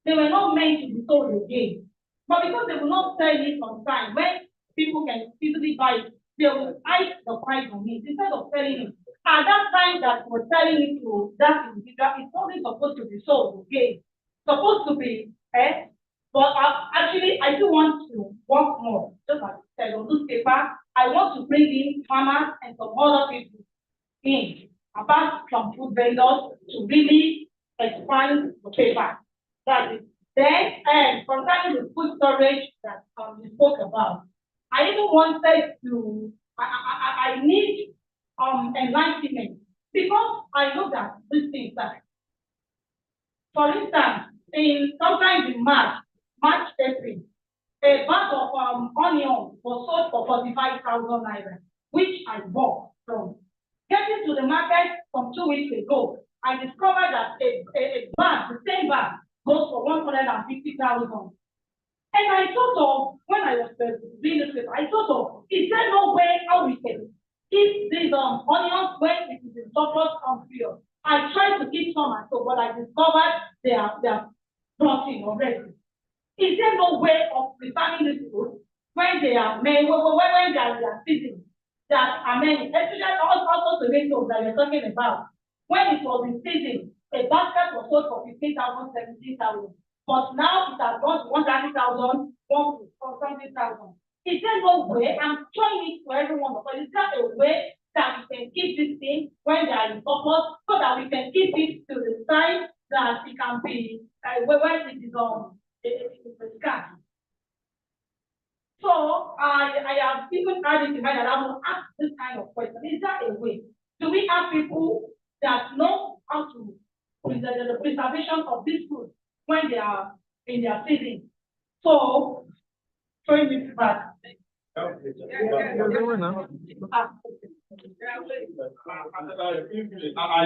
They were not meant to be sold again. But because they will not sell it on time, when people can easily buy it, they will hike the price on it instead of selling it. At that time that we're selling it to that individual, it's only supposed to be sold again. Supposed to be, but actually I do want to work more. Just like I said on newspaper, I want to bring in farmers and some other people in, apart from food vendors, to really expand the paper. That is Then, concerning the food storage that we spoke about, I even wanted to, I need enlightenment because I know that these things are. For instance, sometimes in March, April, a bag of onion was sold for 45,000 naira, which I bought from. Getting to the market from 2 weeks ago, I discovered that a bag, the same bag, goes for 150,000. And I thought of, when I was doing this, I thought of, is there no way how we can keep these onions when it is in surplus period? I tried to keep some at home, but I discovered they are rotting already. Is there no way of preserving this food when they are made, when they are seasoned? That are many, especially also tomatoes that you're talking about. When it was in season, a basket was sold for 15,000, 17,000. But now it has gone to 130,000, or something thousand. Is there no way? I'm trying it for everyone, but is there a way that we can keep this thing when they are in surplus so that we can keep it to the time that it can be when it is the scan? So I have even had it in mind that I will ask this kind of question. Is there a way? Do we have people that know how to the preservation of this food when they are in their season? So, showing it back. I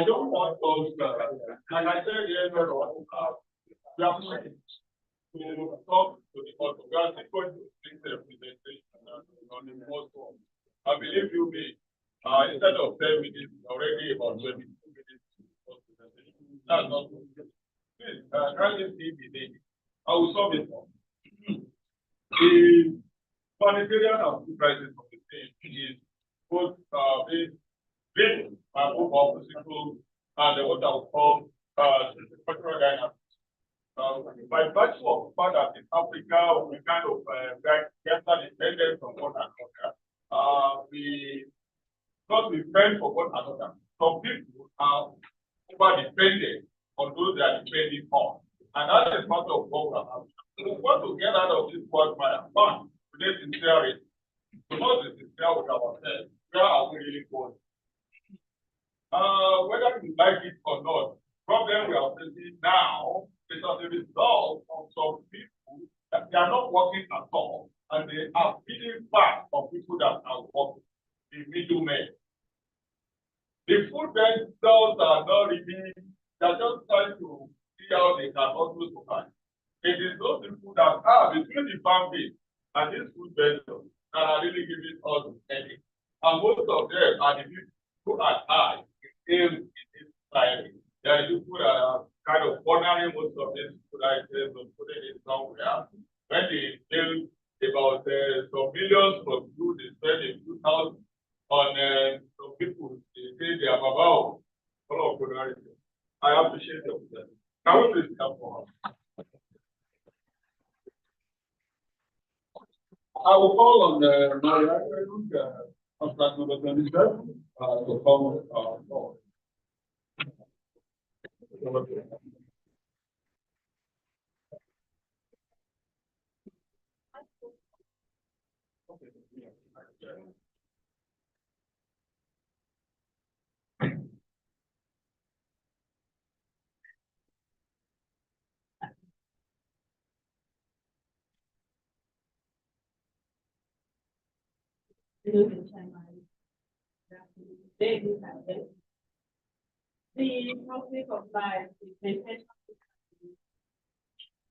don't want those, like I said earlier on, we have to talk to the author. We are going to take the presentation on the most one. I believe you may, instead of 10 minutes, already about 22 minutes. That's not good. Please, kindly see the name. I will solve it for the humanitarian and food crisis of the state is both based on both physical and what I would call cultural dynamics. By virtue of the fact that in Africa we kind of get independent from one another, because we depend on one another. Some people are over dependent on those they are depending on, and that is part of what we have. So we want to get out of this quagmire. One, we need sincerity. So not the sincere with ourselves. Where are we really going? Whether you like it or not, problem we are facing now is as a result of some people that they are not working at all, and they are feeding back of people that are working, the middlemen. The food vendors are not really, they're just trying to see how they can also survive. It is those people that are between the family and these food vendors that are really giving us the headache. And most of them are the people who are high in this society. They are the people that are kind of honoring most of these food items and putting it somewhere. When they build about some millions for food, they spend a few thousand on some people. They say they are about all of honorary. I appreciate them. Can we please come for us? I will call on my contract number 27 to come with our call. The topic of life is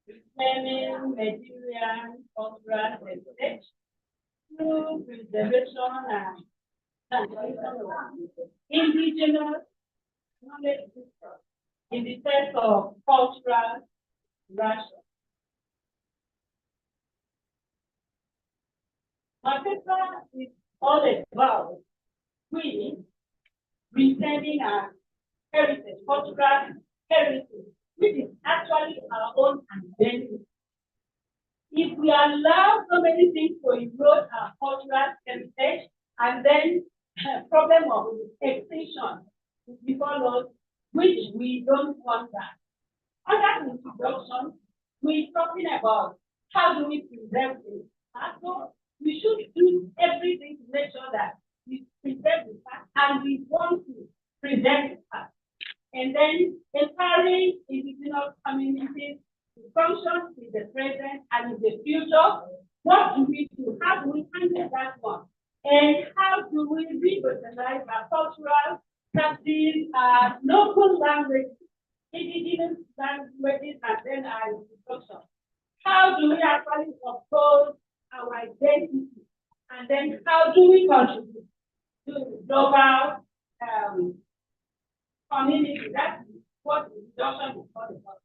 reclaiming Nigerian cultural heritage through preservation and transmission of indigenous knowledge in the sense of cultural ration. My paper is all about we reclaiming our heritage, cultural heritage, which is actually our own identity. If we allow so many things to erode our cultural heritage, and then problem of extinction before us, which we don't want that. Under introduction, we're talking about how do we preserve it. So we should do everything to make sure that we preserve the past and we want to preserve the past. And then empowering indigenous communities to function in the present and in the future. What do we do? How do we handle that one? And how do we revitalize our cultural practice, local language, indigenous languages, and then our instruction? How do we actually uphold our identity? And then how do we contribute to the global community? That's what the instruction is all about.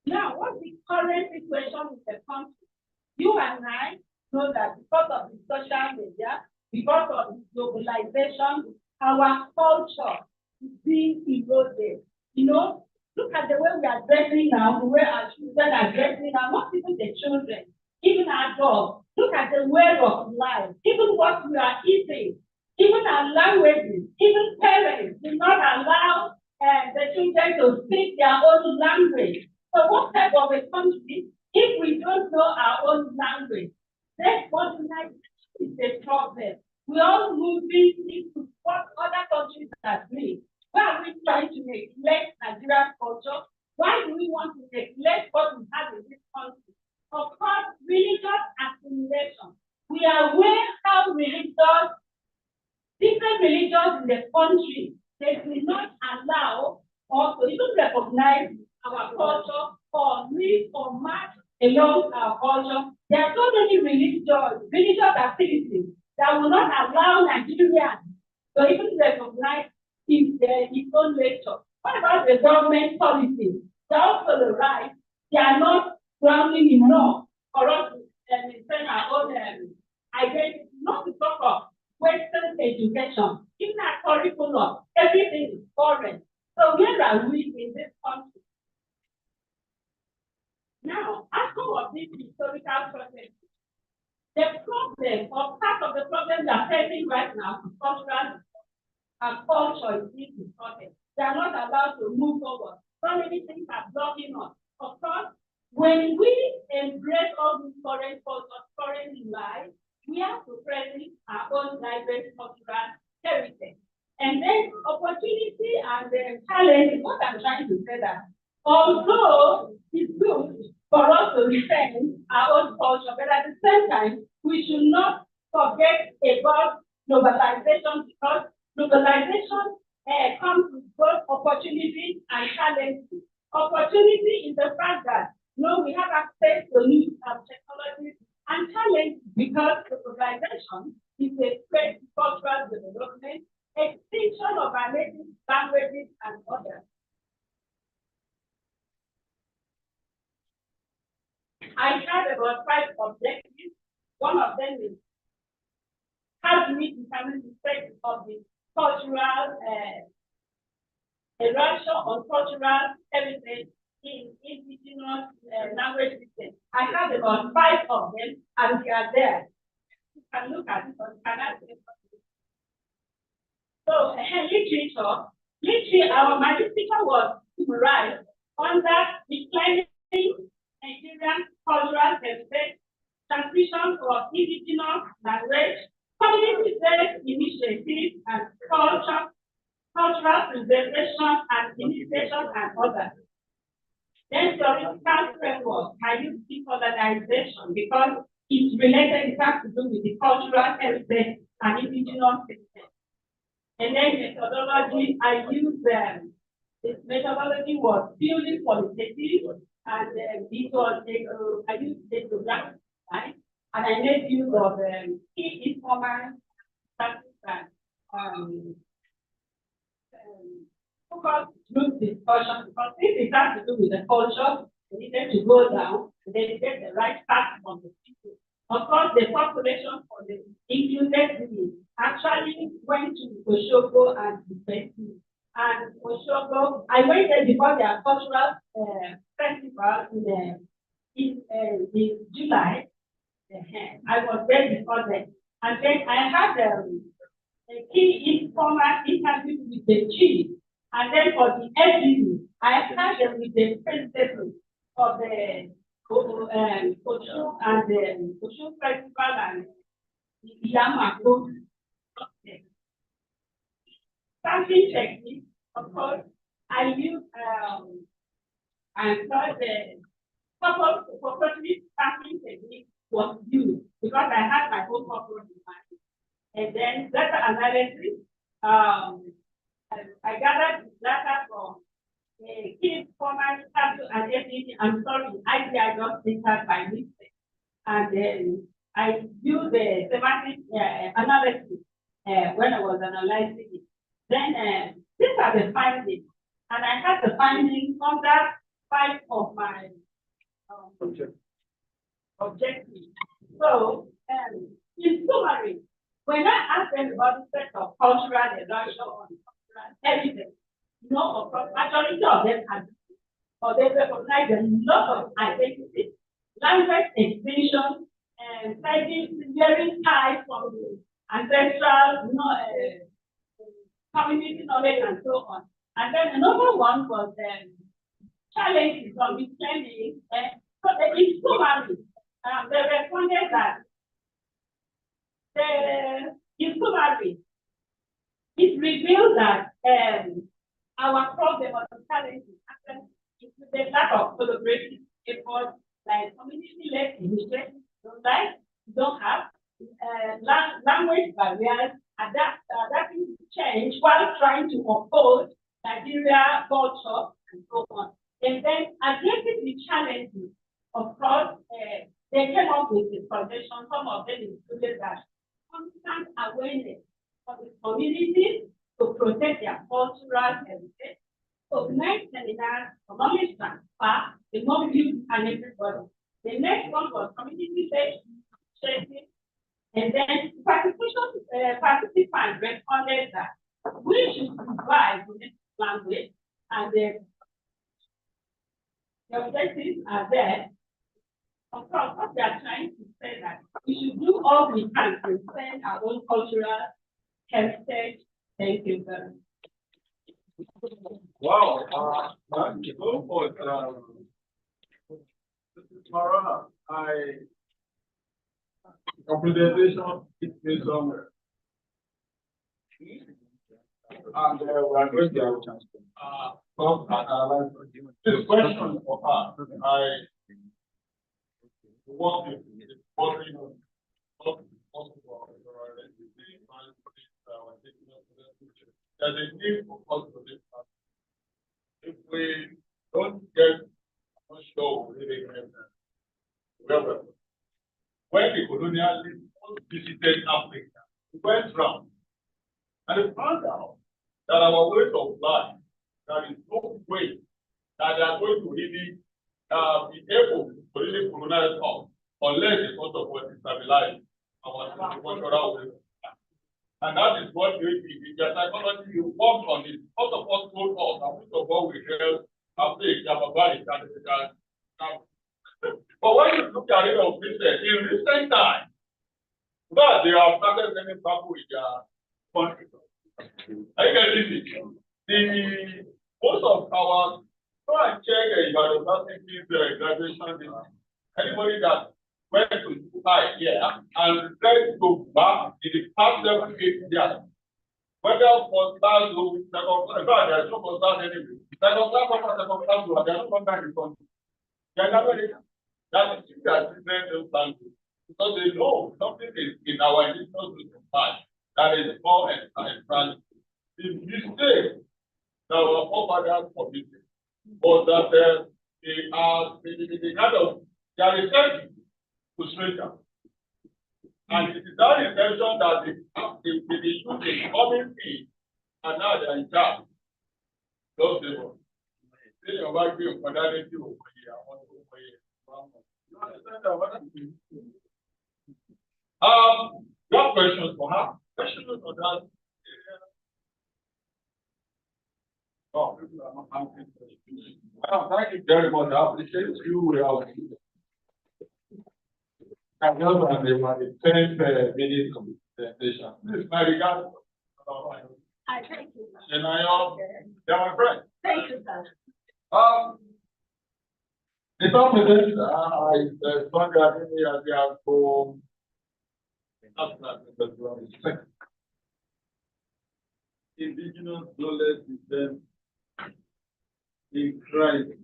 Now, what's the current situation in the country? You and I know that because of the social media, because of the globalization, our culture is being eroded. You know, look at the way we are dressing now, the way our children are dressing now, not even the children, even our dogs. Look at the way of life, even what we are eating, even our languages, even parents do not allow the children to speak their own language. So what type of a country, if we don't know our own language, then modernization is a problem. We all moving into what other countries are doing. Why are we trying to neglect Nigerian culture? Why do we want to neglect what we have in this country? Of course, religious assimilation. We are aware how different religions in the country, they do not allow or to even recognize our culture or live or march along our culture. There are so many religious activities that will not allow Nigerians to even recognize its own nature. What about the government policies? They also the right. They are not grounding enough for us to maintain our own identity, not to talk of Western education, even our curriculum, everything is foreign. So where are we in this country? Now, as some of these historical processes, the problem or part of the problem we are facing right now is cultural and culture is being distorted. They are not allowed to move forward. So many things are blocking us. Of course, when we embrace all these foreign cultures, foreign life, we have to present our own diverse cultural heritage. And then opportunity and challenge, what I'm trying to say that although it's good for us to defend our own culture, but at the same time, we should not forget about globalization, because globalization comes with both opportunity and challenges. Opportunity is the fact that we have access to new technologies, and challenge because globalization is a threat to cultural development, extinction of our native languages and others. I had about 5 objectives. One of them is how do we determine the effect of the cultural erosion on cultural heritage in indigenous language systems. I have about 5 of them, and they are there. You can look at it on Canada. So, literature, my speaker was right under declining Nigerian cultural heritage, transmission of indigenous language, community-based initiatives, and cultural preservation and initiation and others. Then theoretical framework, I use decolonization because it's related, it has to do with the cultural heritage and indigenous systems. And then methodology, I use this methodology was purely qualitative, and it was I used datagraph, right? And I made use of key informal practice and focus group discussion, because if it has to do with the culture, we needed to go down and then get the right facts from the people. Of course, the population for the included we actually went to Oshogo and Ifeanyi. And Oshogo, I went there because their cultural festival in July. I was there before then. And then I had a key informal interview with the chief And then for the FDU, I started with the principles of the Oshu and the Oshu Festival and the Yamako. Sampling technique, of course, I use and so the purposely sampling technique was used because I had my own purpose in mind. And then data analysis, I gathered data from key format, and everything. I'm sorry, I just entered by mistake. And then I used the semantic analysis when I was analyzing it. Then these are the findings. And I had the findings under 5 of my objectives. So, in summary, when I asked them about the set of cultural evaluation on cultural evidence, of course, majority of them have, or they recognize a lot of identity, language extinction, and citing very ties from the ancestral, community knowledge and so on. And then another one was challenges on the planning. So in summary, they responded that in summary, it revealed that our problem or the challenges is the lack of collaborative efforts like community-led initiatives, don't have language barriers, adapting to change while trying to oppose Nigeria culture and so on. And then addressing the challenges, of course, they came up with the suggestion. Some of them included that constant awareness of the communities to protect their cultural heritage, organize seminars for knowledge transfer, the more youth and everybody. The next one was community-based shaping, and then participants responded that we should provide this language, and the objectives are there. Of course, what they are trying to say that we should do all we can to defend our own cultural heritage. Thank you very much. Wow, thank you for this is Mara. Presentation is made somewhere. And we are going to talk and analyze this question for her. I want to be following on there's a need for us to live. If we don't get, I'm not sure we really get that. When the colonialists visited Africa, we went round and they found out that our way of life, there is no way that they are going to really be able to really colonize us unless it's not of what is stabilized our cultural way. And that is what we did. The psychology, you worked on it. Most of us told us, and most of what we heard, but when you look at it of recent, in recent time, that they have started sending people with their country. I get it. Most of our, go and check your university graduation. Anybody that went to Dubai here and tried to back in the past 7 8 years, whether for stars or second class, there's no for stars anyway. Second class or second class, there's no contact in country. That is different language. Because they know something is in our indigenous mind that is more advanced. The mistake that our forefathers committed was that they are researching to stranger. And it is that intention that they use the common thing and now they are in charge. Those people. Say your wife be a modernity over here. You understand that? You have questions for her? Questions for that? Oh, people are not answering questions. Thank you very much. I appreciate you. I know that they were the 10 minute presentation. This is my regard. Thank you. And yeah, my friend. Thank you, sir. The president, I found that in the for indigenous knowledge system in crisis.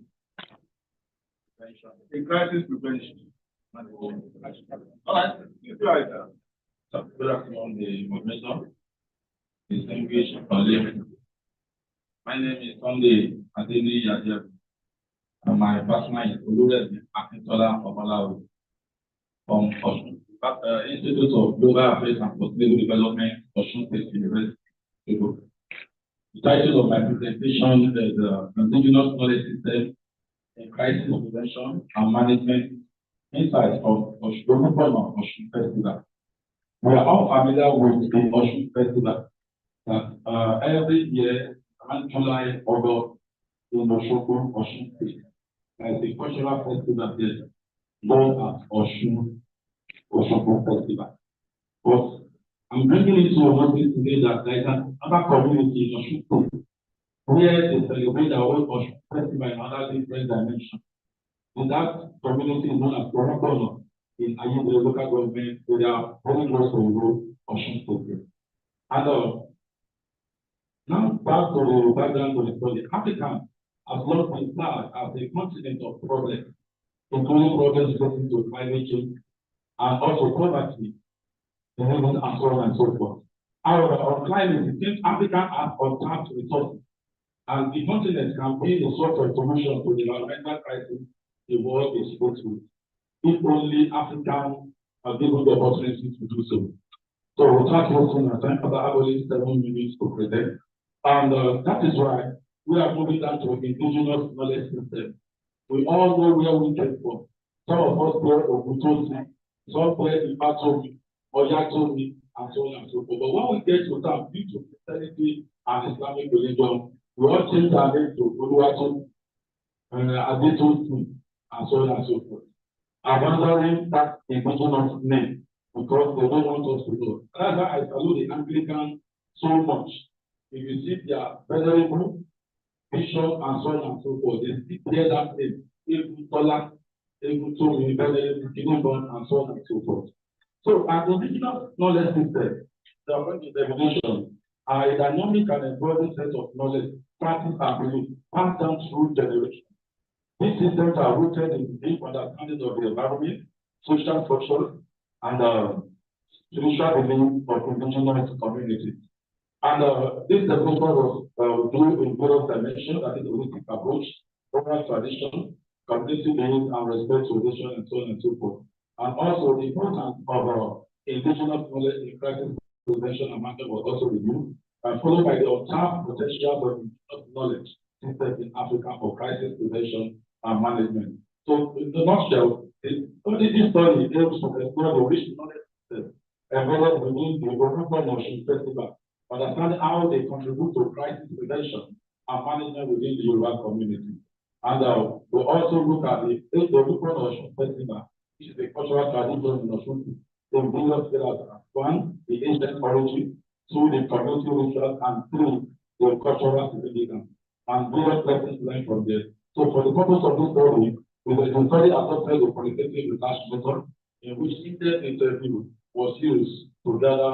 In crisis prevention. All right, you guys. Good afternoon, the moderator, distinguished colleagues. My name is Sunday Adeni Yadeb, and my partner is Oluredi Akintola Obalawi from Osun, Institute of Global Affairs and Sustainable Development, Osun State University. The title of my presentation is Indigenous Knowledge System in Crisis Prevention and Management, Insights from Osun Festival. We are all familiar with the Osun Festival. Every year, around July, August, in Osun State, there is a cultural festival there known as Osun Festival. But I'm bringing it to your notice today that there is another community in Osun State where they celebrate our own Osun Festival in another different dimension. And that community is known as Ola-Olowoyo in the local government. They are very close to the Osun State. And now back to the background of the story. Africa has long been started as a continent of progress, including progress related to climate change and also poverty, and so on and so forth. However, on climate, it seems Africa has untapped resources, and the continent can be a source of solution to the environmental crisis the world is faced with, if only Africans are given the opportunity to do so. So without wasting our time, I have only 7 minutes to present. And that is why we are moving down to indigenous knowledge system. We all know where we came from. Some of us play Ogutosi, some play Ibatomi, Oyatomi, and so on and so forth. But when we get to that, due to Christianity and Islamic religion, we all change our name to Oluwatomi, Adetosi, and so on and so forth. Abandoning that indigenous name because they don't want us to know. That's why I salute the Anglican so much. If you see their venerable bishop and so on and so forth, they still bear that name, even Tola, even Tomi, venerable Kinibon, and so on and so forth. So, an indigenous knowledge system, the definition, are a dynamic and evolving set of knowledge, practice, and belief passed down through generations. These systems are rooted in deep understanding of the environment, social structure, and spiritual beliefs of indigenous communities. And this definition was viewed in various dimensions, that is, holistic approach, oral tradition, community beliefs, and respect to tradition, and so on and so forth. And also, the importance of indigenous knowledge in crisis prevention and management was also reviewed, and followed by the untapped potential of indigenous knowledge system in Africa for crisis prevention and management. So, in the nutshell, this study aims to explore the rich knowledge system embedded within the Ola-Olowoyo Festival, understand how they contribute to crisis prevention and management within the Yoruba community. And we'll also look at the Ola-Olowoyo Festival, which is a cultural tradition in Osun in various pillars. One, the ancient origin, two, the community rituals, and three, the cultural significance, and various lessons learned from there. So for the purpose of this study, we will study adopted the qualitative research method in which in-depth interview was used to gather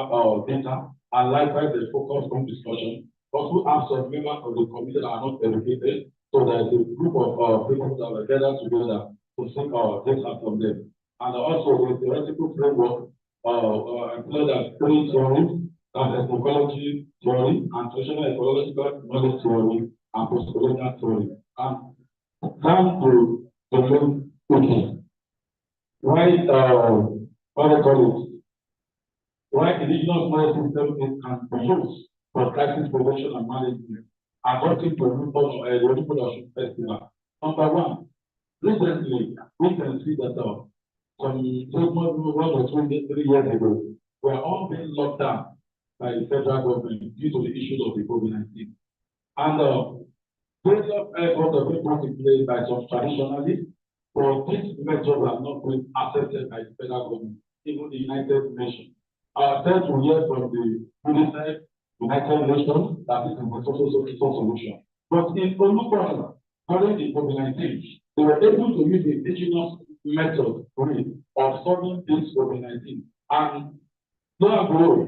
data, and likewise the focus on discussion. Also have some members of the committee that are not educated, so there is a group of people that were gathered together to seek data from them. And also the theoretical framework employed as 3 theories, that's ecology theory, and traditional ecological knowledge theory, and post-colonial theory. And down to the main thinking. Why why indigenous knowledge system can be used for crisis prevention and management, according to the Ola-Olowoyo Festival. Number one, recently we can see that some 1 or 2 3 years ago, we are all being locked down by the federal government due to the issues of the COVID-19. And various efforts have been put in place by some traditionalists, but these measures are not being accepted by the federal government, even the United Nations. Ourselves will hear from the UNICEF, United Nations, that is in the social solution. But in Olukwala, during the COVID-19, they were able to use the indigenous method of solving this COVID-19. And lo and behold,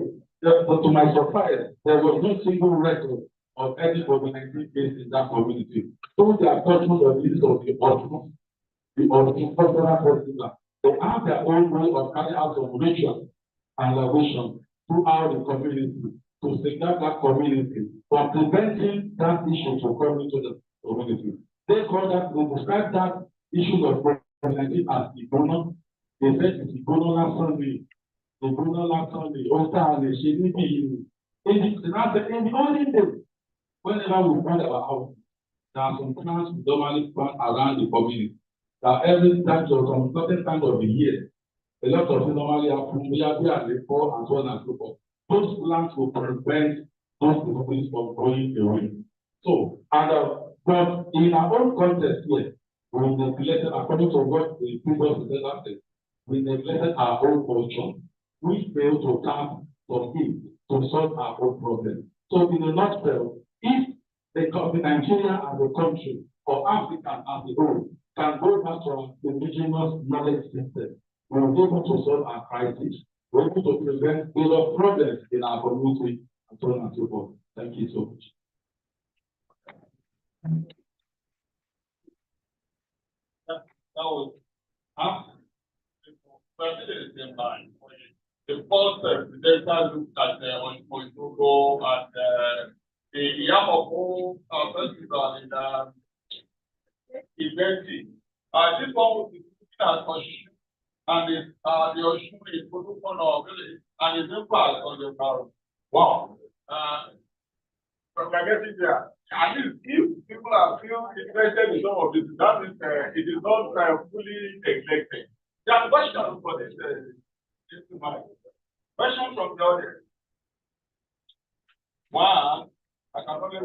to my surprise, there was no single record of any COVID-19 case in that community. So they are touching the list of the cultural festival. They have their own way of carrying out some ritual and liberation throughout the community to safeguard that community from preventing that issue from coming to the community. They describe that issue of COVID-19 as Ebola. They said it's Ebola last Sunday. Ebola last Sunday. In the only day, whenever we find our house, there are some plants we normally plant around the community. That every time or some certain time of the year, a lot of things normally happen. We are and so on and so forth. Those plants will prevent those diseases from going away. So, but in our own context here, we neglected, according to what the previous presenter said, we neglected our own culture. We failed to tap from it to solve our own problem. So, in a nutshell, if Nigeria as a country or Africa as a whole can go back to our indigenous knowledge system, we will be able to solve our crisis. We're able to prevent a lot of problems in our community and so on and so forth. Thank you so much. That was the same line. The first presenter looked at the Ola-Olowoyo and the Yamapo festival in Eventi. This one was looking at and the Oshun is protocol of village and it's impact on the environment. Wow. From my getting there, at least if people are still interested in some of this, that is it is not fully neglected. There are questions for this question from the audience. One, I can only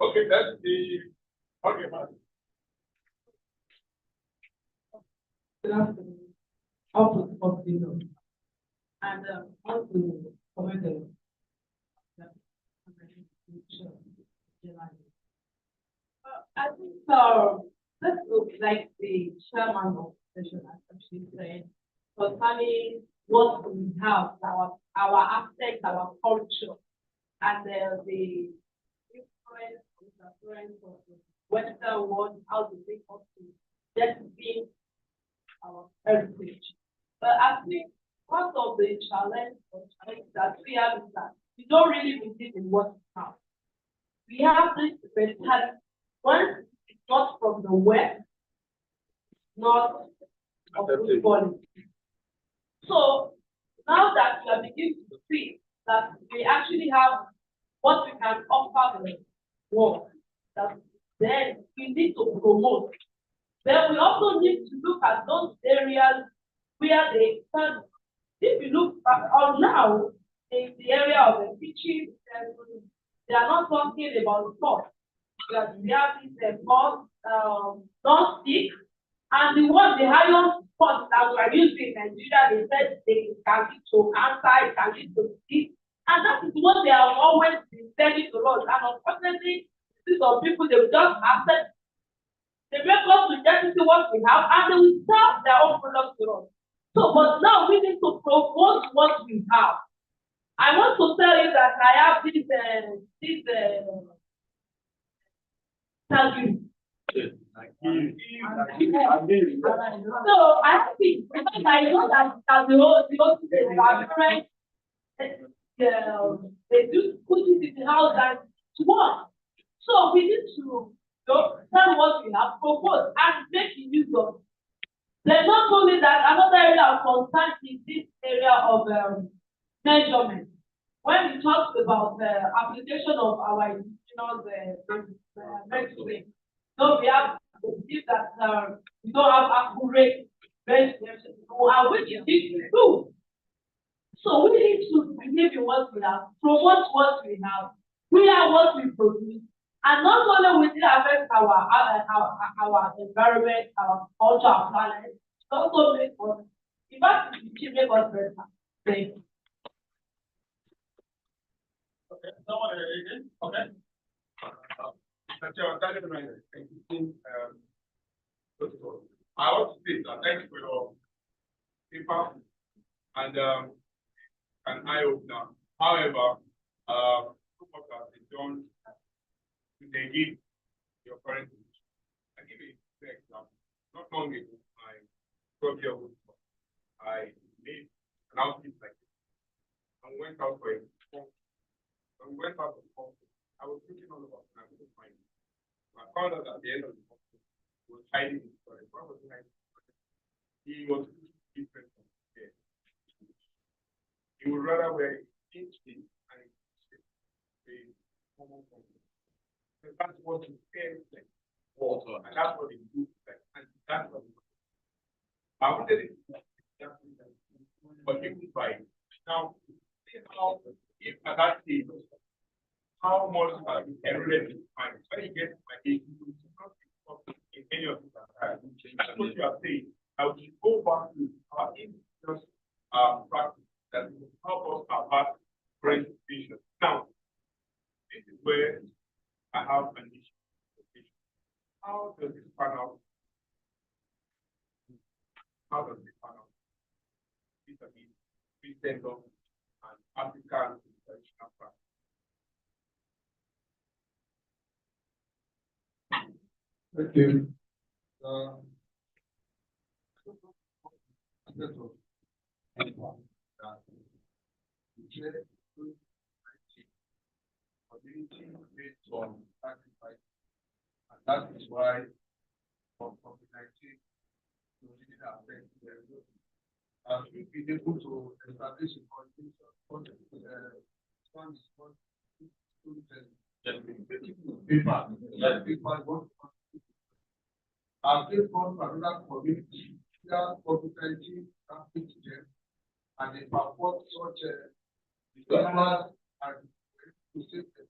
okay, let's see. Okay, man. Good afternoon. Output of the note. And how to comment the I think let's look like the chairman of the session actually said concerning what we have, our aspect, our culture, and the influence of the Western world, how to take us to just being our heritage. But I think one of the challenges that we have is that we don't really believe in what we have. We have this mentality. One, it's not from the West, not of everybody. So now that we are beginning to see that we actually have what we can offer the world, that then we need to promote. Then we also need to look at those areas where they stand. If you look at now in the area of the teaching, they are not talking about sport. That we have this non-stick, and the highest sport that we are using in Nigeria, they said they can lead to cancer, it can lead to disease, and that is what they have always been telling to us. And unfortunately, these are people they will just accept. They make us to just see what we have, and they will sell their own products to us. So, but now we need to promote what we have. I want to tell you that I have this thank you. So I think because I know that the whole environment they do put it in the house and to work. So we need to tell what we have proposed and make use of. There's not only that, another area of concern is this area of measurement. When we talk about the application of our indigenous measurement, so we have to believe that we don't have accurate measurement, which is true. So we need to believe in what we have, promote what we have, we are what we produce, and not only will it affect our environment, our culture, our planet, it also make us, in fact, it will make us better. Thank you. Okay, someone again? Okay. I want to say thank you for your paper and an eye opener. However, too much has been done to negate your current position. I give you an example. Not long ago, I made an outfit like this and went out for a walk. When we went out for the conference, I was looking all about and I couldn't find it. I found out at the end of the conference, he was hiding his storage. Why was he hiding his storage? He was different from there. He would rather wear a jeans and a common conference. So that's what he said, like, water, and that's what he do, like, and that's what he do. I wanted it, but he would buy it. Now, see how, if at that stage, how much are you eroded to find? When you get my age, you will not in any of this. That's what you are saying. I will go back to our indigenous practice that will help us about brain vision. Now, this is where I have an issue. How does this pan out? How does this pan out? Vis-a-vis Christendom and African traditional practice. Thank you. And that is why from COVID-19 really affect we've been able to establish a condition I've been from another community where COVID-19 happened to them and they performed such a and to save them.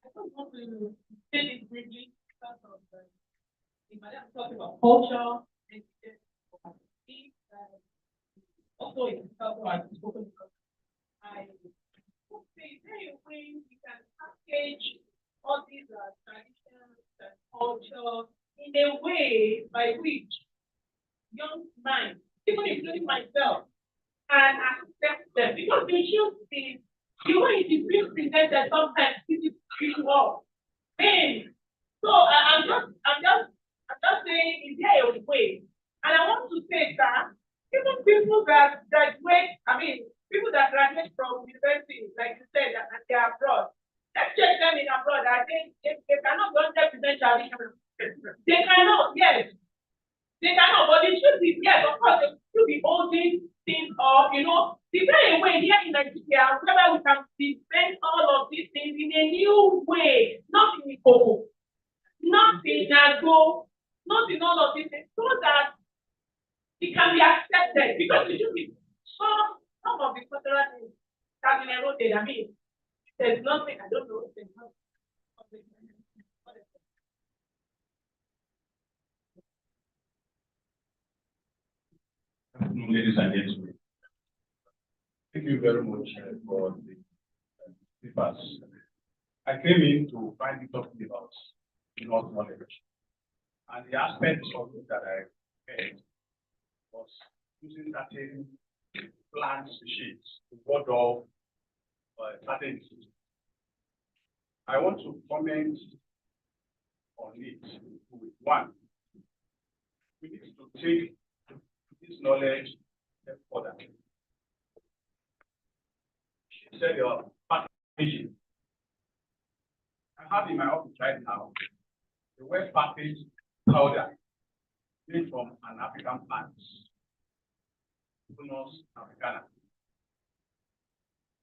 I don't want to say this briefly because of if I am talking about culture, also in culture I've spoken about. I would say very when you can package all these traditions and culture in a way by which young minds, even including myself, can accept them because the issue is the way it is being presented sometimes it is visual. So I'm just saying, is there a way? And I want to say that even people that graduate, people that graduate from university, like you said, and they are abroad, let's check them in abroad. I think they cannot go 100% traditional. They cannot, yes. They cannot, but the truth is, yes, of course, they should be holding things up, the very way here in Nigeria, whether we can present all of these things in a new way, not in Ikoko, not in Nago, not in all of these things, so that it can be accepted. Because it should be some of the cultural things have been eroded. There's nothing, I don't know. Ladies and gentlemen, thank you very much for the papers. I came in to find it talking about North knowledge. And the aspects of it that I heard was using certain plant species to ward off certain diseases. I want to comment on it with one, we need to take this knowledge further. She said your packaging. I have in my office right now the wet package powder made from an African plant, Prunus africana.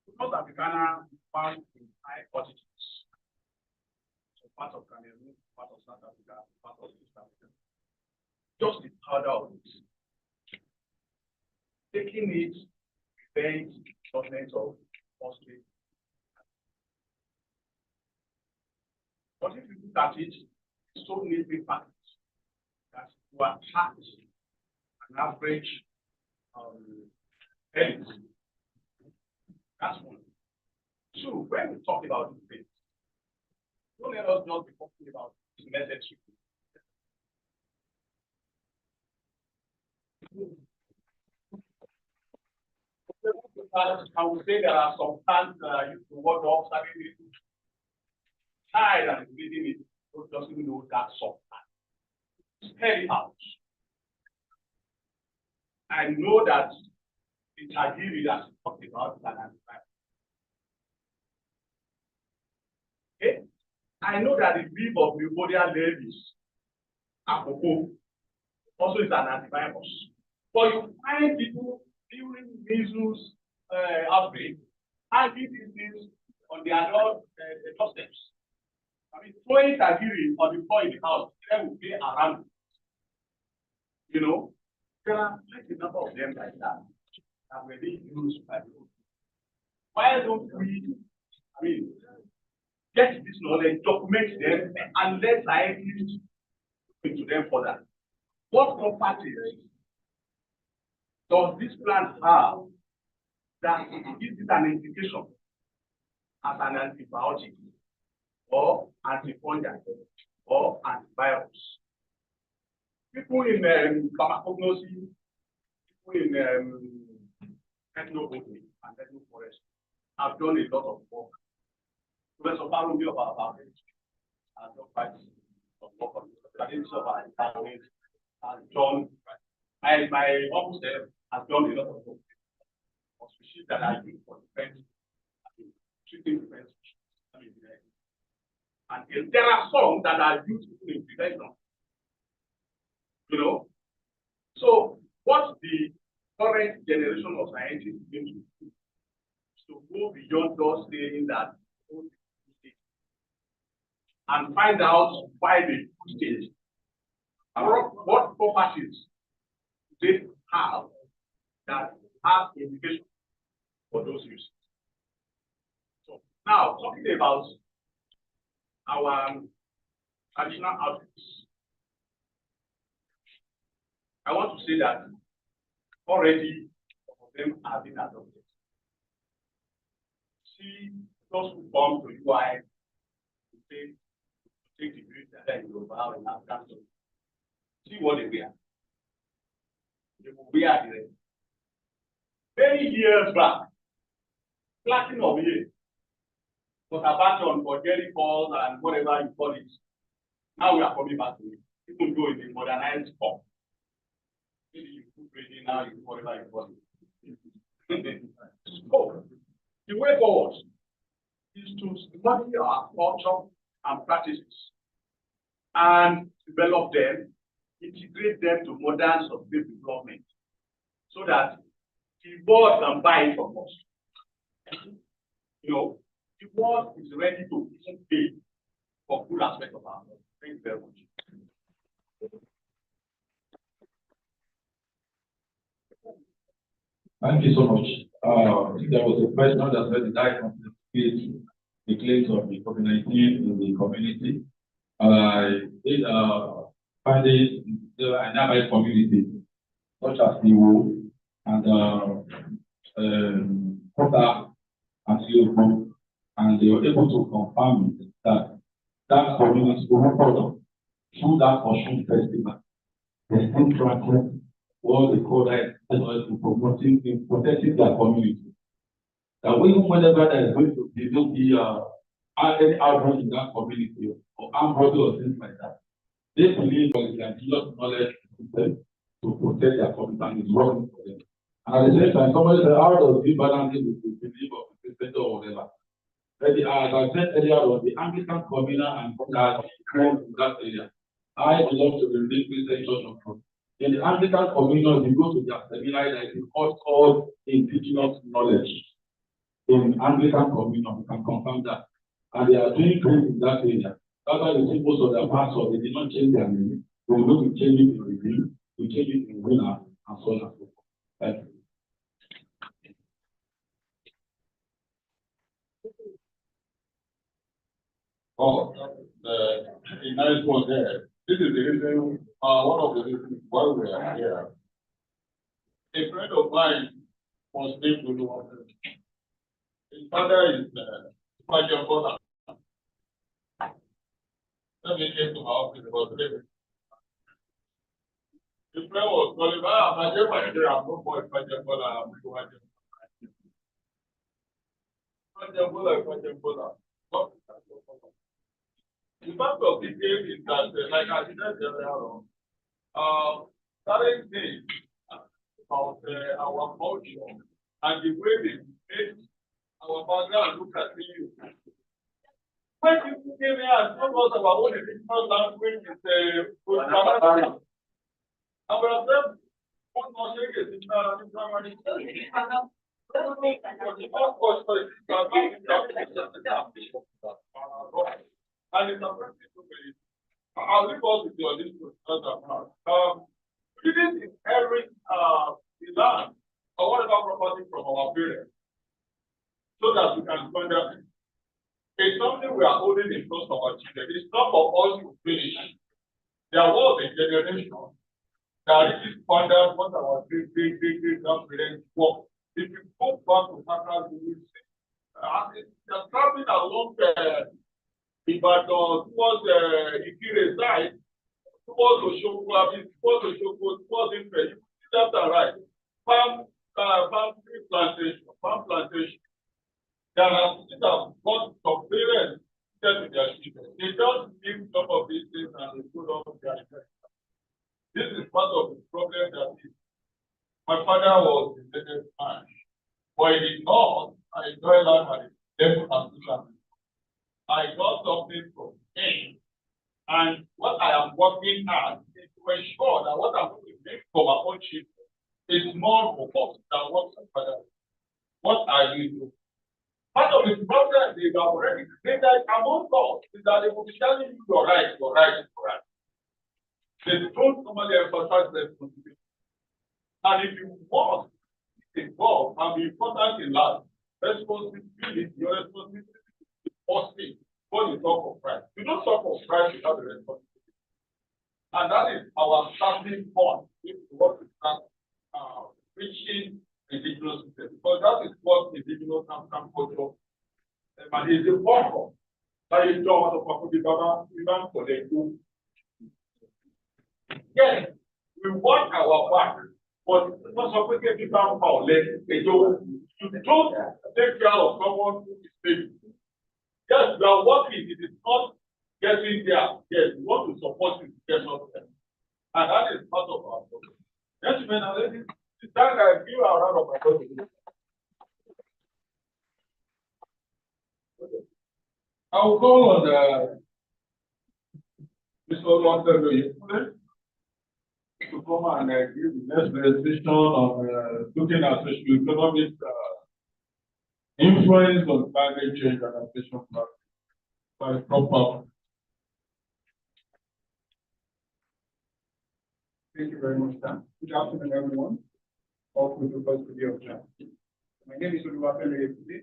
Prunus africana is found in high altitudes. So part of Cameroon, part of South Africa, part of East Africa. Just the powder of it. Taking it prevents development of phosphate. But if you look at it, it's so neatly packaged that you attract an average health. That's one. Two, when we talk about these things, don't let us just be talking about the necessary. I would say there are some plants that are used to wash off certain little child that is reading it, doesn't know that song. Spell it out. I know that the Tajiri that talked about that. Okay? I know that the leaf of Eubodia leaves, apropos, also is an antivirus. But you find people during measles outbreak having these things on their doorsteps. I mean, throwing Tajiri on the floor in the house, then will play around. You know, there are quite a number of them like that were being used by people. Why don't we, I mean, get this knowledge, document them, and let scientists into them for that? What properties does this plant have that gives it an indication as an antibiotic or antifungal or antivirus? People in pharmacognosy, people in ethnobotany and ethnoforest have done a lot of work. Professor Barumi of our has done quite some work on the traditions of our environment, has done, my office there has done a lot of work on species that are used for defense, treating defense. And there are some that are used in prevention. You know, so what the current generation of scientists is going to do is to go beyond those saying that and find out why they put it. What properties they have that have indication for those uses. So now talking about our traditional outfits. I want to say that already some of them have been adopted. See those who come to UI to take the grade that are in Yoruba and African. See what they wear. They will wear the many years back, platinum here was abandoned for Jerry Falls and whatever you call it. Now we are coming back to it. Even though in the modernized form. Maybe you put reading now, you do whatever you call it. So, the way forward is to study our culture and practices and develop them, integrate them to modern sustainable development so that the world can buy it from us. You know, the world is ready to pay for good aspects of our life. Thank you very much. Thank you so much. There was a question that said, did I contemplate the claims of the COVID-19 in the community? I did find it in the nearby community, such as the Wo and Kota and Silko, and they were able to confirm that that community through that Osun festival, they still tracking what they call that in promoting, in protecting their community. That even whenever there is going to be any outbreak in that community or armed robbery or things like that, They believe there is an indigenous knowledge to protect their community and it's working for them. And at the same time, somebody said, how does this balance with the belief of the sector or whatever? As I said earlier on, the Anglican communal and that in that area. I belong to the Religious Church of God. In the Anglican communion, you go to their seminar, there is a course called indigenous knowledge. In Anglican communion, you can confirm that. And they are doing great in that area. That's why you see most of their pastors, they did not change their name. They will look to change it in review, we change it in winner, and so on and so forth. Thank you. Oh, a nice one there. This is the reason, one of the reasons why we are here. A friend of mine was named Ola-Olowoyo. His father is Ola-Olowoyo. Let me get to my office about 3 weeks. His friend was calling, I'm no more Ola-Olowoyo. The fact of the game is that, like I said earlier on, starting things about our culture and the way we make our background look at you. When people came here and told us about what the indigenous language is, and we are saying, what was it? And it's a practice to me. I'll leave us with your list to start about. We didn't inherit the land or whatever property from our parents so that we can fund it. It's something we are holding in trust of our children. It's not for us to finish. There was a generation that really funded what our great-grandparents worked. If you go back to Pakistan, you will see they're traveling along Ibadan towards Ikire side, towards Oshogbo, towards Ife. You see left and right. Farm plantation. There are things that got some parents said to their children. They just give some of these things and they put on their children. This is part of the problem that is. My father was a business man, but in the north, I enjoy life at the level of social. I got something from him, and what I am working at is to ensure that what I'm going to make for my own children is more robust than what my father did. What are you doing? Part of the problem they have already created among us is that they will be telling you you're right. They don't normally emphasize responsibility. And if you want to involve and be important in life, responsibility, your responsibility is the first thing when you talk of Christ. You don't talk of Christ without the responsibility. And that is our starting point if we want to start reaching indigenous people. Because that is what indigenous African culture and is a work of. That is John of Baba, even for the group. Yes, we want our back, but it's not supposed to be down our legs. You don't take care of someone who is sick. Yes, we are working. It is not getting there. Yes, we want to support you to get something. And that is part of our problem. Gentlemen and ladies, it's time I give a round of applause. I will call on Mr. Ola-Olowoyo to come and give the next presentation on looking at socio-economic influence on climate change adaptation by proper. Thank you very much, Dan. Good afternoon, everyone. All who supposed to be of time. My name is Ola-Olowoyo. The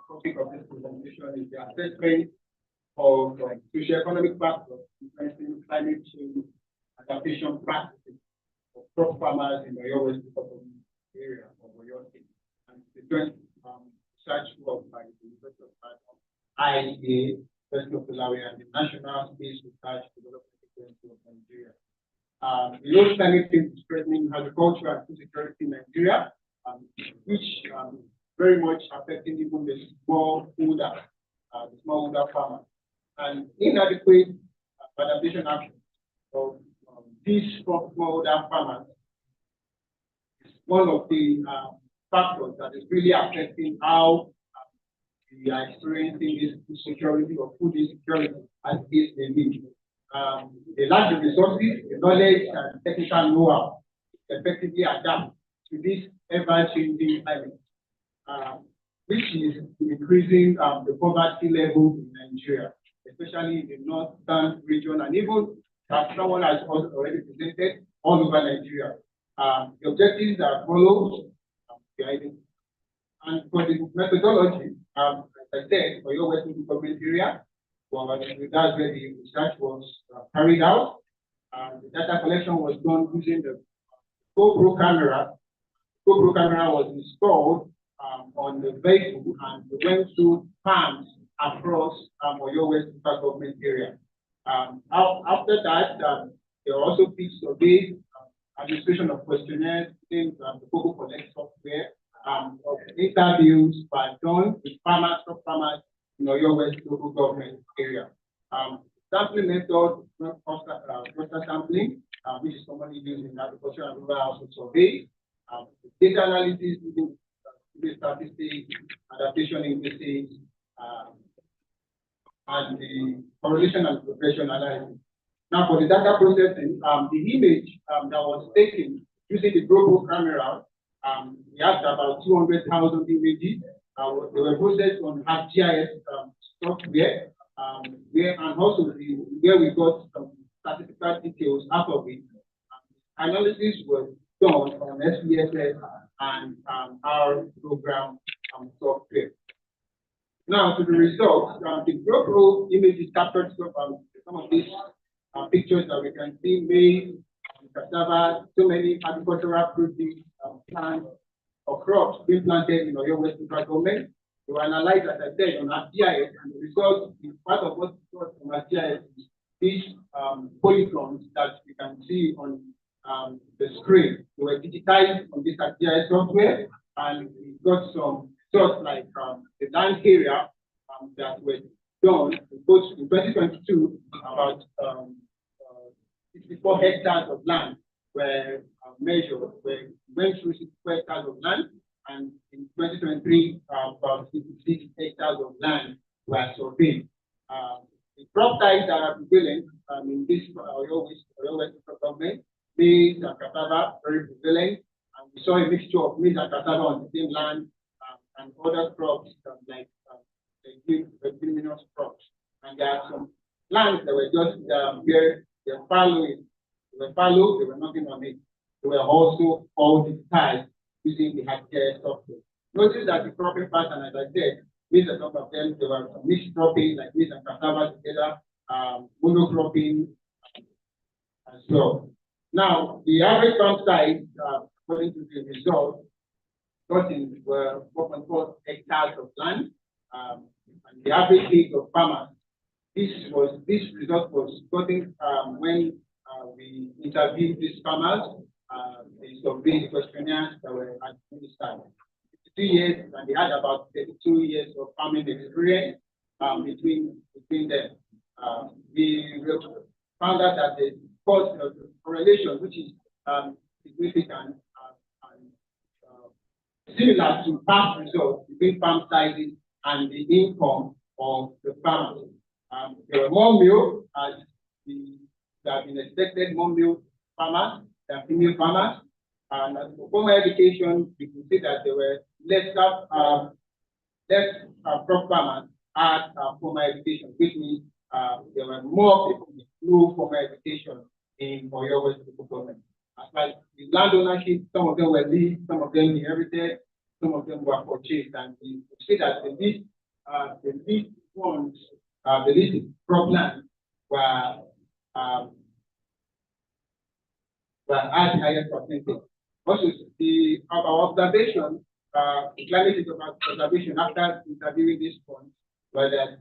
topic of this presentation is the assessment of socio-economic factors influencing climate change adaptation practices for crop farmers in the Oyo area of Oyo State. And it's a joint research work by the University of Ibadan, ISDS, University of Malawi, and the National Space Research Development Agency of Nigeria. The climate change is threatening agriculture and food security in Nigeria, which very much affecting even the smallholder farmers. And inadequate adaptation action of these smallholder farmers is one of the factors that is really affecting how we are experiencing this insecurity or food insecurity as case may be. They lack the resources, the knowledge, and technical know-how to effectively adapt to this ever-changing climate, which is increasing the poverty level in Nigeria, especially in the northern region, and even as someone has already presented, all over Nigeria. The objectives are followed, and for the methodology, as I said, for your Western government area, well, that's where the research was carried out. The data collection was done using the GoPro camera. GoPro camera was installed on the vehicle, and we went through farms across your Western government area. After that, there were also piece of surveys, administration of questionnaires, things the Google Connect software, interviews by done with farmers, farmers in your West local government area. Sampling method, cluster sampling, which is commonly used in agriculture and rural household survey. Data analysis using statistics, adaptation indices, and the correlation and progression analysis. Now, for the data processing, the image that was taken using the GoPro camera, we had about 200,000 images. They were processed on GIS software, and also where we got some statistical details out of it. Analysis was done on SPSS and our program software. Now, to the results, the GoPro images captured some of these pictures that we can see maize, cassava, so many agricultural produce, plants or crops being planted in your Western government. We were analyzed, as I said, on ISDS, and the result is part of what we got from ISDS is these polygons that you can see on the screen. They were digitized on this ISDS software, and we got some results like the land area that were done in 2022, about 64 hectares of land were measured, went through 64 hectares of land, and in 2023, about 66 hectares of land were surveyed. The crop types that are prevalent in this Western government, maize and cassava, very prevalent, and we saw a mixture of maize and cassava on the same land, and other crops like leguminous crops. And there are some lands that were just where they're following. They were fallow, they were nothing on it. They were also all digitized using the hardware software. Notice that the cropping pattern, as I said, maize and some of them, there were some mixed cropping like maize and cassava together, monocropping as well. Now, the average farm size, according to the result, gotten were 4.4 hectares of land, and the average age of farmers. This result was gotten when we interviewed these farmers. They surveyed the questionnaires that were administered. 2 years, and they had about 32 years of farming experience between them. We found out that the correlation, which is significant and similar to past results between farm sizes and the income of the farmers. There were more male, as there have been expected, more male farmers than female farmers. And as for formal education, you can see that there were less crop farmers at formal education, which means there were more people with no formal education in Oyo West local government. As like the land ownership, some of them were leased, some of them inherited, some of them were purchased, and we see that the leased ones, the leased crop land were at higher percentage. Also, our observation, the climate change observation after interviewing this point, was that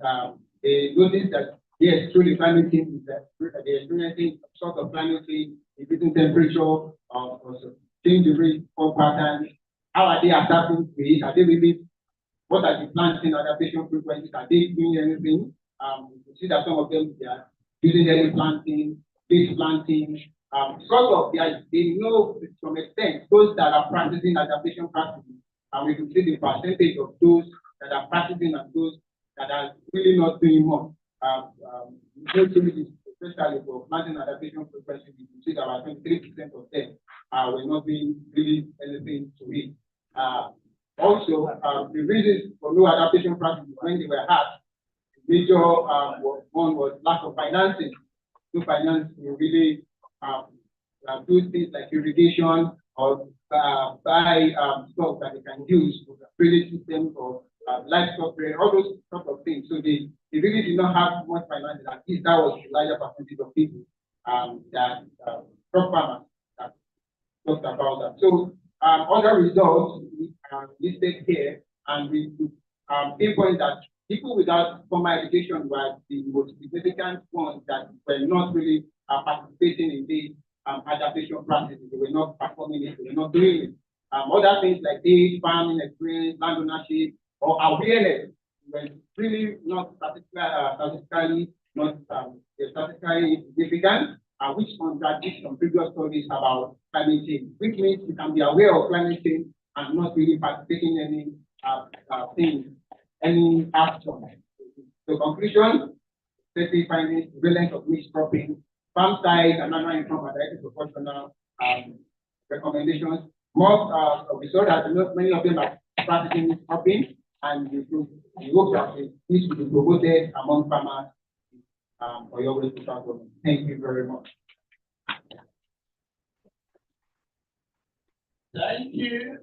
they noticed that yes, truly climate change is that they're experiencing some sort of climate change, increasing temperature, also change the rainfall pattern. How are they adapting to it? Are they really, what are the planting adaptation frequencies? Are they doing anything? You see that some of them, they are using early planting, base planting, because of they know to some extent those that are practicing adaptation practices, and we can see the percentage of those that are practicing and those that are really not doing much. Especially for planting adaptation progression, you can see that about 23% of them were not doing really anything to it. Also, the reasons for no adaptation practices when they were had, major one was lack of financing. No finance to really do things like irrigation or buy stuff that they can use for the drainage system or livestock, all those sort of things. So they really did not have much financing. At least that was the larger percentage of people that crop farmers that talked about that. So other results listed here, and we pinpoint that people without formal education were the most significant ones that were not really participating in the adaptation practices. They were not performing it, they were not doing it. Other things like age, farming experience, land ownership, or awareness were really not statistically significant, which contradicts some previous studies about climate change, which means you can be aware of climate change and not really participating in any action. So conclusion, safety findings, prevalence of mixed cropping, farm size and annual income are directly proportional recommendations. More we saw that many of them are practicing mixed cropping, and we hope that this will be promoted among farmers for your way to start. Thank you very much. Thank you.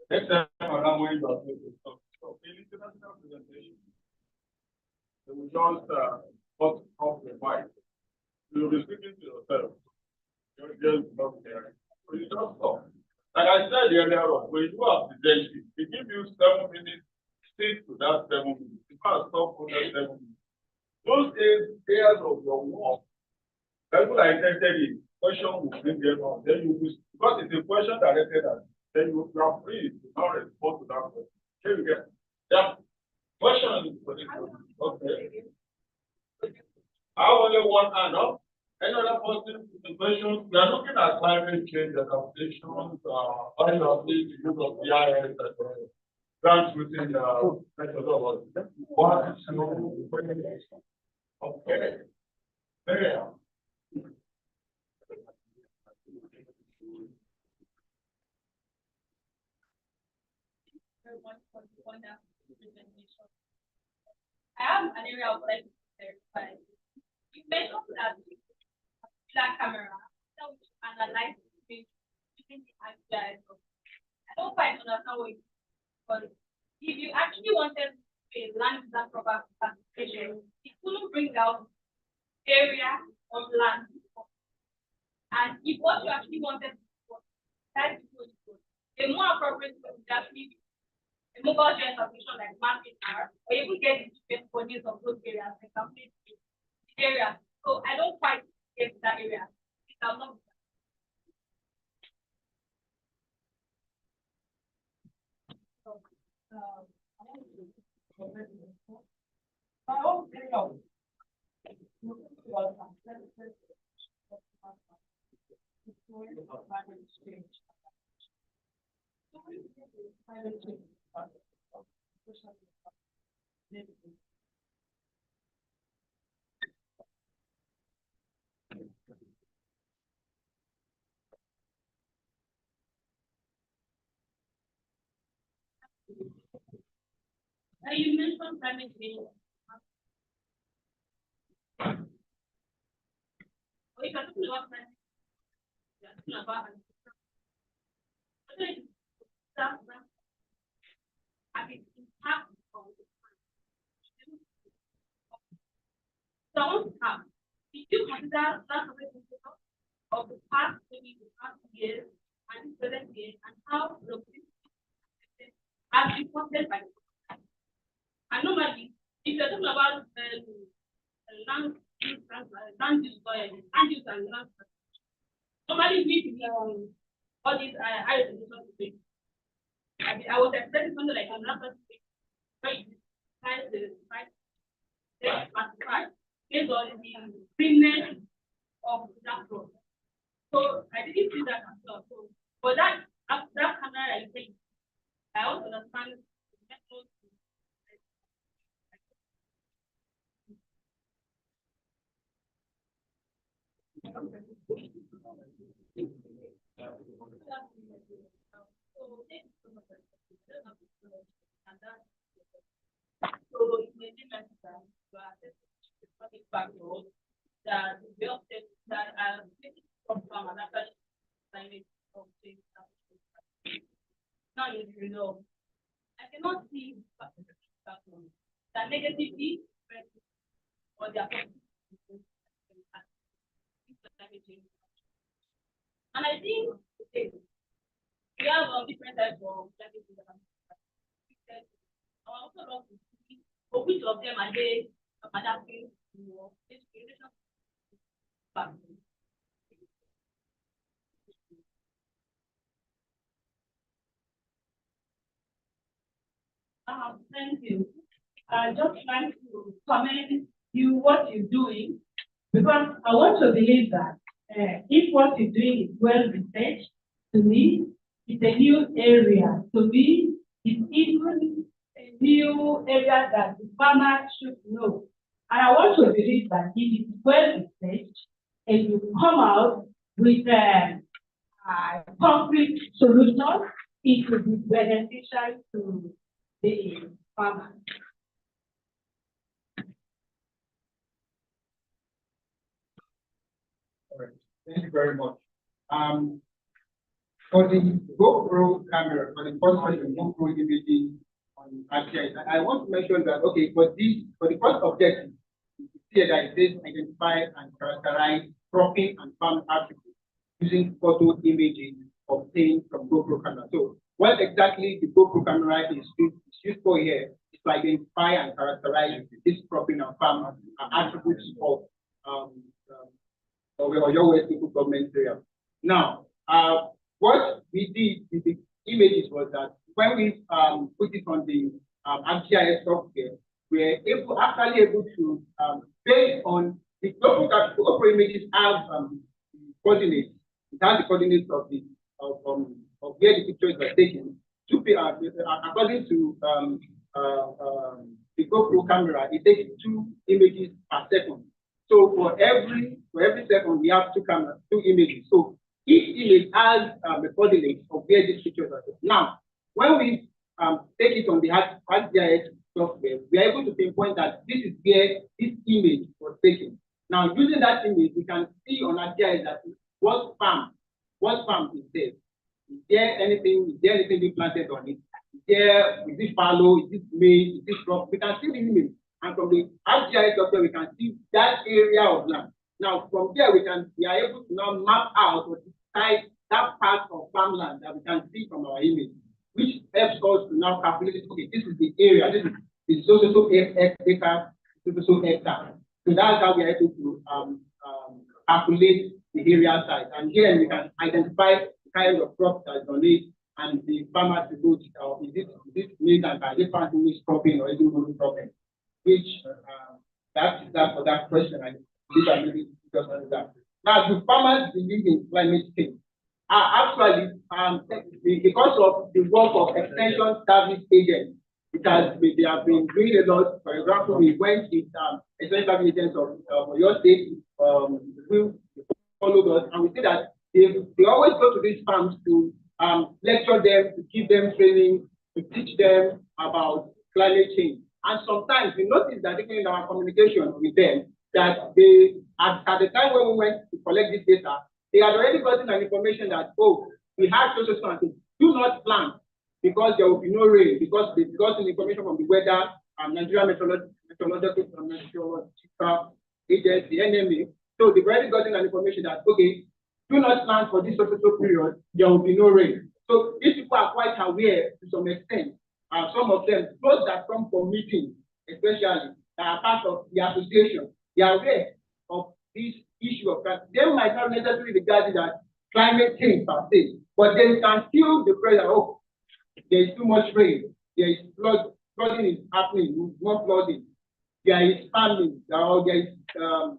Next time around when you are going to talk, in international presentation, they will just cut off the mic. You will be speaking to yourself. You're just not hearing. So you just stop. Like I said earlier on, when you are presenting, they give you 7 minutes, stick to that 7 minutes. You can't stop for that 7 minutes. Those areas of your work, people are interested in, question will bring them on. Then you will, because it's a question directed at, then you are free to now respond to that question. Here we go. Yeah. Question is for this. Okay. I have only one hand up. Any other person with the question? We are looking at climate change adaptations, obviously the use of the IS and grants within the methodology. Okay. There. I have an area of like clarify. You mentioned that black camera that which analyze using the ISDS. I don't quite understand what it is, but if you actually wanted a land that proper classification, it couldn't bring out area of land. And if what you actually wanted was that a more appropriate would actually be a mobile joint application like market are, or you could get the bodies of those areas and complete the area. So I don't quite get that area. I'm not. You mentioned climate change. If you're talking about climate change, you're talking about did you consider that of the past, maybe the past years and the present years, and how the as reported by the and normally, if you're talking about land use and land, normally we all these I was expecting something like another right. get classified based on the greenness of that road. So I didn't see that as well. So for that camera I think I also understand the method. So it may be necessary to factors that the update that are from another climate of change. Now you know, I cannot see the negativity or the and I think okay, we have different types of I also love to see for which of them are they adapting to this relation. Thank you. I just like to commend you what you're doing because I want to believe that if what you're doing is well researched, to me, it's a new area. To me, it's even a new area that the farmers should know. And I want to believe that if it's well researched and you come out with concrete solutions, it will be beneficial to the farmers. All right. Thank you very much. For the GoPro camera, for the first question, GoPro imaging on ISDS, I want to mention that, okay, for the first objective, you see that it says identify and characterize cropping and farm attributes using photo images obtained from GoPro camera. So what exactly the GoPro camera is used for here is to identify and characterize this cropping and farm attributes of Ola-Olowoyo local government area. Now, what we did with the images was that when we put it on the ISDS software, we're actually able to, based on the GoPro images have coordinates. It has the coordinates of where the pictures were taken. According to the GoPro camera, it takes 2 images per second. So for every second, we have 2 images. So each image has the coordinates of where these pictures are taken. Now, when we take it on the ISDS software, we are able to pinpoint that this is where this image was taken. Now, using that image, we can see on ISDS that what farm is there. Is there anything being planted on it? Is it fallow? Is it maize? Is it crop? We can see the image. And from the ISDS software, we can see that area of land. Now, from there, we are able to now map out or decide that part of farmland that we can see from our image, which helps us to now calculate, okay, this is the area, this is so acre, so hectare. So that's how we are able to calculate the area size. And here we can identify the kind of crop that's on it and the farmer to go to, is it maize and is it planting which cropping or is it only cropping? Which that's for that question. I maybe just on that. Now, do farmers believe in climate change? Actually, because of the work of extension service agents, they have been doing a lot. For example, we went with extension service agents of your state, who followed us, and we see that they always go to these farms to lecture them, to give them training, to teach them about climate change. And sometimes we notice that even in our communication with them, that they, at the time when we went to collect this data, they had already gotten an information that, oh, we have social science. Do not plant because there will be no rain, because they got the information from the weather and Nigeria Meteorological Agency, NMA. So they've already gotten an information that, okay, do not plant for this social period, there will be no rain. So these people are quite aware to some extent. Some of them, those that come for meetings, especially, that are part of the association, they are aware of this issue of that. They might not necessarily regard it as climate change per se, but they can feel the pressure. Oh, there is too much rain, there is flooding is happening, more flooding. there is farming, or there is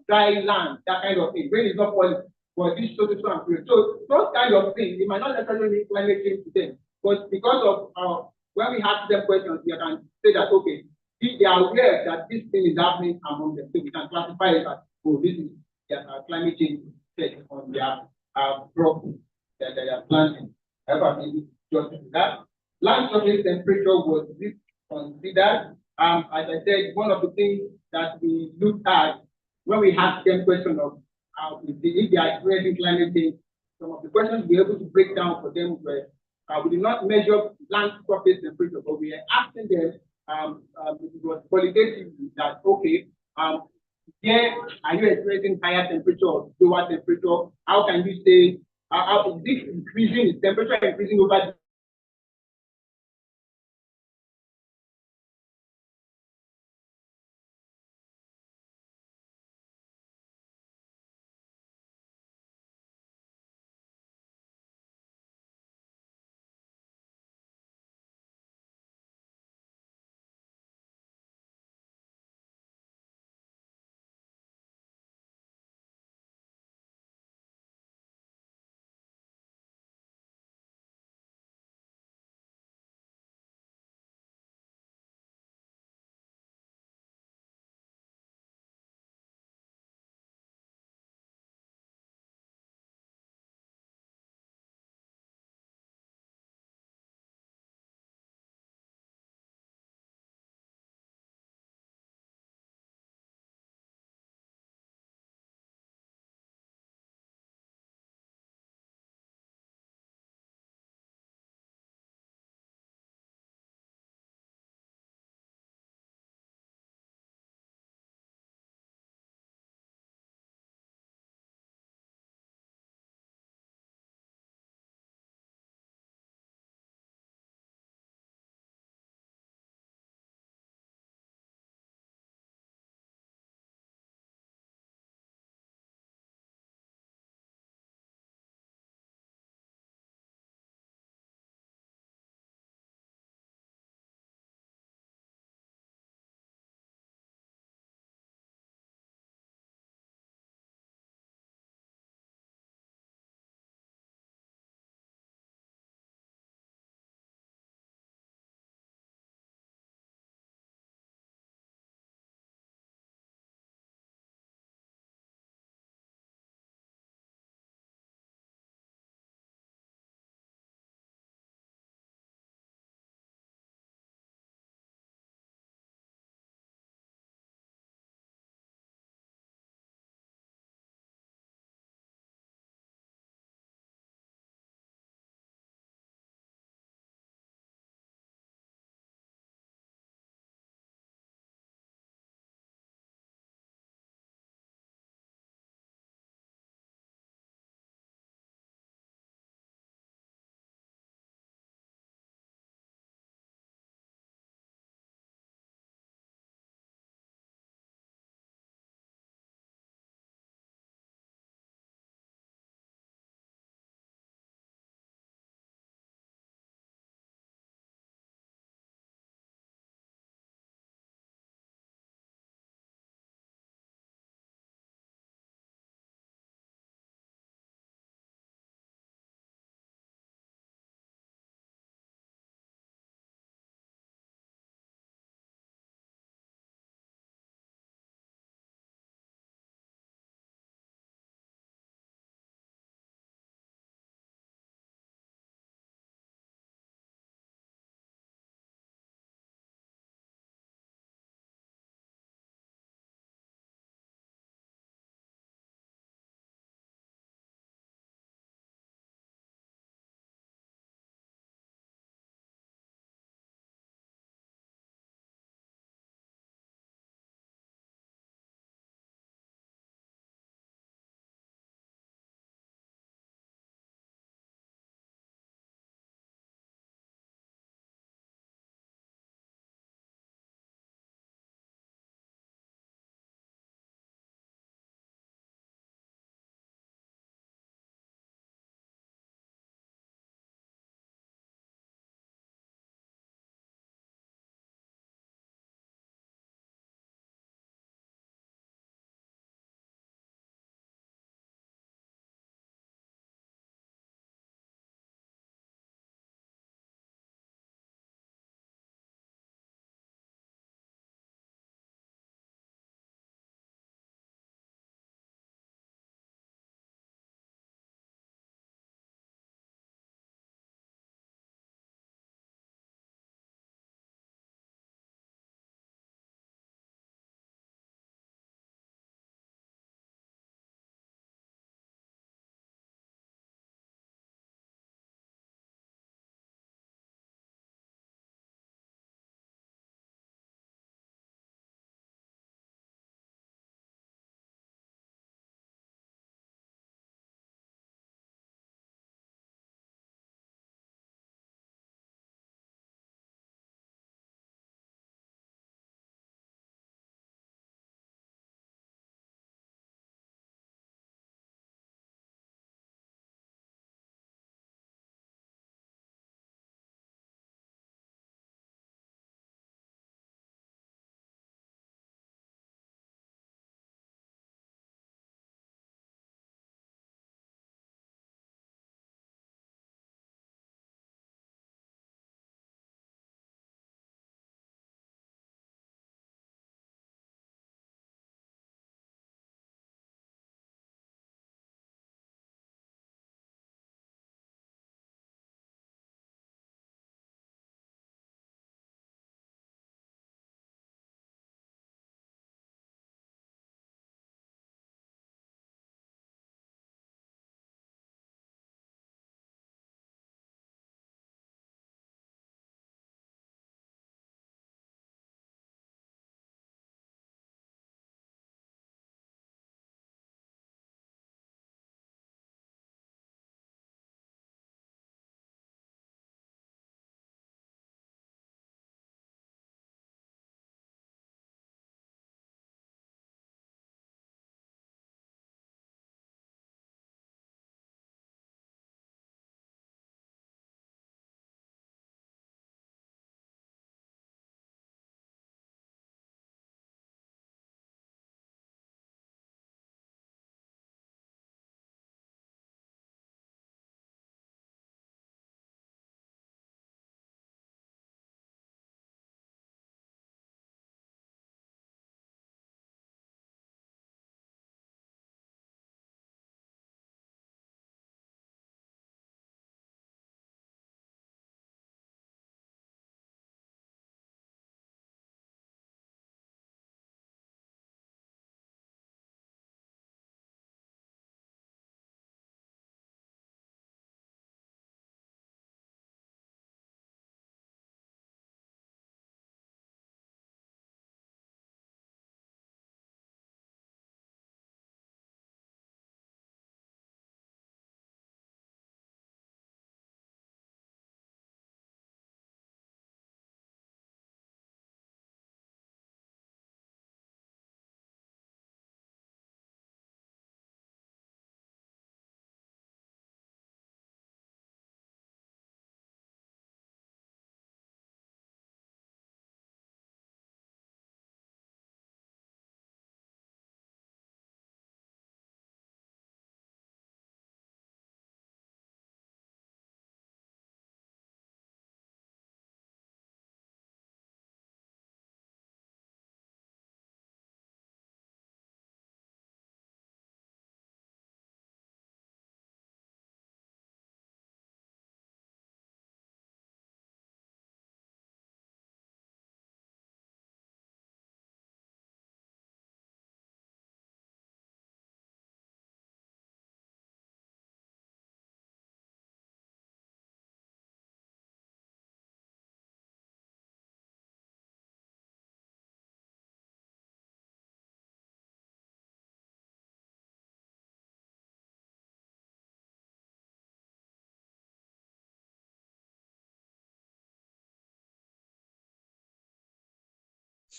dry land, that kind of thing. Rain is not falling for this so and period. So those kind of things, it might not necessarily mean climate change to them, but because of when we ask them questions, we can say that okay, if they are aware that this thing is happening among them, so we can classify it as oh, this is climate change effect on their crop that they are planting. However, maybe just that land surface temperature was considered. As I said, one of the things that we looked at when we asked them question of if they are experiencing climate change, some of the questions we were able to break down for them were we did not measure land surface temperature, but we are asking them it was qualitatively that okay, here are you experiencing higher temperature or lower temperature? How can you say how is this increasing? Is temperature increasing over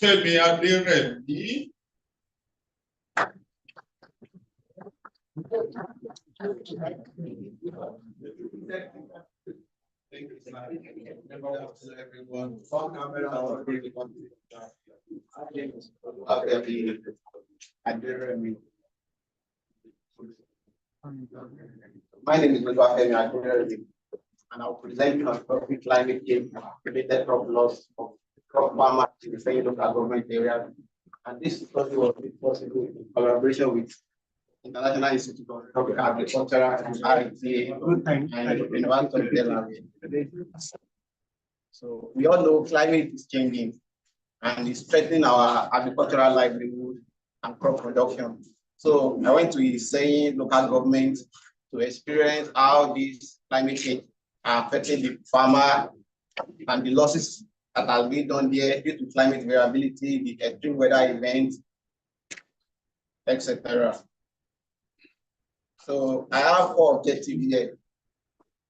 Femi Aderemi. Everyone. My name is Femi Aderemi, and I'll present you on topic climate change related crop loss of crop farmers in the same local government area. And this study was possible in collaboration with International Institute of Tropical Agriculture and ISDS and University of Delaware. So we all know climate is changing and it's threatening our agricultural livelihood and crop production. So I went to Iseyin local government to experience how this climate change are affecting the farmer and the losses that have been done there due to climate variability, the extreme weather events, etc. So I have 4 objectives here.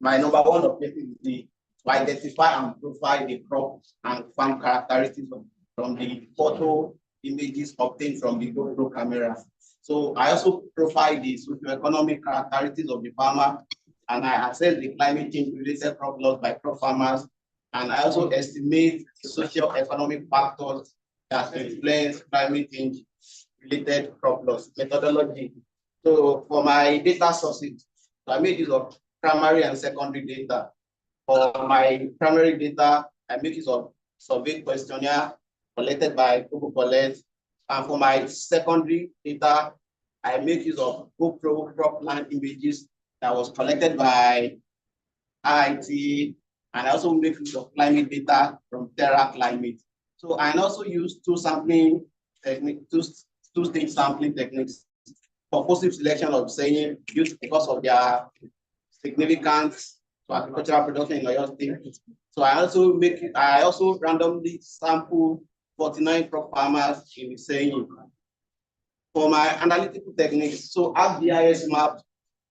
My number 1 objective is to identify and profile the crop and farm characteristics from the photo images obtained from the GoPro camera. So I also profile the socioeconomic characteristics of the farmer, and I assess the climate change related crop loss by crop farmers, and I also estimate socio-economic factors that influence climate change related crop loss methodology. So for my data sources, I made use of primary and secondary data. For my primary data, I make use of survey questionnaire collected by Google Collect. And for my secondary data, I make use of GoPro cropland images that was collected by IIT, and I also make use of climate data from Terra Climate. So I also use two stage sampling techniques for positive selection of saying used because of their significance to agricultural production in Oyo State. So I also randomly sample 49 crop farmers in saying. For my analytical techniques, so ISDS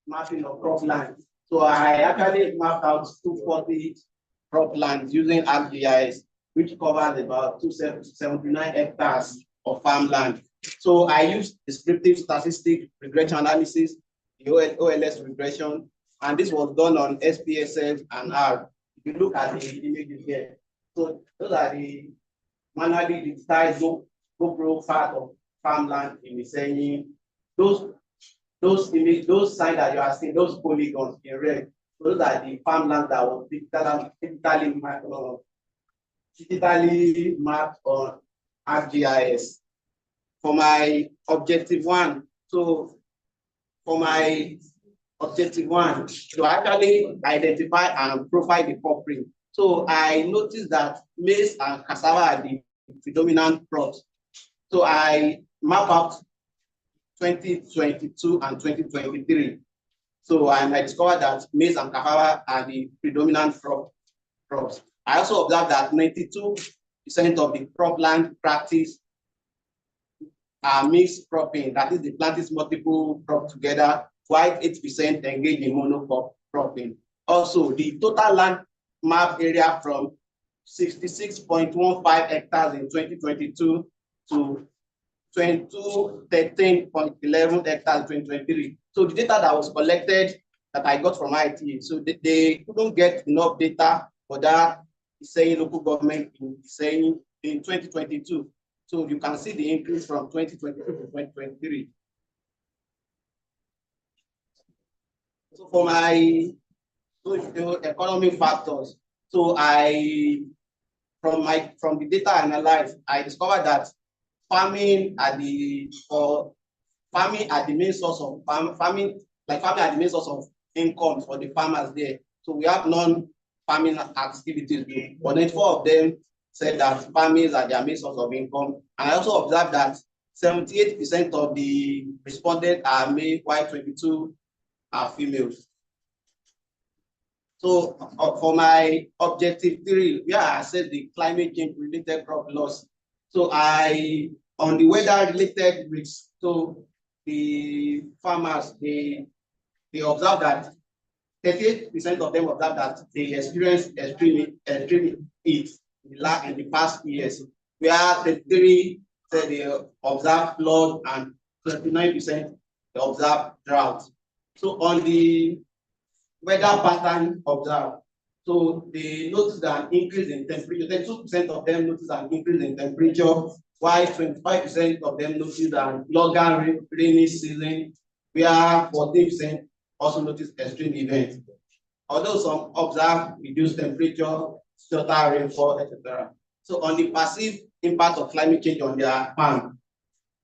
mapping of cropland. So I actually mapped out 240 croplands using ISDS, which covers about 279 hectares of farmland. So I used descriptive statistic regression analysis, the OLS regression, and this was done on SPSS and R. If you look at the images here, so those are the manually digitized GoPro part of farmland in the saying. Those signs that you are seeing, those polygons in red, those are the farmland that was digitally mapped on ArcGIS. For my objective 1, so for my objective 1, to actually identify and profile the crop print. So I noticed that maize and cassava are the predominant crops. So I map out 2022 and 2023. So I discovered that maize and cassava are the predominant crops. I also observed that 92% of the cropland practice are mixed cropping, that is, the plant is multiple crops together, while 8% engage in monocrop cropping. Also, the total land map area from 66.15 hectares in 2022 to 13.11 hectares in 2023. So the data that was collected that I got from IT, so they couldn't get enough data for that saying local government saying in 2022. So you can see the increase from 2022 to 2023. So for my socio-economic factors, so from the data analyzed, I discovered that farming are the main source of farming are the main source of income for the farmers there. So we have non-farming activities, but 94 of them said that farmers are their main source of income. And I also observed that 78% of the respondents are male, while 22 are females. So for my objective 3, where I assess the climate change related crop loss. So on the weather related risks, so the farmers, they observe that 38% of them observe that they experienced extreme heat in the past years. where 33 said they observe flood and 29% they observe drought. So on the weather pattern observed, so they noticed an increase in temperature. 32% of them noticed an increase in temperature, while 25% of them noticed an longer rainy season, where 14% also noticed extreme events. Although some observed reduced temperature, total rainfall, etc. So on the passive impact of climate change on their farm,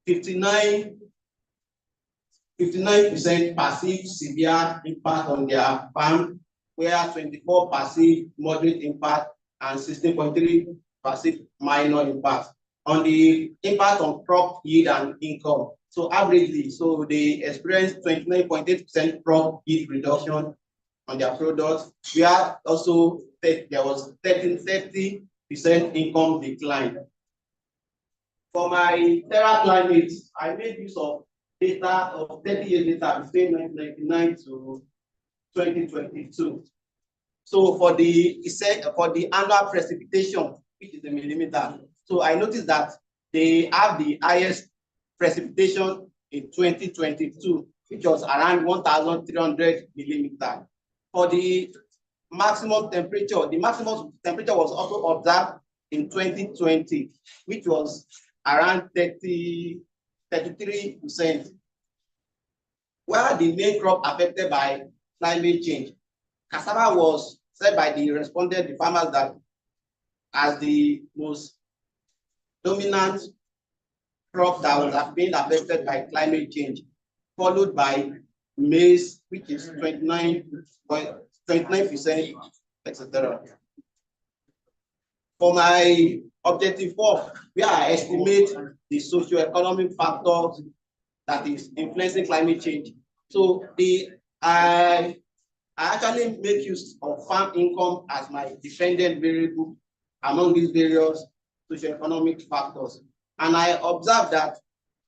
59% passive severe impact on their farm, where 24 passive moderate impact and 16.3 passive minor impact. On the impact on crop yield and income, so averagely, so they experienced 29.8% crop yield reduction on their products, where also there was 30% income decline. For my Terra climate, I made use of data of 30 years data between 1999 to 2022. So for the annual precipitation, which is a millimeter, so I noticed that they have the highest precipitation in 2022, which was around 1,300 millimeters. For the maximum temperature, the maximum temperature was also observed in 2020, which was around 33%. Where the main crop affected by climate change, cassava was said by the respondent, the farmers, that as the most dominant crop that was being affected by climate change, followed by maize, which is 29%, etc. For my objective 4, where I estimate the socio-economic factors that is influencing climate change. So I actually make use of farm income as my dependent variable among these various socio-economic factors. And I observe that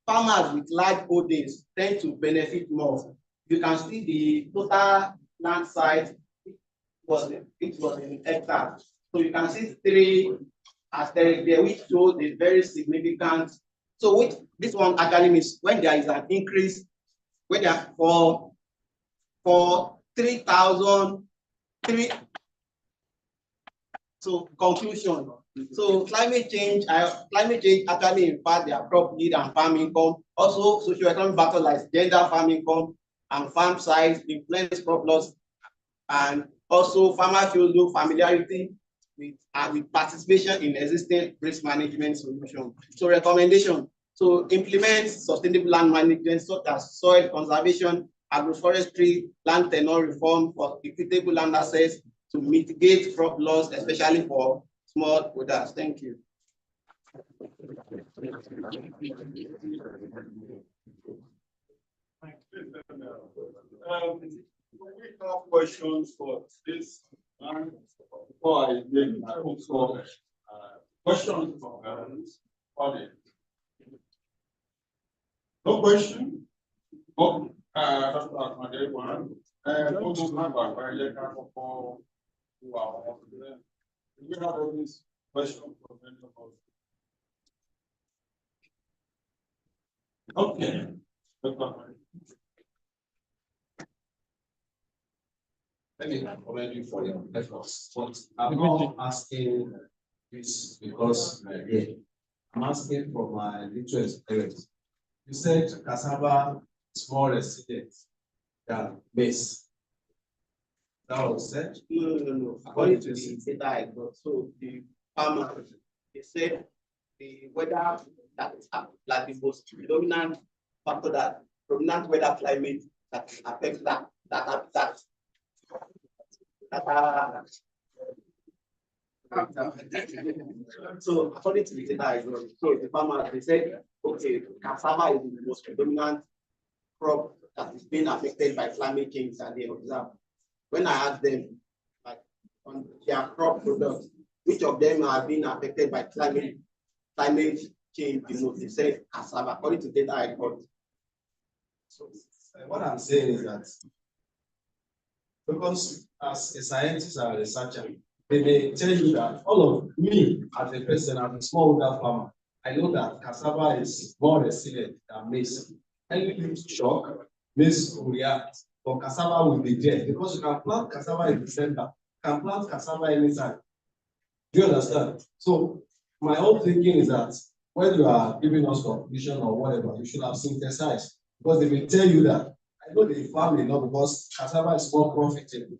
farmers with large holdings tend to benefit more. You can see the total land size, it was in hectares. So you can see 3 asterisks there, which shows a very significant. So this one actually means when there is an increase, when there are for 3,003. So conclusion. So climate change actually impacts their crop yield and farm income. Also, socioeconomic factors like gender, farm income, and farm size influence crop loss. And also, farmers show low familiarity with participation in existing risk management solutions. So recommendation. So implement sustainable land management such as soil conservation, agroforestry, land tenure reform for equitable land access to mitigate crop loss, especially for small holders. Thank you. We have questions for this, and before I make my own questions from audience. No question? Oh, that's my day one. We have all these questions from any of us. Okay. Let me commend you for your efforts, but I'm not asking this because I'm asking for my little experience. You said cassava is more resilient than maize. That was said? No. According to the data I got, so the farmers, they said the weather that is like the most dominant factor, that dominant weather climate that affects that. So according to the data I got, so the farmers, they said, okay, cassava is the most predominant crop that is being affected by climate change that they observe. When I asked them, like, on their crop products, which of them are being affected by climate change the most, they said cassava, according to data I got. So what I'm saying is that because as a scientist or a researcher, they may tell you that all of me, as a person, as a smallholder farmer, I know that cassava is more resilient than maize. Any shock, maize will react, but cassava will be there because you can plant cassava in December, you can plant cassava anytime. Do you understand? So my own thinking is that when you are giving us competition or whatever, you should have synthesized because they will tell you that. I know they farm enough because cassava is more profitable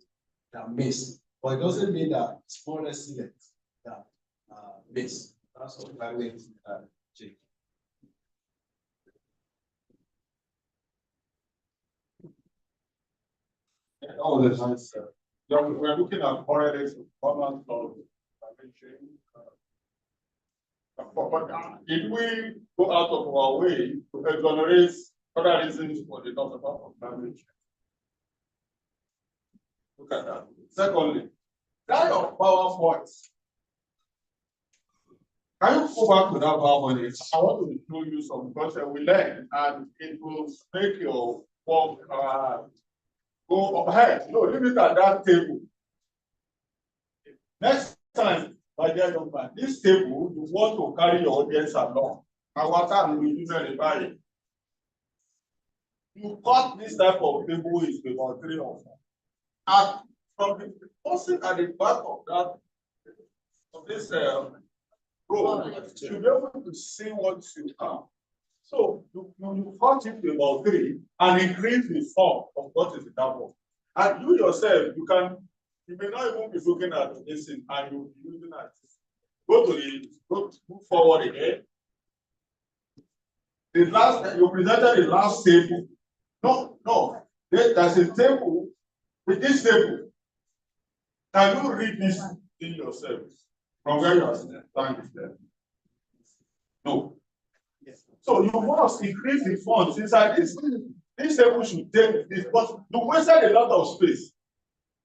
than maize, but it doesn't mean that it's more resilient than maize. That's what I mean. All the time, sir. We're looking at correlates of performance of climate change. But if we go out of our way to exonerate other reasons for the loss of climate change, look at that. Secondly, that of PowerPoint. Can you go back to that PowerPoint? I want to show you some because we learn and it will make your work go ahead. No, leave it at that table. Next time, my dear young man, this table, you want to carry your audience along. Our time will usually buy it. You got this type of table is about 3 or 4. And from the person at the back of that, of this row, you'll be able to see what you have. So you cut it to about 3 and increase the form of what is in that one. And you yourself, you may not even be looking at this and you'll be using it. Move forward again. You presented the last table. No. There's a table. With this table, can you read this in yourself from where you are standing there? No. Yes. So you must increase the funds inside this. This table should take this, but you wasted a lot of space.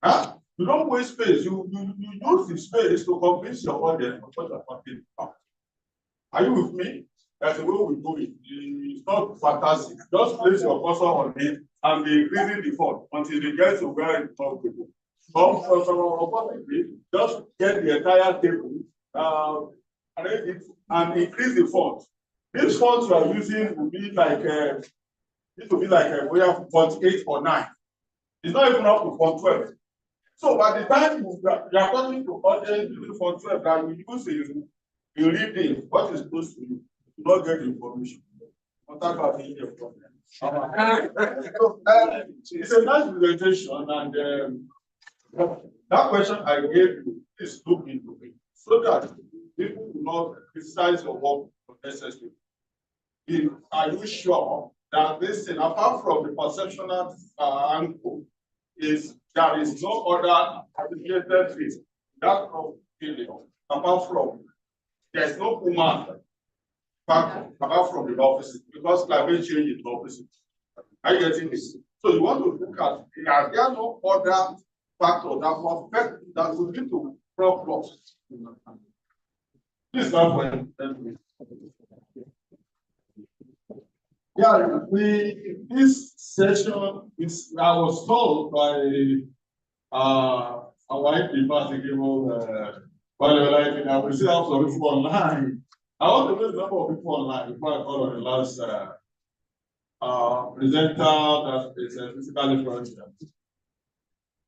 Huh? You don't waste space. You use the space to convince your audience of what you're talking about. Are you with me? That's the way we do it. It's not fantastic. Just place your cursor on it and be increasing the font until it gets to where it's comfortable. Just get the entire table, arrange it, and increase the font. This font you are using will be like we have font 8 or 9. It's not even up to font 12. So by the time you are talking to audience using font 12 that you use in reading what is close to you, you not get the information. It's a nice presentation, and that question I gave you is look into it so that people will not criticize your work unnecessarily. Are you sure that this thing, apart from the perceptional angle, there is no other associated risk that of failure apart from there's no human factor apart from the opposite, because climate change is the opposite. Are you getting this? So you want to look at are there no other factor that will affect that will lead to crop loss? This is not for yeah, this session is I was told by our white people as I will see how some people online. I want to know the number of people online before I call on the last presenter that is physically present.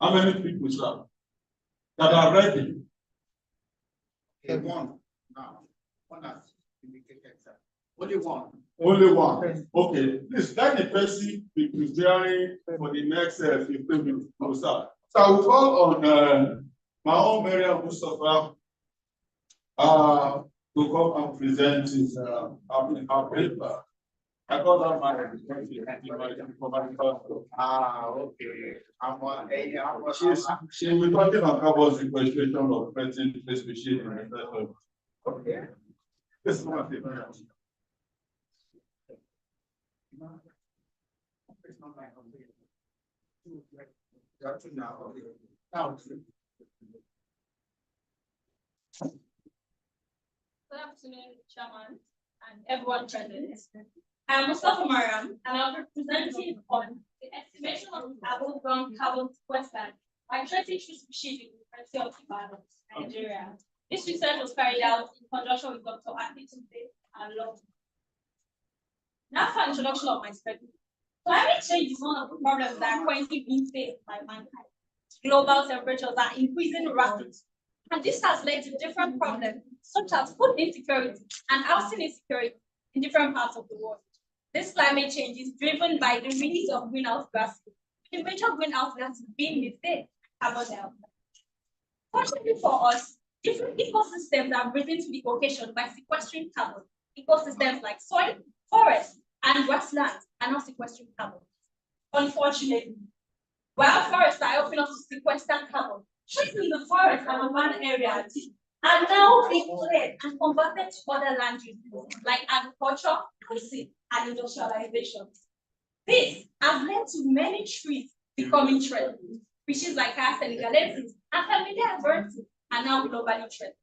How many people, sir, that are ready? Okay, one. Now, one has indicated, sir. Only one. Only one. Okay. Please let the person be preparing for the next 15 minutes. No, sir. So I will call on my own Maria Mustafa to come and present his our paper. I call that my okay. She will be talking about sequestration of threatened species. Okay. This is one thing. Good afternoon, Chairman, and everyone present. I'm Mustafa Mariam, and I'll be presenting on the estimation of above-ground carbon sequestration by threatened species in the University of Ibadan, Nigeria, This research was carried out in conjunction with Dr. Akitunde and Lord. Now for introduction of my study. Climate change is one of the problems that are currently being faced by mankind. Global temperatures are increasing rapidly, and this has led to different problems such as food insecurity and housing insecurity in different parts of the world. This climate change is driven by the release of greenhouse gases, the major greenhouse gases being methane and carbon dioxide. Fortunately for us, different ecosystems are risen to the occasion by sequestering carbon. Ecosystems like soil, forests, and grasslands are not sequestering carbon. Unfortunately, while forests are helping us to sequester carbon, trees in the forest and urban areas are now being cleared and converted to other land uses like agriculture, housing, and industrialization. This has led to many trees becoming threatened. Species like Senegalensis and familiar birds are now globally threatened.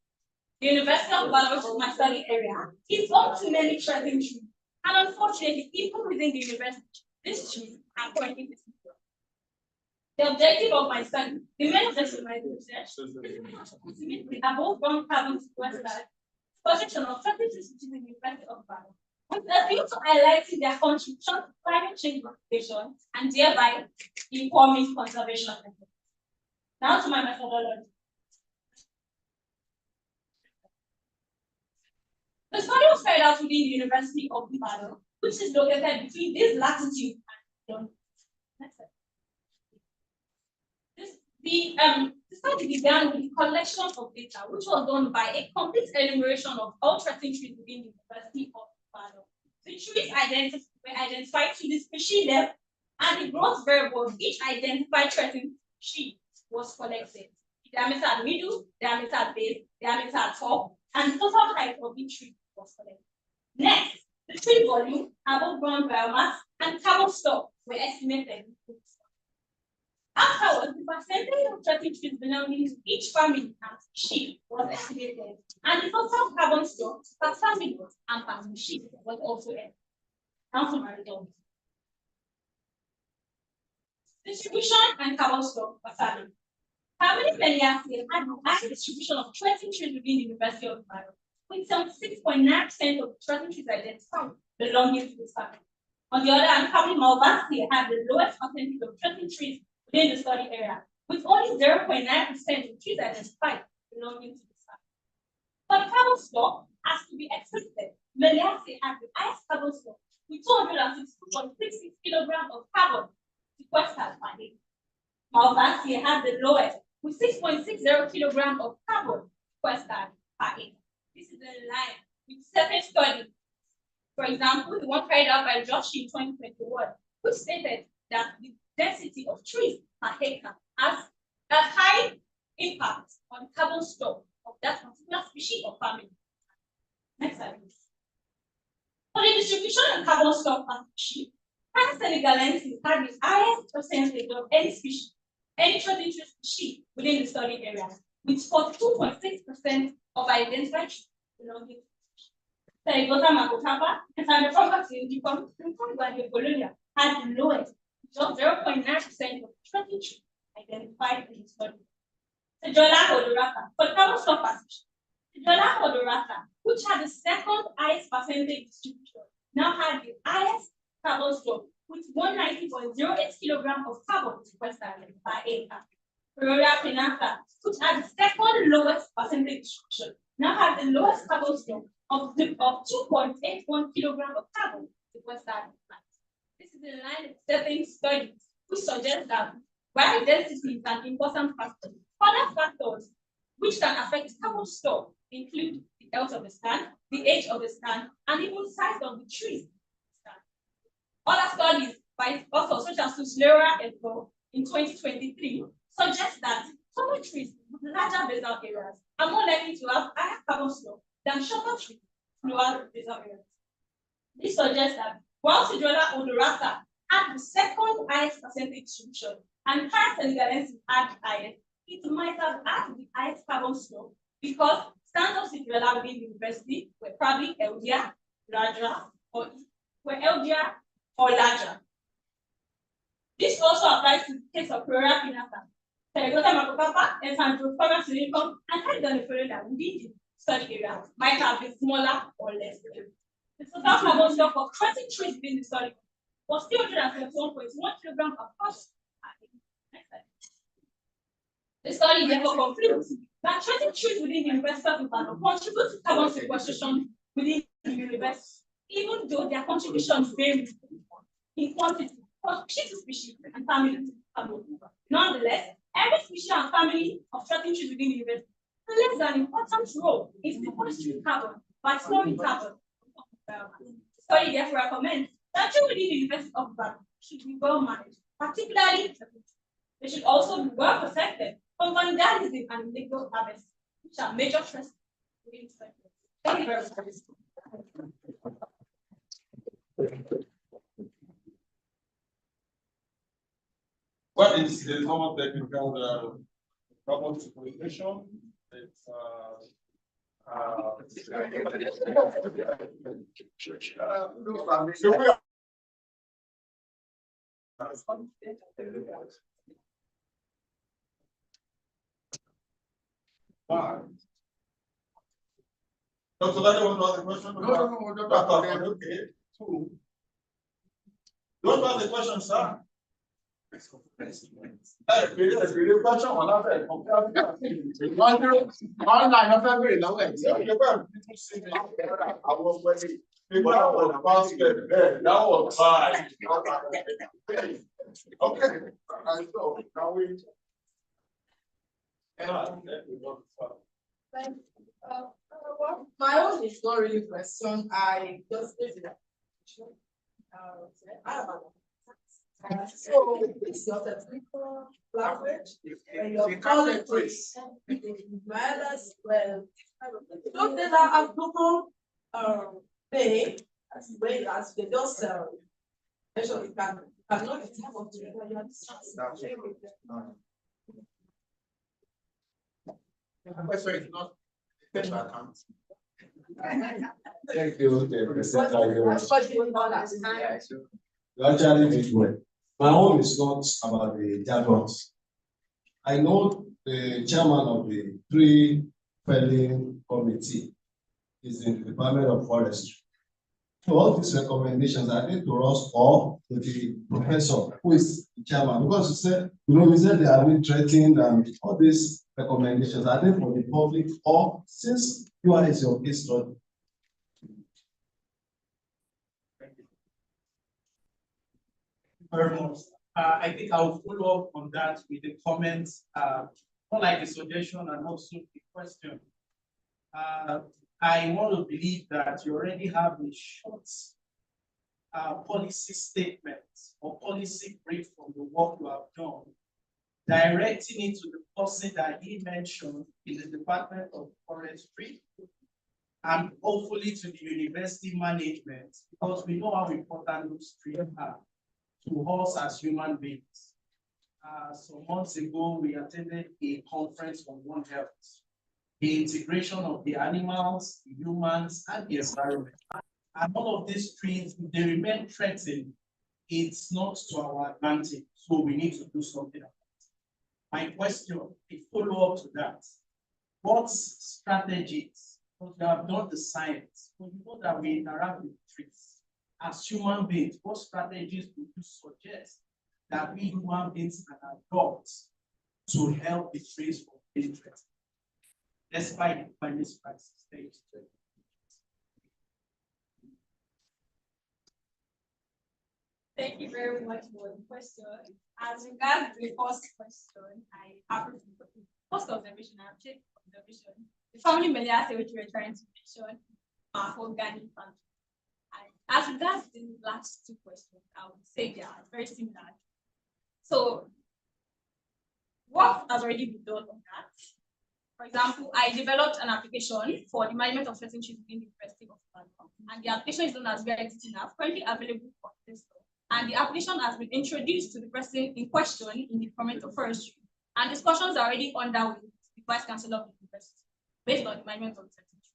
The University of Ibadan, which is my study area, is home to many threatened trees. And unfortunately, even within the university, these trees are currently disappearing. The objective of my study, the main objective of my research, is to above ground carbon sequestration, protection of 30 trees in the University of Ibadan, with a view to highlighting their contribution to climate change mitigation and thereby informing conservation efforts. Now to my methodology. The study was carried out within the University of Ibadan, which is located between this latitude and the study began with the collection of data, which was done by a complete enumeration of all threatened trees within the University of Ibadan. The trees were identified to the species level, and the growth variable of each identified threatened tree was collected. The diameter at middle, diameter at base, diameter at top, and the total height of each tree was collected. Next, the tree volume, above ground biomass, and carbon stock were estimated. Afterwards, the percentage of threatened trees belonging to each family and species was estimated, and the total carbon stock per family and per species was also estimated. Now to my results. Distribution and carbon stock per family. Family Meliaceae had the highest distribution of threatened trees within the University of Ibadan, with 76.9% of threatened trees identified belonging to this family. On the other hand, family Malvaceae had the lowest percentage of threatened trees within the study area, with only 0.9% of trees identified belonging to this family. For the carbon stock, as to be expected, Meliaceae had the highest carbon stock, with 262.66 kilograms of carbon sequestered per acre. Malvaceae had the lowest, with 6.60 kilograms of carbon sequestered per acre. This is in line with certain studies. For example, the one carried out by Joshi in 2021, which stated that the density of trees per acre has a high impact on carbon stock of that particular species or family. Next slide, please. For the distribution of carbon stock per species, Senegalensis had the highest percentage of any species, any threatened species within the study area, with 42.6% of identified trees belonging to Sarigota Makotapa and Sandra in Colombia had the lowest, just 0.9% of threatened trees identified in the study. Sejola Odorata, for carbon stock per species, Sejola Odorata, which had the second highest percentage distribution, now had the highest carbon stock with 190.08 kilograms of carbon sequestered per acre. Aurora Pinata, which had the second lowest percentage distribution, now has the lowest carbon stock of 2.81 kilograms of carbon sequestered. This is in line with certain studies which suggest that while density is an important factor, other factors which can affect carbon stock include the health of the stand, the age of the stand, and even size of the trees. Other studies by authors such as Suslera et al. In 2023 suggest that taller trees with larger basal areas are more likely to have higher carbon stock than shorter trees with lower basal areas. This suggests that while Sejola Odorata had the second highest percentage distribution and Senegalensis had the highest, it might have had the highest carbon stock because stands of Sejola within the university were probably healthier, larger, or larger. This also applies to the case of Aurora Pinata, Sarigota Makotapa, encountered farmers to income and carried on the following that within the study area might have been smaller or less. The total carbon stock of 20 trees within the study was 371.1 kilograms per person. Next slide. The study therefore concludes that 20 trees within the University of Ibadan contribute to carbon sequestration within the university, even though their contributions vary in quantity for species to species and family to family. Nonetheless, every species and family of certain trees within the university plays an important role in sequestering carbon by storing carbon. The study therefore recommends that trees within the University of Ibadan should be well managed, particularly they should also be well protected from vandalism and illegal harvest, which are major threats within the sector. Thank you very much. What is the common technical carbon sequestration? It's Dr. Lani, want to ask a question? No, okay. Two. You want to ask a question, sir? Well, my own is not really a question. I just did it. So it's your technical language and your politics. Matters well. Don't they have Google pay as well as they just actually cannot the time of The question is not special account. Thank you, you actually did well. My own is not about the jargons. I know the chairman of the tree felling committee is in the Department of Forestry. So all these recommendations are they to us or to the professor who is the chairman? Because you said, we said they are being threatened and all these recommendations are they for the public or since you are your case study? Very much. I think I'll follow up on that with the comments, more like a suggestion and also a question. I want to believe that you already have a short policy statement or policy brief from the work you have done, directing it to the person that he mentioned in the Department of Forestry and hopefully to the university management, because we know how important those trees are to us as human beings. Some months ago, we attended a conference on One Health, the integration of the animals, the humans, and the environment. And all of these trees, if they remain threatened, it's not to our advantage. So we need to do something about it. My question, a follow-up to that, what strategies, because you have done the science, but you know that we interact with trees. As human beings, what strategies would you suggest that we human beings can adopt to help the trees from being threatened, despite the climate crisis stage? Thank you very much for the question. As regards the first question, I have first observation, I have checked observation. The family miliary which we were trying to mention are organic farming. As regards the last two questions, I would say they are very similar. So, what has already been done on that? For example, I developed an application for the management of certain trees within the University of Ibadan, and the application is known as VRTTNAV, currently available for Play Store. And the application has been introduced to the person in question in the Department of Forestry, and discussions are already underway with the Vice Chancellor of the University based on the management of certain trees.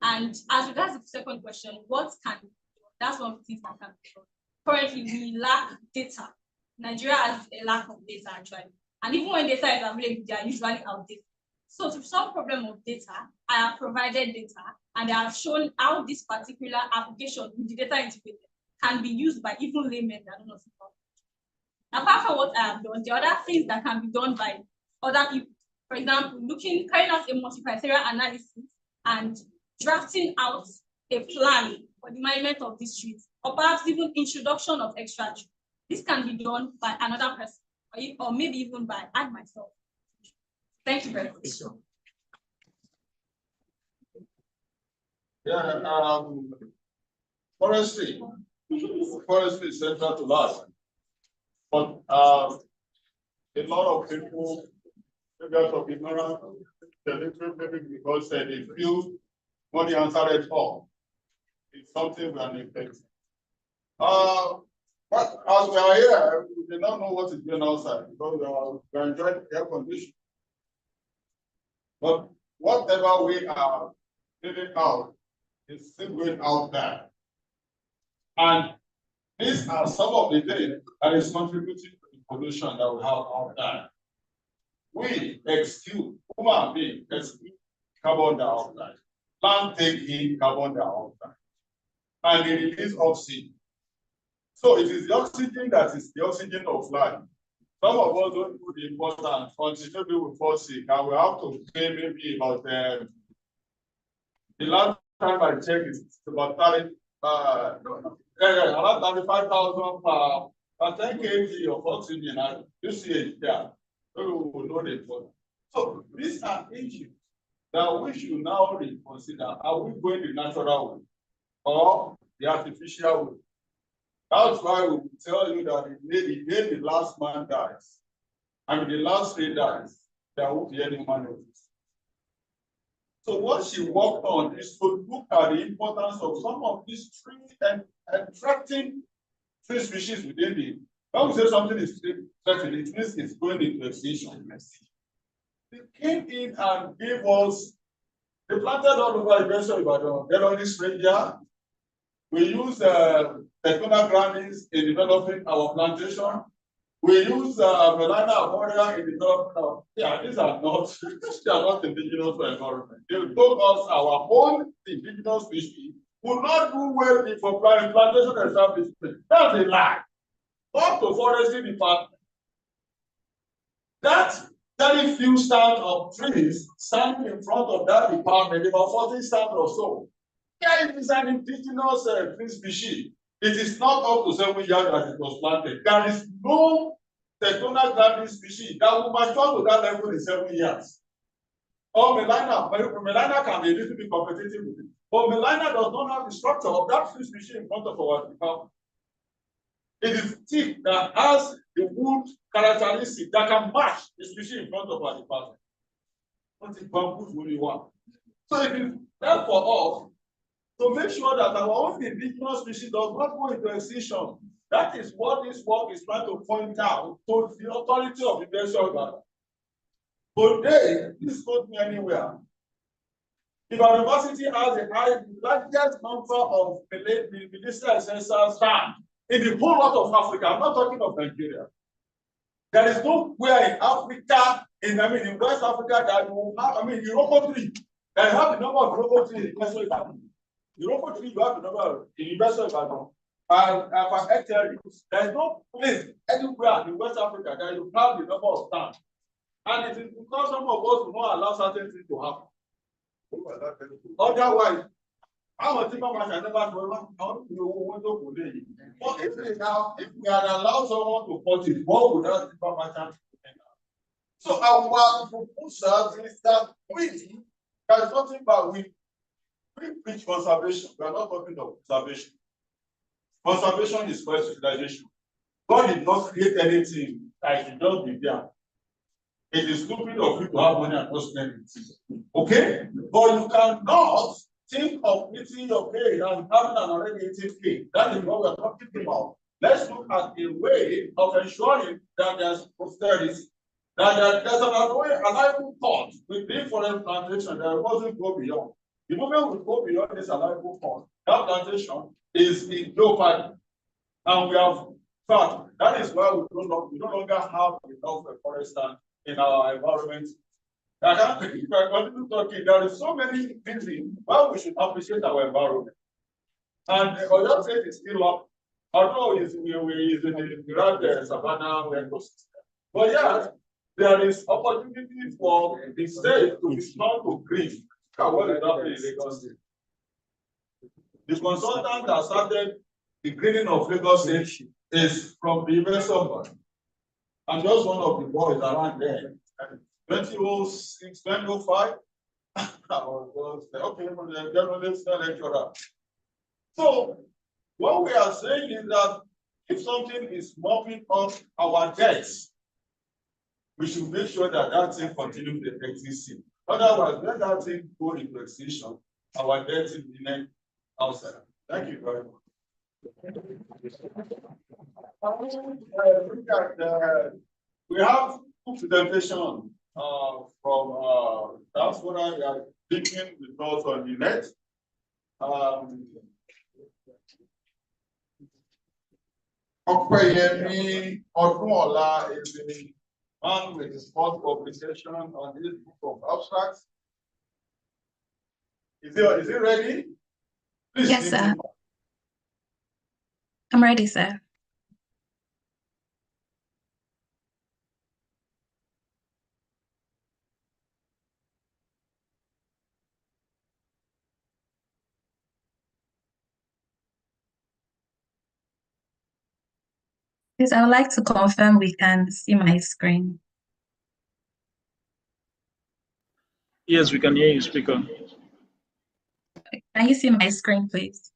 And as regards to the second question, what can we do? That's one of the things that can be done. Currently, we lack data. Nigeria has a lack of data actually, And even when data is available, they are usually outdated. So to solve problem of data, I have provided data and I have shown how this particular application with the data integrated can be used by even laymen that don't know. Apart from what I have done, the other things that can be done by other people, for example, carrying out a multi-criteria analysis and drafting out a plan for the management of the streets, or perhaps even introduction of extra trees. This can be done by another person, or maybe even by myself. Thank you very much. Yeah, forestry is central to life. But a lot of people, maybe out of ignorance, maybe because they feel money answer it all. It's something we are neglecting. But as we are here, we do not know what is going outside because we are enjoying air conditioning. But whatever we are living out is still going out there. And these are some of the things that is contributing to the pollution that we have out there. We exclude, human beings exclude carbon dioxide. Plant take in carbon dioxide. And they release oxygen. So it is the oxygen that is the oxygen of life. Some of us don't know the importance until maybe we fall sick and we have to pay maybe about the last time I checked it's about 30 around 35,000 per 10 kg of oxygen and UCH there. So we will know the importance. So these are issues that we should now reconsider. Are we going the natural way or the artificial way? That's why we will tell you that the day the last man dies, and the last day dies, there won't be any man of this. So what she worked on is to look at the importance of some of these trees and attracting tree species within the. When we say something is threatened, it means it's going into extinction. They came in and gave us. They planted all over the rest of Ibadan. They're on this ranger. We use technical grannies in developing our plantation. We use Melana Amoria in developing our. Yeah, these are not indigenous to environment. They told us our own indigenous species would not do well for plantation establishment. That's a lie. Not to forestry department. That very few stands of trees standing in front of that department, about 40 stands or so. Yeah, it is an indigenous tree species. It is not up to 7 years that it was planted. There is no tectonic garden species that will mature to that level in 7 years. Or Melina can be a little bit competitive with it. But Melina does not have the structure of that tree species in front of our department. It is thick that has the wood characteristic that can match the species in front of our department. What is bamboo really want? So it is there for us to make sure that our own indigenous species does not go into extinction. That is what this work is trying to point out to the authority of the nation. Today, this is not anywhere. If our university has the largest number of ministerial ancestral staff in the whole lot of Africa, I'm not talking of Nigeria. There is nowhere in Africa, in West Africa, that you have, Europe tree, that have the number of Europe trees in West Africa. Europe tree, you have the number in University of Ibadan. And hectare, there is no place anywhere in West Africa that you have the number of stands. And it is because some of us will not allow certain things to happen. Otherwise, I'm a timber man, I never know but if we had allowed someone to put it, what would that timber merchant do? So our proposal is that there is nothing but we preach conservation. We are not talking of conservation. Conservation is for civilization. God did not create anything that should just be there. It is stupid of you to have money and not spend it. Okay? But you cannot think of meeting your pay and having an already 18K. That is what we are talking about. Let's look at a way of ensuring that there's prosperity. That there's an allowable thought with big foreign plantation that wasn't go beyond. The moment we go beyond this allowable thought, that plantation is in jeopardy. And we have fact, that is why we no longer have enough forest land in our environment. I can't think if I continue talking, there is so many reasons why we should appreciate our environment. And Oyo State is still up, although it's in the grand savannah ecosystem. But yeah, there is opportunity for the state to respond to green. What is happening in Lagos State? The consultant that started the greening of Lagos State is from the University of Ibadan. I'm just one of the boys around there. 2006, 2005, I was okay, from the journalist lecturer. So what we are saying is that if something is mopping up our debts, we should make sure that that thing continues existing. Otherwise, when that thing go into extinction, our debt is remain outside. Thank you very much. We have two presentations from that's what I am thinking with us on the net. Okweyemi Odunola is the man with his first publication on this book of abstracts. Is he ready? Please. Yes, sir. I'm ready, sir. Yes, I would like to confirm we can see my screen. Yes, we can hear you, speaker. Can you see my screen, please?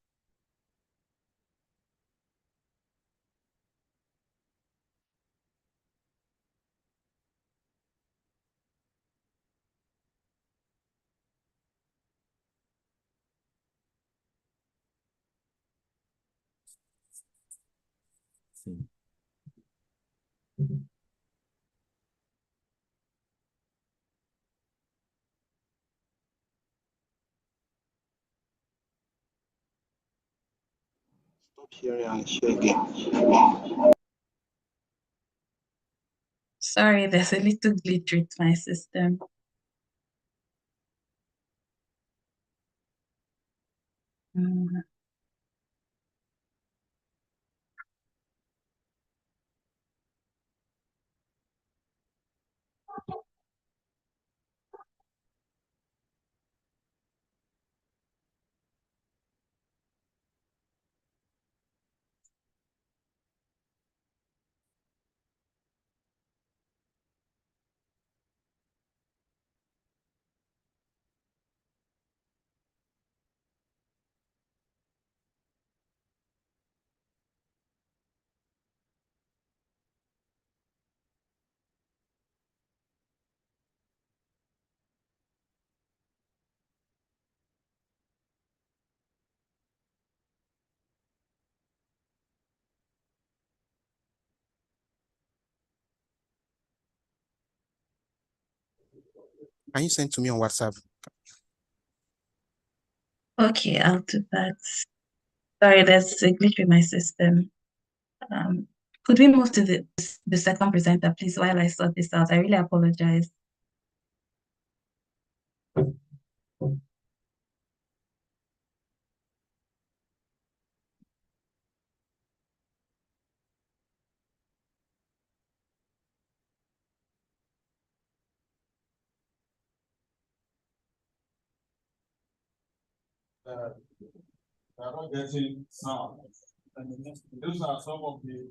Stop sharing and share again. Sorry, there's a little glitch with my system. Can you send to me on WhatsApp? Okay, I'll do that. Sorry, there's a glitch with my system. Could we move to the second presenter, please, while I sort this out? I really apologize. They are not getting sound. Those are some of the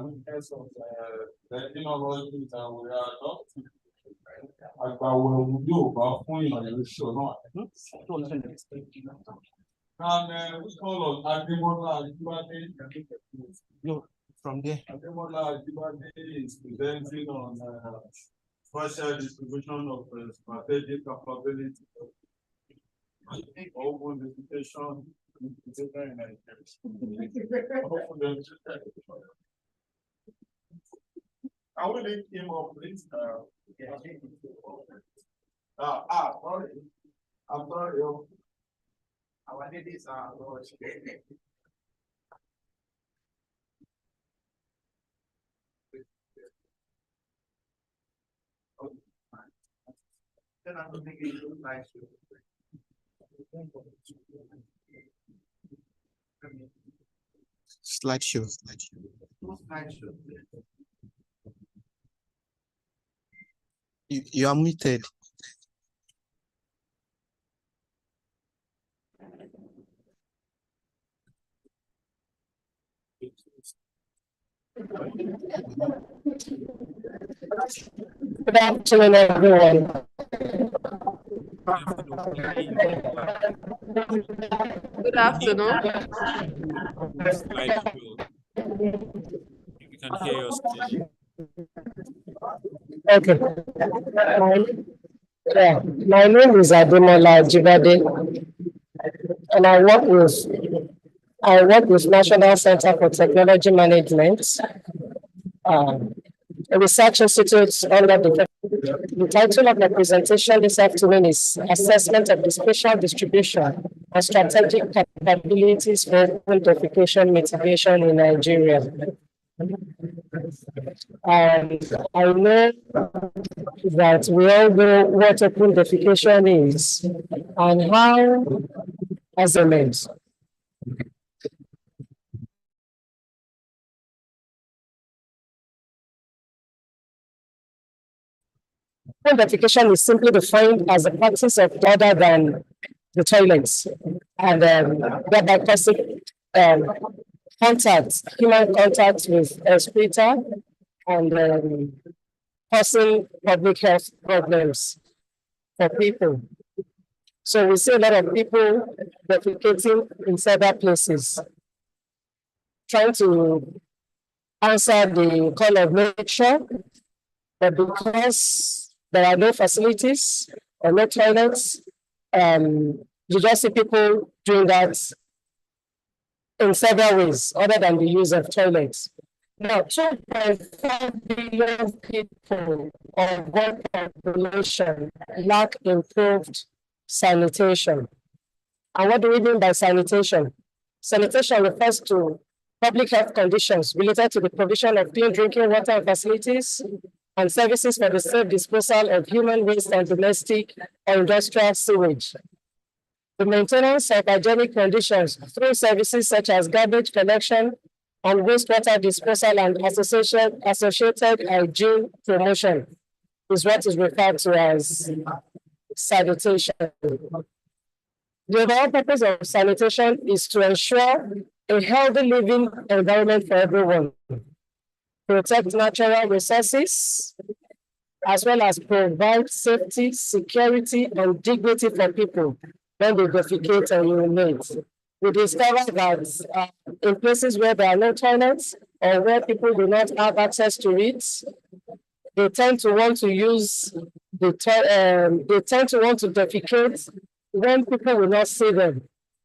weaknesses of the technology that we are adopting. And we call on Ademola Ajibade. From there. Ademola Ajibade is presenting on partial distribution of strategic capability. Open education. Can we link him up, please? Sorry. I'm sorry. Our ladies are Then I'm going to make a new slideshow. Slideshow. Slideshow. You are muted. Good afternoon, everyone. Good afternoon. We can hear you still. Okay. My name is Ademola Jibade, and I work with National Center for Technology Management, a research institute under the title of my presentation this afternoon is Assessment of the Spatial Distribution and Strategic Capabilities for Open Defecation Mitigation in Nigeria. And I know that we all know what open defecation is and how, as a means. Open defecation is simply defined as a practice of other than the toilets, and thereby causing human contact with excreta, and causing public health problems for people. So we see a lot of people defecating in several places, trying to answer the call of nature, but because there are no facilities or no toilets, you just see people doing that in several ways, other than the use of toilets. Now, 2.5 billion people of world population lack improved sanitation. And what do we mean by sanitation? Sanitation refers to public health conditions related to the provision of clean drinking water and facilities and services for the safe disposal of human waste and domestic or industrial sewage. The maintenance of hygienic conditions through services such as garbage collection and wastewater disposal and associated hygiene promotion is what is referred to as sanitation. The overall purpose of sanitation is to ensure a healthy living environment for everyone, protect natural resources, as well as provide safety, security, and dignity for people when they defecate and urinate. We discovered that in places where there are no toilets or where people do not have access to it, they tend to want to use they tend to want to defecate when people will not see them.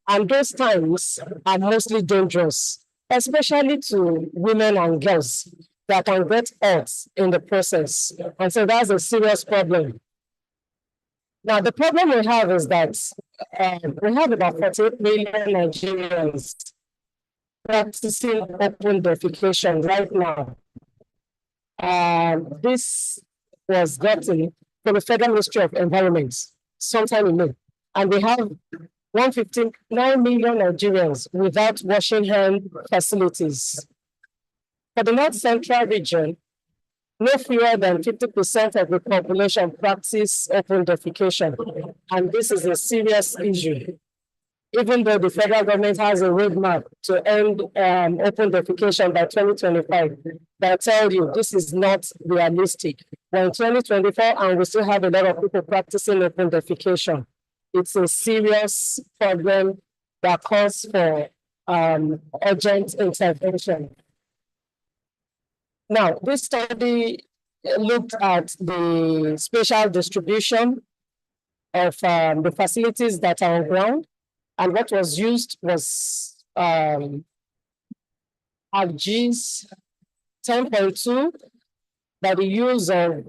And those times are mostly dangerous, especially to women and girls that can get hurt in the process. And so that's a serious problem. Now, the problem we have is that we have about 48 million Nigerians practicing open defecation right now. This was gotten from the Federal Ministry of Environment sometime in May. And we have 159 million Nigerians without washing hand facilities. For the North Central region, no fewer than 50% of the population practice open defecation, and this is a serious issue. Even though the federal government has a roadmap to end open defecation by 2025, but I tell you, this is not realistic. We're in 2024 and we still have a lot of people practicing open defecation. It's a serious problem that calls for urgent intervention. Now, this study looked at the spatial distribution of the facilities that are on ground, and what was used was ArcGIS 10.2 by the use of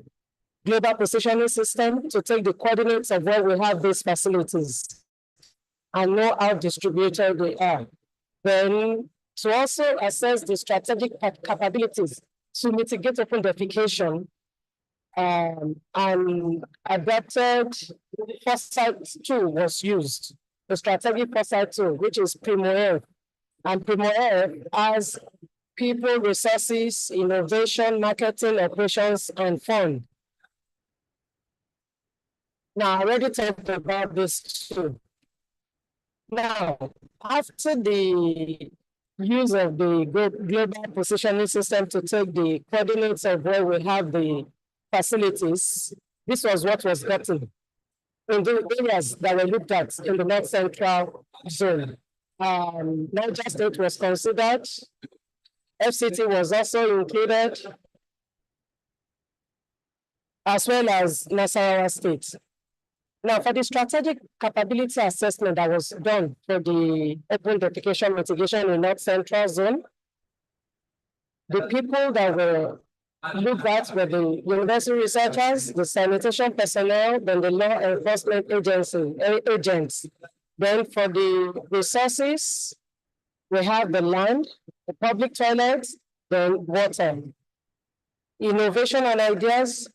global positioning system to take the coordinates of where we have these facilities and know how distributed they are. Then to also assess the strategic capabilities to mitigate open defecation, and adapted foresight tool was used, the strategic foresight tool, which is Primo. And Primo has people, resources, innovation, marketing, operations, and fund. Now, I already talked about this too. Now, after the use of the global positioning system to take the coordinates of where we have the facilities, this was what was gotten in the areas that were looked at in the North Central zone. Niger State was considered, FCT was also included, as well as Nasarawa State. Now, for the strategic capability assessment that was done for the open defecation mitigation in North Central zone, the people that were looked at were the university researchers, the sanitation personnel, then the law enforcement agents. Then for the resources, we have the land, the public toilets, then water. Innovation and ideas,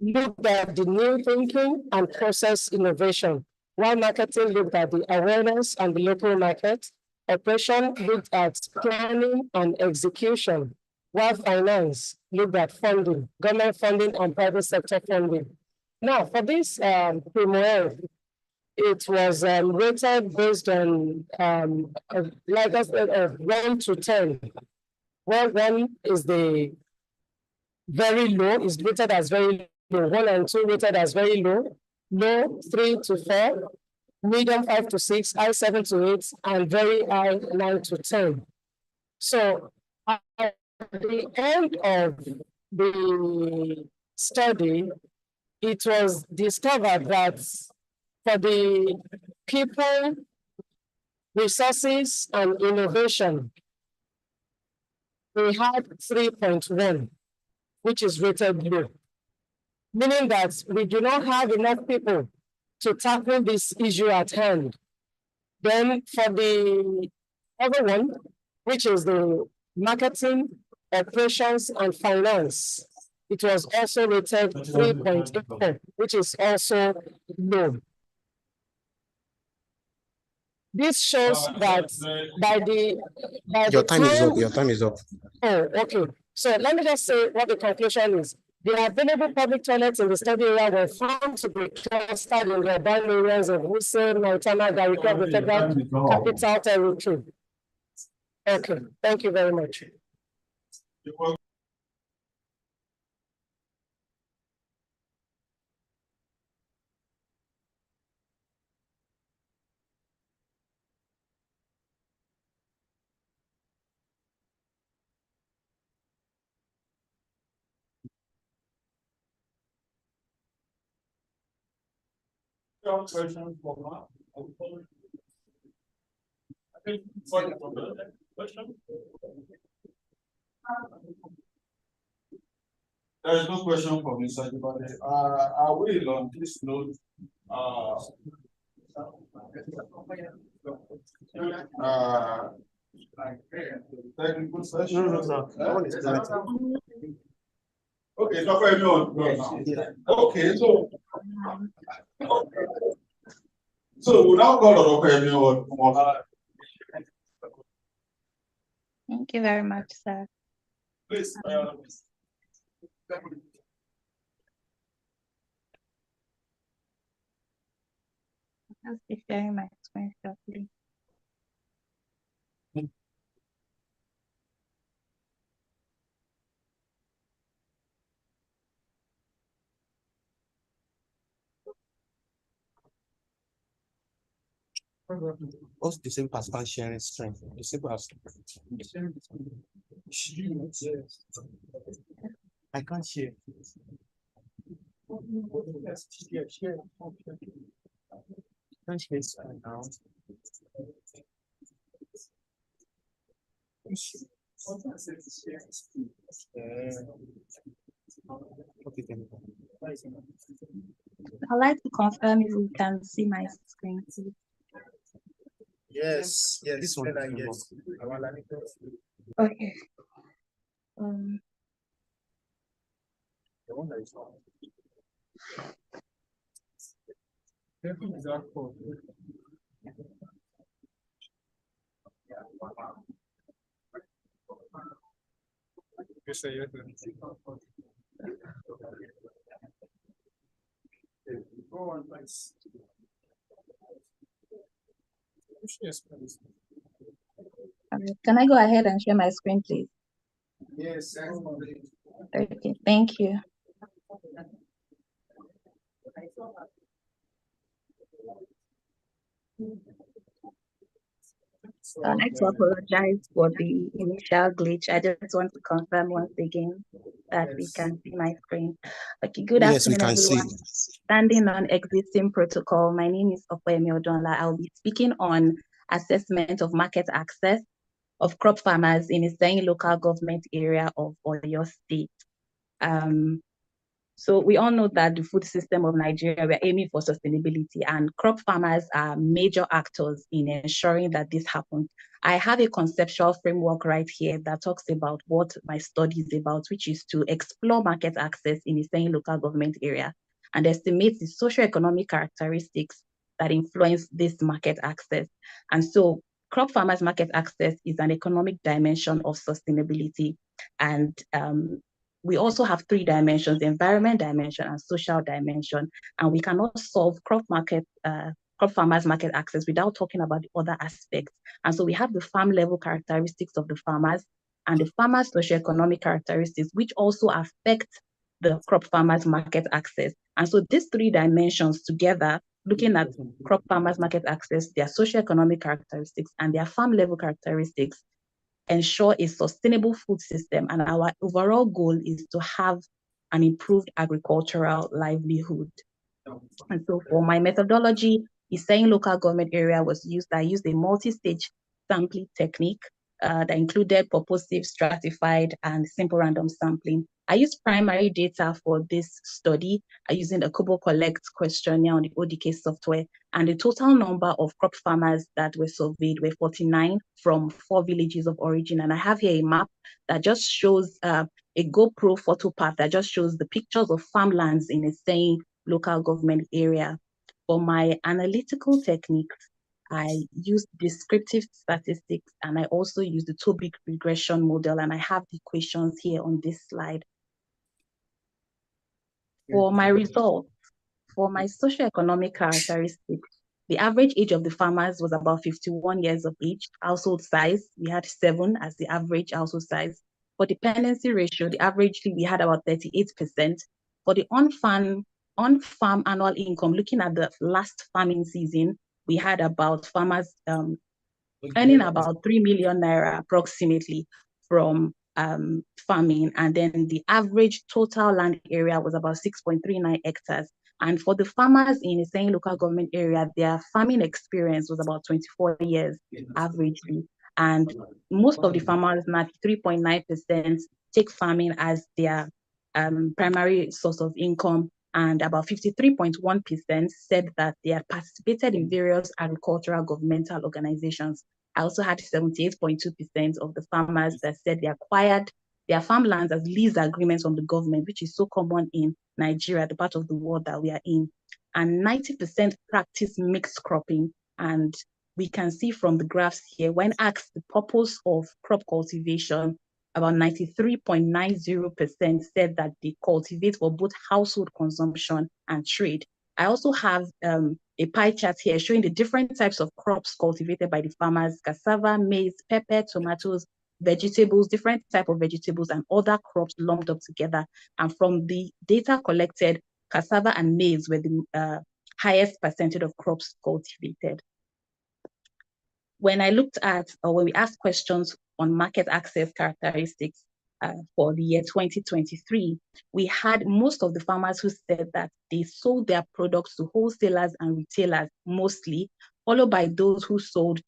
looked at the new thinking and process innovation, while marketing looked at the awareness and the local market. Operation looked at planning and execution, while finance looked at funding, government funding and private sector funding. Now, for this Primo, it was rated based on like 1 to 10. Well, 1 is the very low, is rated as very low. 1 and 2 rated as very low. Low 3 to 4, medium 5 to 6, high 7 to 8, and very high 9 to 10. So at the end of the study, it was discovered that for the people, resources, and innovation, we had 3.1, which is rated low, meaning that we do not have enough people to tackle this issue at hand. Then for the other one, which is the marketing, operations, and finance, it was also rated 3.84, which is also low. This shows that by Your the time is up. Your time is up. Oh, okay. So let me just say what the conclusion is. The available public toilets in the study area were found to be clustered in the urban areas of Wuse, Maitama, Garika, the Federal Capital Territory. Okay, thank you very much. Question for Mark. I think question. There is no question for Mr. Jibade. I will on this note. Technical session. Okay, it's not for everyone. Okay, so without God or everyone, Thank you very much, sir. please. I'll be sharing my screen shortly. What's the same as sharing strength? The same as I can't share. Can't share now. I'd like to confirm if you can see my screen, please. Yes, this one. Yes. Okay. Can I go ahead and share my screen, please? Yes. Okay, thank you. I'd like to apologize for the initial glitch. I just want to confirm once again that we can see my screen. Okay, good Yes, we afternoon, can everyone. see. Standing on existing protocol, my name is Okwemi Odonla. I'll be speaking on assessment of market access of crop farmers in Iseyin local government area of Oyo State. So we all know that the food system of Nigeria, we're aiming for sustainability, and crop farmers are major actors in ensuring that this happens. I have a conceptual framework right here that talks about what my study is about, which is to explore market access in the same local government area and estimate the socioeconomic characteristics that influence this market access. And so crop farmers market access is an economic dimension of sustainability. And we also have three dimensions: the environment dimension and social dimension. And we cannot solve crop farmers market access without talking about the other aspects. And so we have the farm level characteristics of the farmers and the farmers' socioeconomic characteristics, which also affect the crop farmers market access. And so these three dimensions together, looking at crop farmers market access, their socioeconomic characteristics and their farm level characteristics, ensure a sustainable food system. And our overall goal is to have an improved agricultural livelihood. And so for my methodology, Iseyin local government area was used. I used a multi-stage sampling technique that included purposive, stratified, and simple random sampling. I used primary data for this study using the Kobo Collect questionnaire on the ODK software, and the total number of crop farmers that were surveyed were 49 from 4 villages of origin. And I have here a map that just shows a GoPro photo path that just shows the pictures of farmlands in Iseyin local government area. For my analytical techniques, I used descriptive statistics, and I also used the two-big regression model, and I have the equations here on this slide. For my results, for my socioeconomic characteristics, the average age of the farmers was about 51 years of age. Household size, we had 7 as the average household size. For dependency ratio, the average we had about 38%. For the on-farm annual income, looking at the last farming season, we had about farmers earning about 3 million naira approximately from farming. And then the average total land area was about 6.39 hectares. And for the farmers in the same local government area, their farming experience was about 24 years averagely. And most of the farmers, 93.9%, take farming as their primary source of income, and about 53.1% said that they had participated in various agricultural governmental organizations. I also had 78.2% of the farmers that said they acquired their farmlands as lease agreements from the government, which is so common in Nigeria, the part of the world that we are in. And 90% practice mixed cropping. And we can see from the graphs here, when asked the purpose of crop cultivation, about 93.90% said that they cultivate for both household consumption and trade. I also have a pie chart here showing the different types of crops cultivated by the farmers: cassava, maize, pepper, tomatoes, vegetables, different type of vegetables, and other crops lumped up together. And from the data collected, cassava and maize were the highest percentage of crops cultivated. When I looked at, or when we asked questions on market access characteristics for the year 2023, we had most of the farmers who said that they sold their products to wholesalers and retailers mostly, followed by those who sold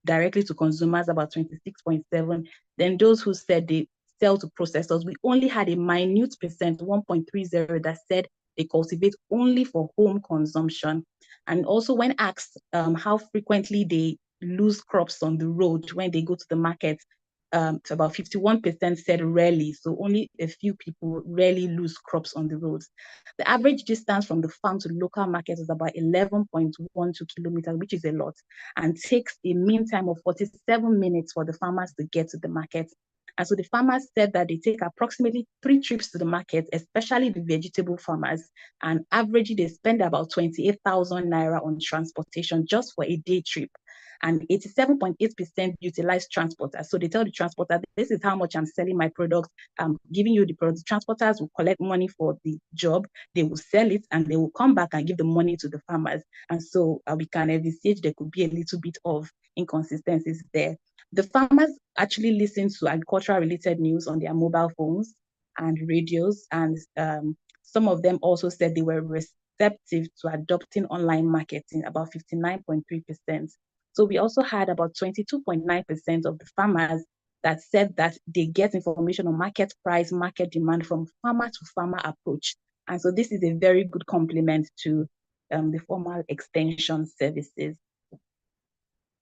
directly to consumers, about 26.7. Then those who said they sell to processors, we only had a minute percent, 1.30, that said they cultivate only for home consumption. And also when asked how frequently they lose crops on the road when they go to the market, to about 51% said rarely. So only a few people rarely lose crops on the roads. The average distance from the farm to local market is about 11.12 kilometers, which is a lot, and takes a mean time of 47 minutes for the farmers to get to the market. And so the farmers said that they take approximately 3 trips to the market, especially the vegetable farmers, and averagely they spend about 28,000 naira on transportation just for a day trip. And 87.8% utilize transporters. So they tell the transporter, this is how much I'm selling my product. I'm giving you the product. Transporters will collect money for the job. They will sell it and they will come back and give the money to the farmers. And so we can envisage there could be a little bit of inconsistencies there. The farmers actually listen to agricultural related news on their mobile phones and radios. And some of them also said they were receptive to adopting online marketing, about 59.3%. So we also had about 22.9% of the farmers that said that they get information on market price, market demand from farmer to farmer approach. And so this is a very good complement to the formal extension services.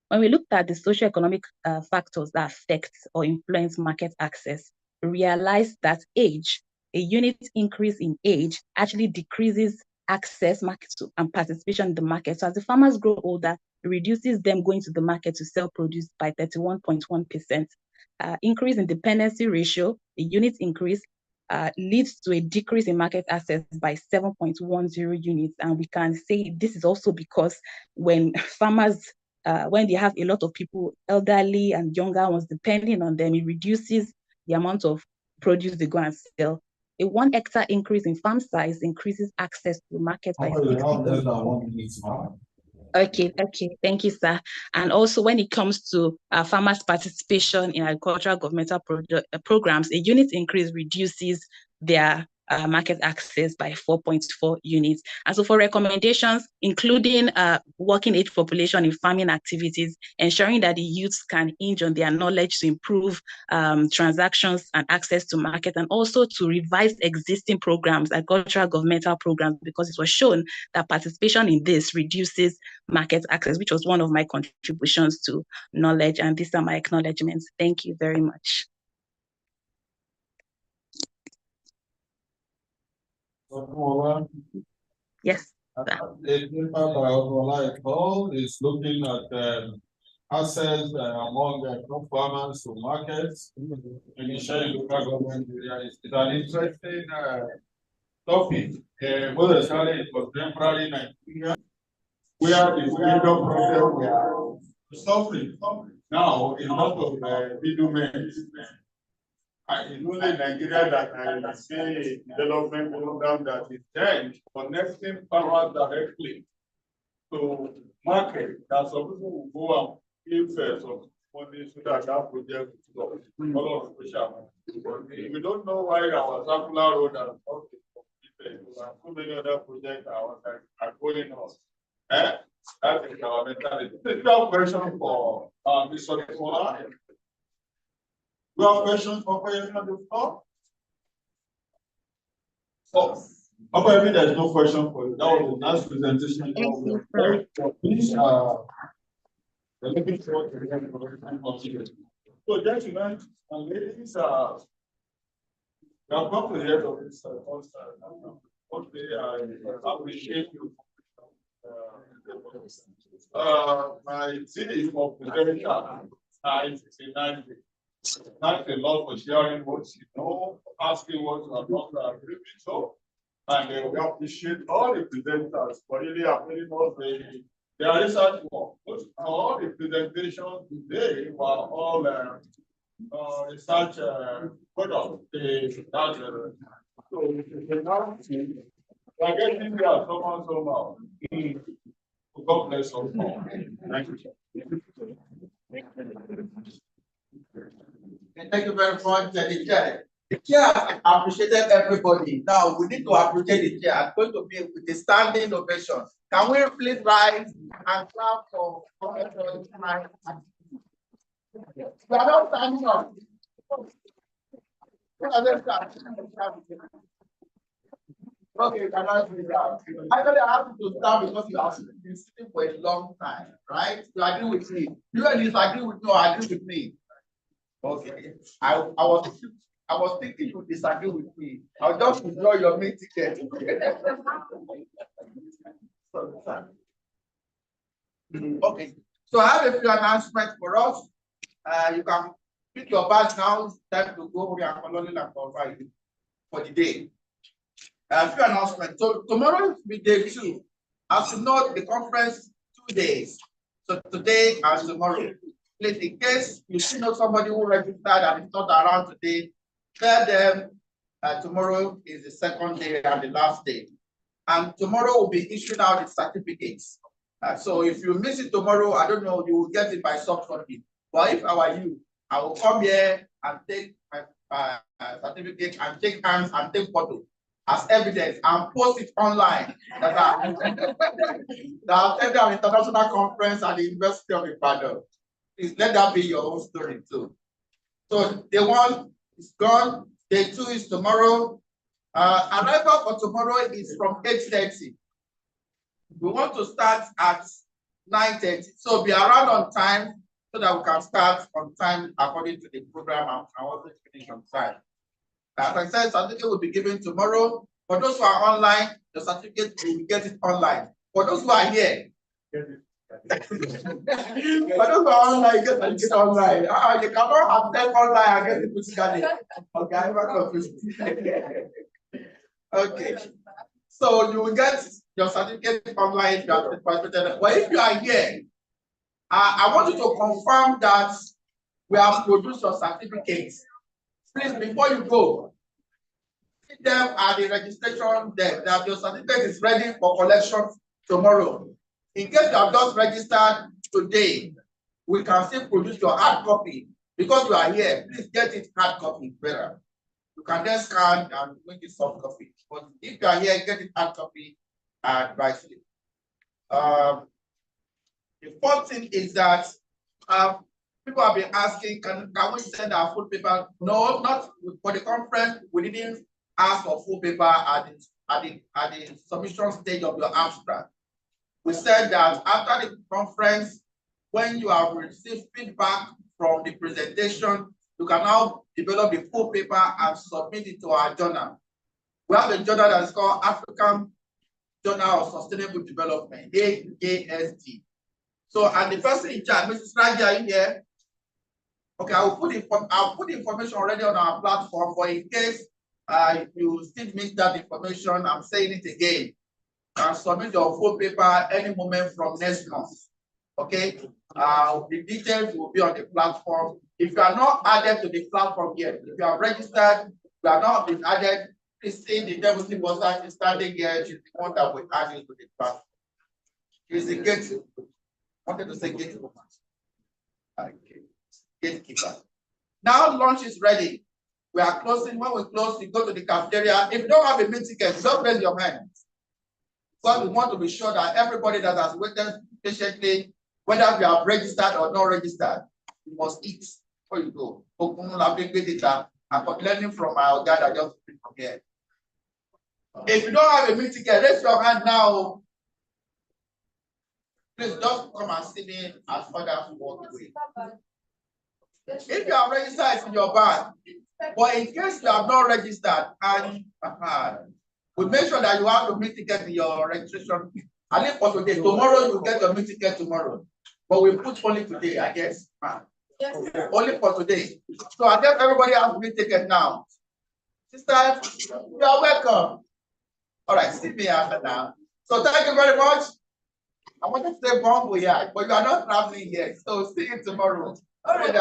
When we looked at the socioeconomic factors that affect or influence market access, we realized that age, a unit increase in age actually decreases access market and participation in the market. So as the farmers grow older, it reduces them going to the market to sell produce by 31.1%. Increase in dependency ratio, a unit increase, leads to a decrease in market access by 7.10 units. And we can say this is also because when farmers when they have a lot of people, elderly and younger ones, depending on them, it reduces the amount of produce they go and sell. A 1 hectare increase in farm size increases access to the market by 60%. Okay, thank you, sir. And also when it comes to farmers' participation in agricultural governmental programs, a unit increase reduces their market access by 4.4 units. And so for recommendations, including working age population in farming activities, ensuring that the youths can hinge on their knowledge to improve transactions and access to market, and also to revise existing programs, agricultural governmental programs, because it was shown that participation in this reduces market access, which was one of my contributions to knowledge. And these are my acknowledgements. Thank you very much. Yes. The paper by Ola-Olowoyo is looking at access among crop farmers to markets in the sharing local government area. It's an interesting topic, but especially for temporary Nigeria, where the freedom problem we are suffering now in a lot of middlemen. It's only Nigeria that I say development program that is then connecting farmers directly to market. That some people will go and give some money so that that project will follow special. We don't know why our circular road has not been completed. So many other projects are going on. That is our mentality. This is a question for Mr. Nicola. We have questions for questions on the floor? Apparently, there's no question for you. That was the last presentation. Please, we're looking forward to the So, gentlemen and ladies, we have come to the end of this I appreciate you. My city of presentation is in 90. Thanks a lot for sharing what you know, asking what you are not agree with. So, and we appreciate all the presenters for really appealing us their research work. All the presentations today were all research products. So, we are getting there somehow. God bless us all. Thank you. Thank you very much, the chair. The chair appreciated everybody. Now we need to appreciate the chair. I'm going to be with a standing ovation. Can we please rise and clap for Professor? We are not standing up. Okay, you cannot do that. Actually, I have to start because you have been sitting for a long time, right? You agree with me. You and disagree with me or agree with me? Okay. I was thinking you disagree with me. I'll just withdraw your main ticket. Okay. So I have a few announcements for us. You can pick your badge now. It's time to go. We are following and provide for the day. A few announcements. So tomorrow will be day 2. As you know, the conference 2 days. So today and tomorrow. Please, in case you see know somebody who registered and is not around today, tell them tomorrow is the second day and the last day. And tomorrow we'll be issuing out the certificates. So if you miss it tomorrow, I don't know, you will get it by soft copy. But if I were you, I will come here and take my certificate and take hands and take photos as evidence and post it online. That I'll take an international conference at the University of Ibadan. Please let that be your own story too. So day 1 is gone. Day 2 is tomorrow. Arrival for tomorrow is from 8:30. We want to start at 9:30. So be around on time so that we can start on time according to the program and also finish on time. As I said, certificate will be given tomorrow. For those who are online, the certificate will get it online. For those who are here, for those who are online, get certificate online. You cannot attend online and get it physically. Okay, I'm not confused. Okay. So you will get your certificate online if you are participated. But if you are here, I want you to confirm that we have produced your certificates. Please, before you go, see them at the registration desk that your certificate is ready for collection tomorrow. In case you have just registered today, we can still produce your hard copy. Because you are here, please get it hard copy better. You can then scan and make it soft copy. But if you are here, get it hard copy and write it. The fourth thing is that people have been asking, can we send our full paper? No, not for the conference. We didn't ask for full paper at the submission stage of your abstract. We said that after the conference, when you have received feedback from the presentation, you can now develop the full paper and submit it to our journal. We have a journal that is called African Journal of Sustainable Development, ISDS. So, and the person in charge, Mrs. Raja, are you here? Okay, I'll put the information already on our platform for in case you still miss that information. I'm saying it again. And submit your full paper any moment from next month. Okay, the details will be on the platform. If you are not added to the platform yet, if you are registered, you are not been added, please see the deputy boss standing here. She's the one that will add you to the platform. She's the gatekeeper. Wanted to say gatekeeper. Okay, gatekeeper. Now lunch is ready. We are closing. When we close, you go to the cafeteria. If you don't have a meal ticket, don't raise your hand. Because we want to be sure that everybody that has waited patiently, whether you have registered or not registered, you must eat before you go. I'm learning from my guy that just came from here. If you don't have a meal ticket, raise your hand now. Please just come and see me as others walk away. If you are registered, it's in your bag. But in case you have not registered, and we make sure that you have the meal ticket in your registration. At least for today. Tomorrow you get your meal ticket tomorrow. But we put only today, I guess. Yes, only for today. So I guess everybody has meal ticket now. Sister, you are welcome. All right, see me after now. So thank you very much. I want to say bon voyage, but you are not traveling yet. So see you tomorrow. All right.